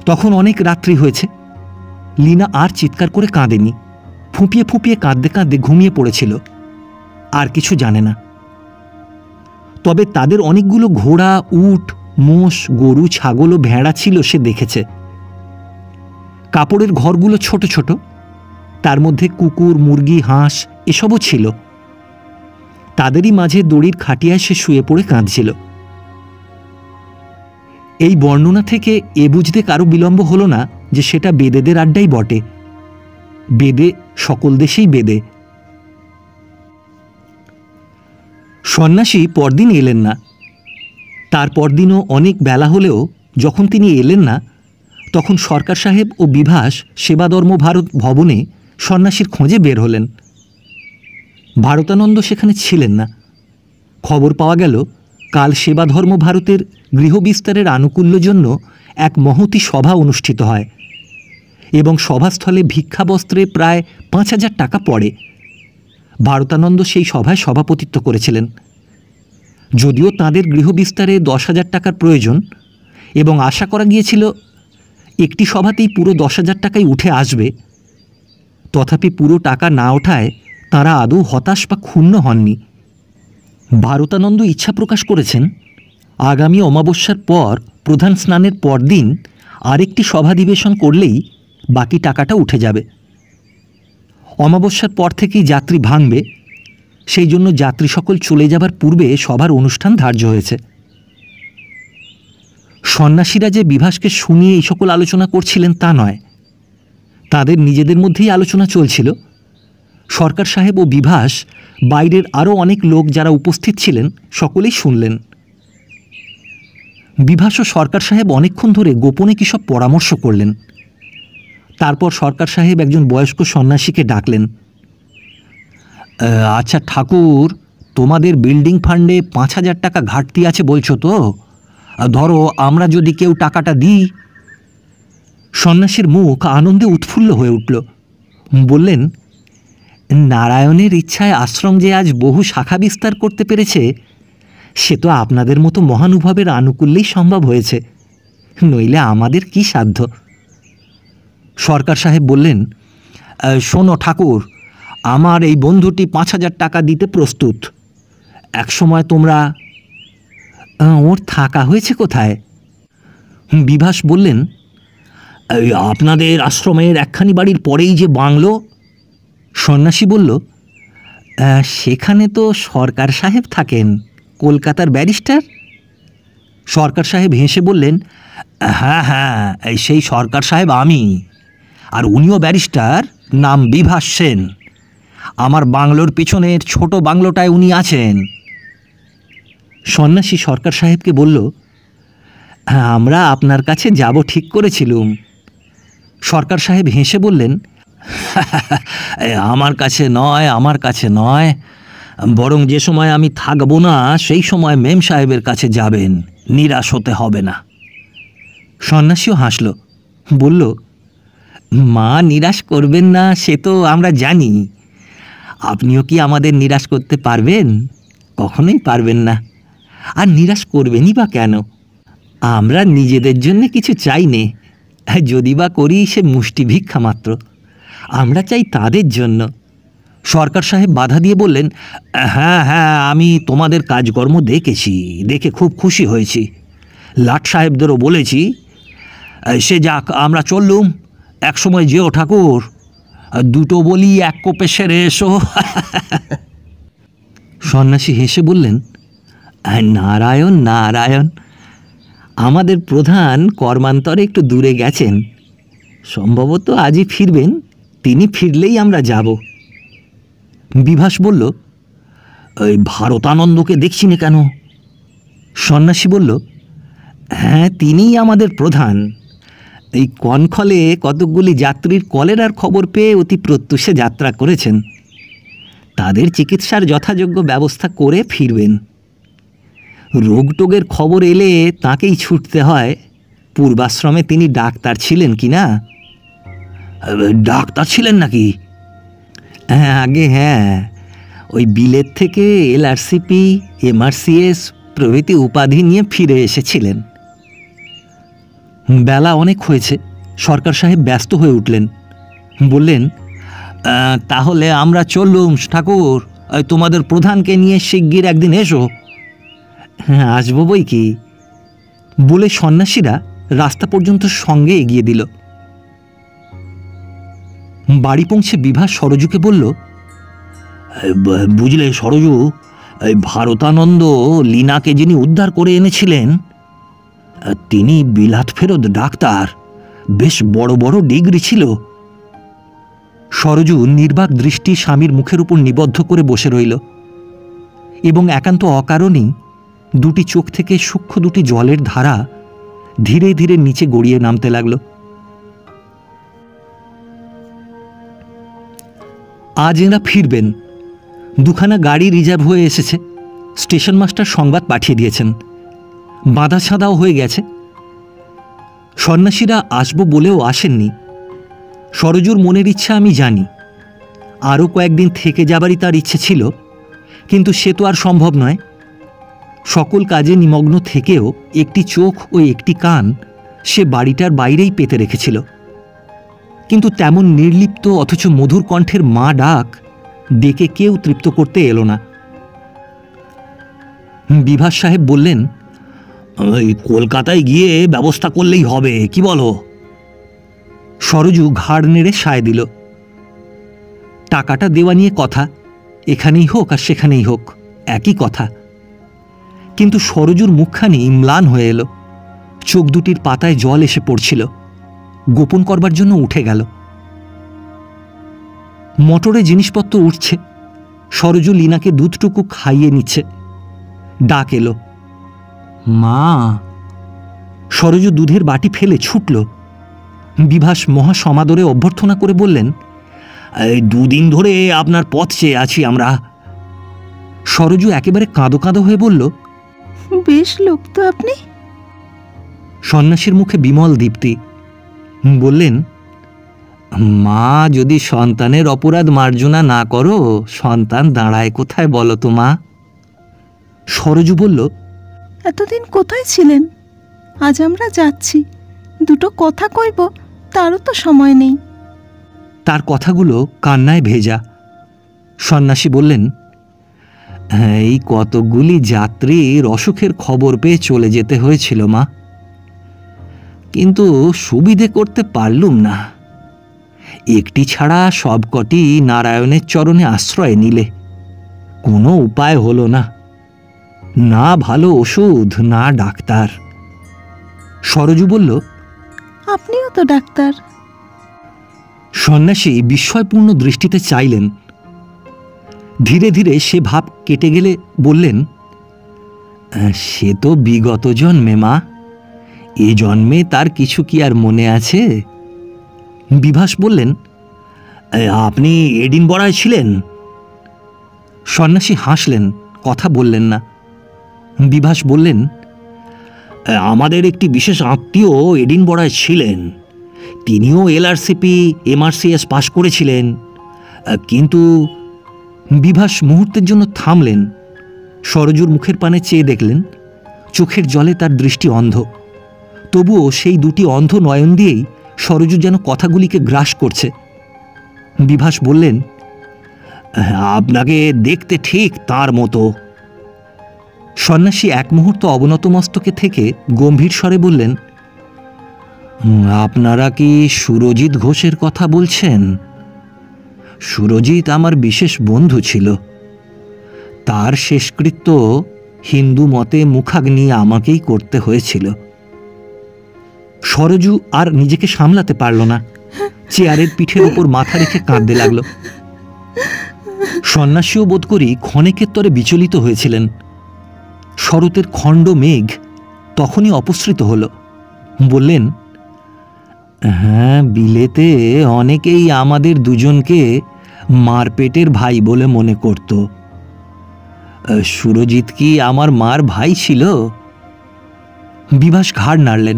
তখন অনেক রাত্রি হয়েছে। লীনা আর চিৎকার করে কাঁদেনি, ফুঁপিয়ে ফুঁপিয়ে কাঁদতে কাঁদতে ঘুমিয়ে পড়েছিল। আর কিছু জানে না। তবে তাদের অনেকগুলো ঘোড়া, উট, মোষ, গরু, ছাগল ও ভেড়া ছিল সে দেখেছে। কাপড়ের ঘরগুলো ছোট ছোট, তার মধ্যে কুকুর, মুরগি, হাঁস এসবও ছিল। তাদেরই মাঝে দড়ির খাটিয়ায় সে শুয়ে পড়ে কাঁদছিল। এই বর্ণনা থেকে এ বুঝতে কারো বিলম্ব হল না যে সেটা বেদেদের আড্ডাই বটে। বেদে সকল দেশেই বেদে। সন্ন্যাসী পরদিন এলেন না। তার পরদিনও অনেক বেলা হলেও যখন তিনি এলেন না, তখন সরকার সাহেব ও বিভাস সেবাধর্ম ভারত ভবনে সন্ন্যাসীর খোঁজে বের হলেন। ভারতানন্দ সেখানে ছিলেন না। খবর পাওয়া গেল কাল সেবাধর্ম ভারতের গৃহবিস্তারের আনুকূল্য জন্য এক মহতী সভা অনুষ্ঠিত হয় এবং সভাস্থলে ভিক্ষাবস্ত্রে প্রায় 5,000 টাকা পড়ে। ভারতানন্দ সেই সভায় সভাপতিত্ব করেছিলেন। যদিও তাঁদের গৃহবিস্তারে 10,000 টাকার প্রয়োজন এবং আশা করা গিয়েছিল একটি সভাতেই পুরো 10,000 টাকাই উঠে আসবে, তথাপি পুরো টাকা না ওঠায় তাঁরা আদৌ হতাশ বা ক্ষুণ্ণ হননি। ভারতানন্দ ইচ্ছা প্রকাশ করেছেন আগামী অমাবস্যার পর প্রধান স্নানের পরদিন আরেকটি সভাধিবেশন করলেই বাকি টাকাটা উঠে যাবে। অমাবস্যার পর থেকেই যাত্রী ভাঙবে, সেই জন্য যাত্রী সকল চলে যাবার পূর্বে সভার অনুষ্ঠান ধার্য হয়েছে। সন্ন্যাসীরা যে বিভাসকে শুনিয়ে এই সকল আলোচনা করছিলেন তা নয়, তাদের নিজেদের মধ্যেই আলোচনা চলছিল। সরকার সাহেব ও বিভাস, বাইরের আরও অনেক লোক যারা উপস্থিত ছিলেন সকলেই শুনলেন। বিভাস ও সরকার সাহেব অনেকক্ষণ ধরে গোপনে কী সব পরামর্শ করলেন। তারপর সরকার সাহেব একজন বয়স্ক সন্ন্যাসীকে ডাকলেন। আচ্ছা ঠাকুর, তোমাদের বিল্ডিং ফান্ডে 5,000 টাকা ঘাটতি আছে বলছো তো? ধরো আমরা যদি কেউ টাকাটা দিই। সন্ন্যাসীর মুখ আনন্দে উৎফুল্ল হয়ে উঠল। বললেন, নারায়ণের ইচ্ছায় আশ্রম যে আজ বহু শাখা বিস্তার করতে পেরেছে, সে তো আপনাদের মতো মহানুভবের আনুকূল্যেই সম্ভব হয়েছে, নইলে আমাদের কি সাধ্য। সরকার সাহেব বললেন, শোনো ঠাকুর, আমার এই বন্ধুটি 5,000 টাকা দিতে প্রস্তুত। একসময় তোমরা। ওর থাকা হয়েছে কোথায়? বিভাস বললেন, আপনাদের আশ্রমের একখানি বাড়ির পরেই যে বাংলো। সন্ন্যাসী বলল, সেখানে তো সরকার সাহেব থাকেন, কলকাতার ব্যারিস্টার। সরকার সাহেব হেসে বললেন, হ্যাঁ হ্যাঁ, সেই সরকার সাহেব আমি, আর উনিও ব্যারিস্টার, নাম বিভাস সেন। আমার বাংলোর পিছনের ছোট বাংলোটায় উনি আছেন। সন্ন্যাসী সরকার সাহেবকে বলল, আমরা আপনার কাছে যাব ঠিক করেছিলুম। সরকার সাহেব হেসে বললেন, আমার কাছে নয়, আমার কাছে নয়, বরং যে সময় আমি থাকবো না সেই সময় মেম সাহেবের কাছে যাবেন, নিরাশ হতে হবে না। সন্ন্যাসীও হাসল, বলল, মা নিরাশ করবেন না সে তো আমরা জানি। আপনিও কি আমাদের নিরাশ করতে পারবেন? কখনোই পারবেন না। আর নিরাশ করবেনই বা কেন? আমরা নিজেদের জন্য কিছু চাই নে, যদি বা করি সে মুষ্টি ভিক্ষা মাত্র। আমরা চাই তাদের জন্য। সরকার সাহেব বাধা দিয়ে বললেন, হ্যাঁ হ্যাঁ, আমি তোমাদের কাজকর্ম দেখেছি, দেখে খুব খুশি হয়েছি। লাট সাহেবদেরও বলেছি। সে যাক, আমরা চললুম। একসময় যেও ঠাকুর, দুটো বলি এক কোপে সেরে এসো। সন্ন্যাসী হেসে বললেন, নারায়ণ নারায়ণ, আমাদের প্রধান কর্মান্তরে একটু দূরে গেছেন, সম্ভবত আজই ফিরবেন। তিনি ফিরলেই আমরা যাব। বিভাস বলল, ওই ভারতানন্দকে দেখছি না কেন? সন্ন্যাসী বলল, হ্যাঁ, তিনিই আমাদের প্রধান। এই কনখলে কতকগুলি যাত্রীর কলেরার খবর পেয়ে অতি প্রত্যুষে যাত্রা করেছেন। তাদের চিকিৎসার যথাযোগ্য ব্যবস্থা করে ফিরবেন। রোগটোগের খবর এলে তাকেই ছুটতে হয়। পূর্বাশ্রমে তিনি ডাক্তার ছিলেন কি না? ডাক্তার ছিলেন নাকি? হ্যাঁ, আগে হ্যাঁ, ওই বিলেত থেকে এলআরসিপি, এমআরসিএস প্রভৃতি উপাধি নিয়ে ফিরে এসেছিলেন। বেলা অনেক হয়েছে। সরকার সাহেব ব্যস্ত হয়ে উঠলেন। বললেন, তাহলে আমরা চললুম ঠাকুর। তোমাদের প্রধানকে নিয়ে শিগগির একদিন এসো। হ্যাঁ, আসবো বই কি বলে সন্ন্যাসীরা রাস্তা পর্যন্ত সঙ্গে এগিয়ে দিল। বাড়ি পৌঁছে বিভাস সরজুকে বলল, বুঝলে সরজু, ভারতানন্দ লীনাকে যিনি উদ্ধার করে এনেছিলেন, তিনি বিলাত ফেরত ডাক্তার। বেশ বড় বড় ডিগ্রি ছিল। সরজু নির্বাক দৃষ্টি স্বামীর মুখের উপর নিবদ্ধ করে বসে রইল এবং একান্ত অকারণেই দুটি চোখ থেকে সূক্ষ্ম দুটি জলের ধারা ধীরে ধীরে নিচে গড়িয়ে নামতে লাগল। আজ এরা ফিরবেন। দুখানা গাড়ি রিজার্ভ হয়ে এসেছে। স্টেশন মাস্টার সংবাদ পাঠিয়ে দিয়েছেন। বাঁধা ছাঁদাও হয়ে গেছে। সন্ন্যাসীরা আসবো বলেও আসেননি। সরজুর মনের ইচ্ছা আমি জানি। আরও কয়েকদিন থেকে যাবারই তার ইচ্ছে ছিল, কিন্তু সে তো আর সম্ভব নয়। সকল কাজে নিমগ্ন থেকেও একটি চোখ ও একটি কান সে বাড়িটার বাইরেই পেতে রেখেছিল। কিন্তু তেমন নির্লিপ্ত অথচ মধুর কণ্ঠের মা ডাক ডেকে কেউ তৃপ্ত করতে এলো না। বিভাস সাহেব বললেন, কলকাতায় গিয়ে ব্যবস্থা করলেই হবে, কি বলো? সরজু ঘাড় নেড়ে সায় দিল। টাকাটা দেওয়া নিয়ে কথা, এখানেই হোক আর সেখানেই হোক একই কথা। কিন্তু সরজুর মুখখানি ম্লান হয়ে এলো। চোখ দুটির পাতায় জল এসে পড়ছিল। গোপন করবার জন্য উঠে গেল। মোটরে জিনিসপত্র উঠছে। সরজু লীনাকে দুধটুকু খাইয়ে নিচ্ছে। ডাক এলো, মা। সরজু দুধের বাটি ফেলে ছুটল। বিভাস মহা সমাদরে অভ্যর্থনা করে বললেন, দুদিন ধরে আপনার পথ চেয়ে আছি আমরা। সরজু একেবারে কাঁদো কাঁদো হয়ে বলল, বেশ লোক তো আপনি। সন্ন্যাসীর মুখে বিমল দীপ্তি। বললেন, মা, যদি সন্তানের অপরাধ মার্জনা না করো, সন্তান দাঁড়ায় কোথায় বলো তো মা? সরজু বলল, এতদিন কোথায় ছিলেন? আজ আমরা যাচ্ছি, দুটো কথা কইব, তারও তো সময় নেই। তার কথাগুলো কান্নায় ভেজা। সন্ন্যাসী বললেন, এই কতগুলি যাত্রীর অসুখের খবর পেয়ে চলে যেতে হয়েছিল মা, কিন্তু সুবিধে করতে পারলুম না। একটি ছাড়া সবকটি নারায়ণের চরণে আশ্রয় নিলে। কোনো উপায় হলো না। না ভালো ওষুধ, না ডাক্তার। সরজু বলল, আপনিও তো ডাক্তার। সন্ন্যাসী বিস্ময়পূর্ণ দৃষ্টিতে চাইলেন। ধীরে ধীরে সে ভাব কেটে গেলে বললেন, সে তো বিগত জন্মে মা, এ জন্মে তার কিছু কি আর মনে আছে? বিভাস বললেন, আপনি এডিনবরায় ছিলেন? সন্ন্যাসী হাসলেন, কথা বললেন না। বিভাস বললেন, আমাদের একটি বিশেষ আত্মীয় এডিনবরায় ছিলেন। তিনিও এলআরসিপি, এমআরসিএস পাশ করেছিলেন। কিন্তু বিভাস মুহূর্তের জন্য থামলেন। সরজুর মুখের পানে চেয়ে দেখলেন চোখের জলে তার দৃষ্টি অন্ধ। তবুও সেই দুটি অন্ধ নয়ন দিয়েই সরজু যেন কথাগুলিকে গ্রাস করছে। বিভাস বললেন, আপনাকে দেখতে ঠিক তার মতো। সন্ন্যাসী এক মুহূর্ত অবনত মস্তকে থেকে গম্ভীর স্বরে বললেন, আপনারা কি সুরজিৎ ঘোষের কথা বলছেন? সুরজিৎ আমার বিশেষ বন্ধু ছিল। তার শেষকৃত্য হিন্দু মতে মুখাগ্নি আমাকেই করতে হয়েছিল। সরজু আর নিজেকে সামলাতে পারল না। চেয়ারের পিঠের উপর মাথা রেখে কাঁদতে লাগল। সন্ন্যাসীও বোধ করি ক্ষণেকের তরে বিচলিত হয়েছিলেন। শরতের খণ্ড মেঘ তখনই অপসৃত হল। বললেন, হ্যাঁ, বিলেতে অনেকেই আমাদের দুজনকে মারপেটের ভাই বলে মনে করত। সুরজিৎ কি আমার মার ভাই ছিল? বিভাস ঘাড় নাড়লেন।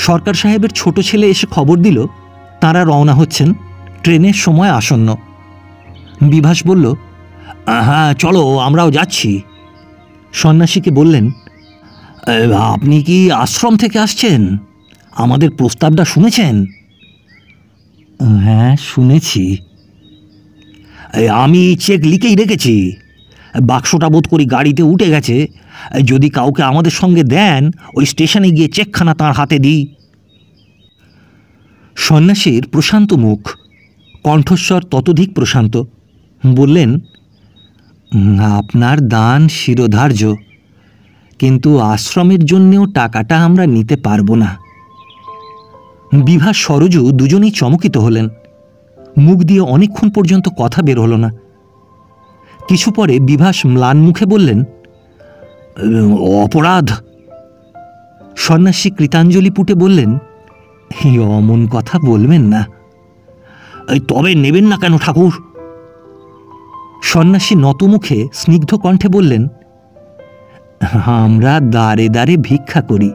সরকার সাহেবের ছোট ছেলে এসে খবর দিল তাঁরা রওনা হচ্ছেন, ট্রেনের সময় আসন্ন। বিভাস বলল, হ্যাঁ চলো, আমরাও যাচ্ছি। সন্ন্যাসীকে বললেন, আপনি কি আশ্রম থেকে আসছেন? আমাদের প্রস্তাবটা শুনেছেন? হ্যাঁ, শুনেছি। আমি চেক লিখেই রেখেছি। বাক্সটা বোধ করি গাড়িতে উঠে গেছে। যদি কাউকে আমাদের সঙ্গে দেন, ওই স্টেশনে গিয়ে চেকখানা তাঁর হাতে দিই। সন্ন্যাসীর প্রশান্ত মুখ, কণ্ঠস্বর ততোধিক প্রশান্ত। বললেন, আপনার দান শিরোধার্য, কিন্তু আশ্রমের জন্যেও টাকাটা আমরা নিতে পারবো না। বিভাস সরজু দুজনেই চমকিত হলেন। মুখ দিয়ে অনেকক্ষণ পর্যন্ত কথা বের হল না। কিছু পরে বিভাস ম্লান মুখে বললেন, অপরাধ। সন্ন্যাসী কৃতাঞ্জলি পুটে বললেন, অমন কথা বলবেন না। তবে নেবেন না কেন ঠাকুর? সন্ন্যাসী নতমুখে স্নিগ্ধ কণ্ঠে বললেন, আমরা দ্বারে দ্বারে ভিক্ষা করি,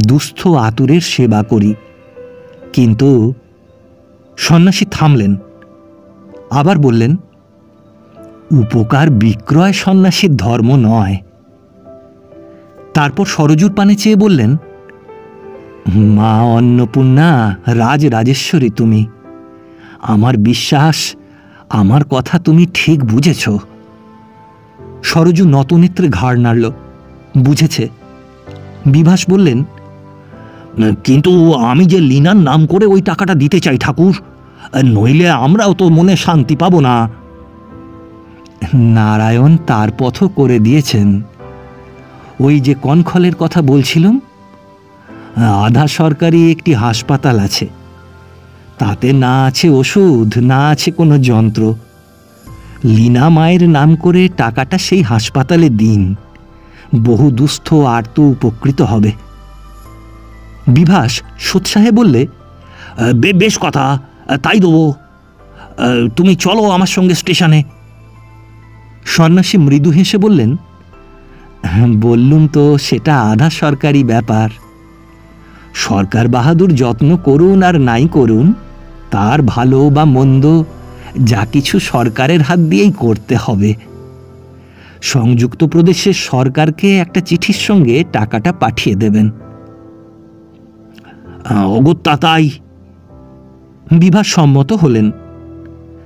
দুস্থ আতুরের সেবা করি। কিন্তু সন্ন্যাসী থামলেন, আবার বললেন, উপকার বিক্রয় সন্ন্যাসীর ধর্ম নয়। তারপর সরজুর পানে চেয়ে বললেন, মা অন্নপূর্ণা, রাজরাজেশ্বরী তুমি। আমার বিশ্বাস আমার কথা তুমি ঠিক বুঝেছ। সরজু নতনেত্রে ঘাড় নাড়ল, বুঝেছে। বিভাস বললেন, কিন্তু আমি যে লীনার নাম করে ওই টাকাটা দিতে চাই ঠাকুর, নইলে আমরাও তো মনে শান্তি পাব না। নারায়ণ তার পথ করে দিয়েছেন। ওই যে কনখলের কথা বলছিলাম, আধা সরকারি একটি হাসপাতাল আছে। তাতে না আছে ওষুধ, না আছে কোনো যন্ত্র। লীনা মায়ের নাম করে টাকাটা সেই হাসপাতালে দিন, বহু দুস্থ আর্ত উপকৃত হবে। বিভাস সোৎসাহে বললে, বেশ কথা, তাই দেবো। তুমি চলো আমার সঙ্গে স্টেশনে। সন্ন্যাসী মৃদু হেসে বললেন, বললুম তো, সেটা আধা সরকারি ব্যাপার। সরকার বাহাদুর যত্ন করুন আর নাই করুন, তার ভালো বা মন্দ যা কিছু সরকারের হাত দিয়েই করতে হবে। সংযুক্ত প্রদেশের সরকারকে একটা চিঠির সঙ্গে টাকাটা পাঠিয়ে দেবেন। অগত্যা তাই। বিভাস সম্মত হলেন,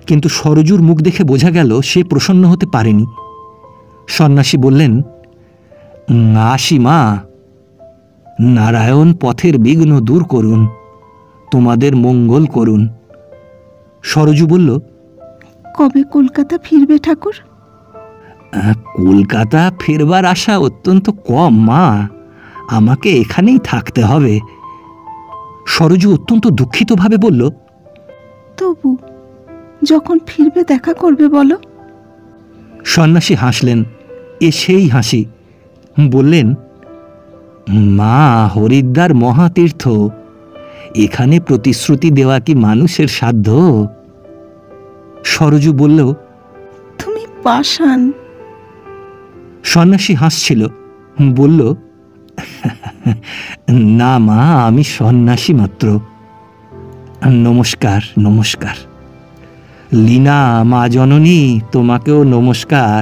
কিন্তু সরজুর মুখ দেখে বোঝা গেল সে প্রসন্ন হতে পারেনি। সন্ন্যাসী বললেন, আসি মা। নারায়ণ পথের বিঘ্ন দূর করুন, তোমাদের মঙ্গল করুন। সরজু বলল, কবে কলকাতা ফিরবে ঠাকুর? কলকাতা ফেরবার আশা অত্যন্ত কম মা, আমাকে এখানেই থাকতে হবে। সরজু অত্যন্ত দুঃখিতভাবে বলল, তবু যখন ফিরবে দেখা করবে বলো। সন্ন্যাসী হাসলেন, এ সেই হাসি। বললেন, মা, হরিদ্বার মহাতীর্থ, এখানে প্রতিশ্রুতি দেওয়া কি মানুষের সাধ্য? সরজু বলল, তুমি পাষাণ। সন্ন্যাসী হাসছিল, বলল, না মা, আমি সন্ন্যাসী মাত্র। নমস্কার নমস্কার। লীনা মা জননী, তোমাকেও নমস্কার।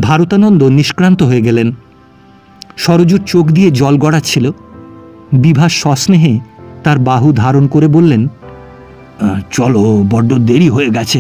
ভারতানন্দ নিষ্ক্রান্ত হয়ে গেলেন। সরজুর চোখ দিয়ে জল গড়াচ্ছিল। বিভাস সস্নেহে তার বাহু ধারণ করে বললেন, চলো, বড্ড দেরি হয়ে গেছে।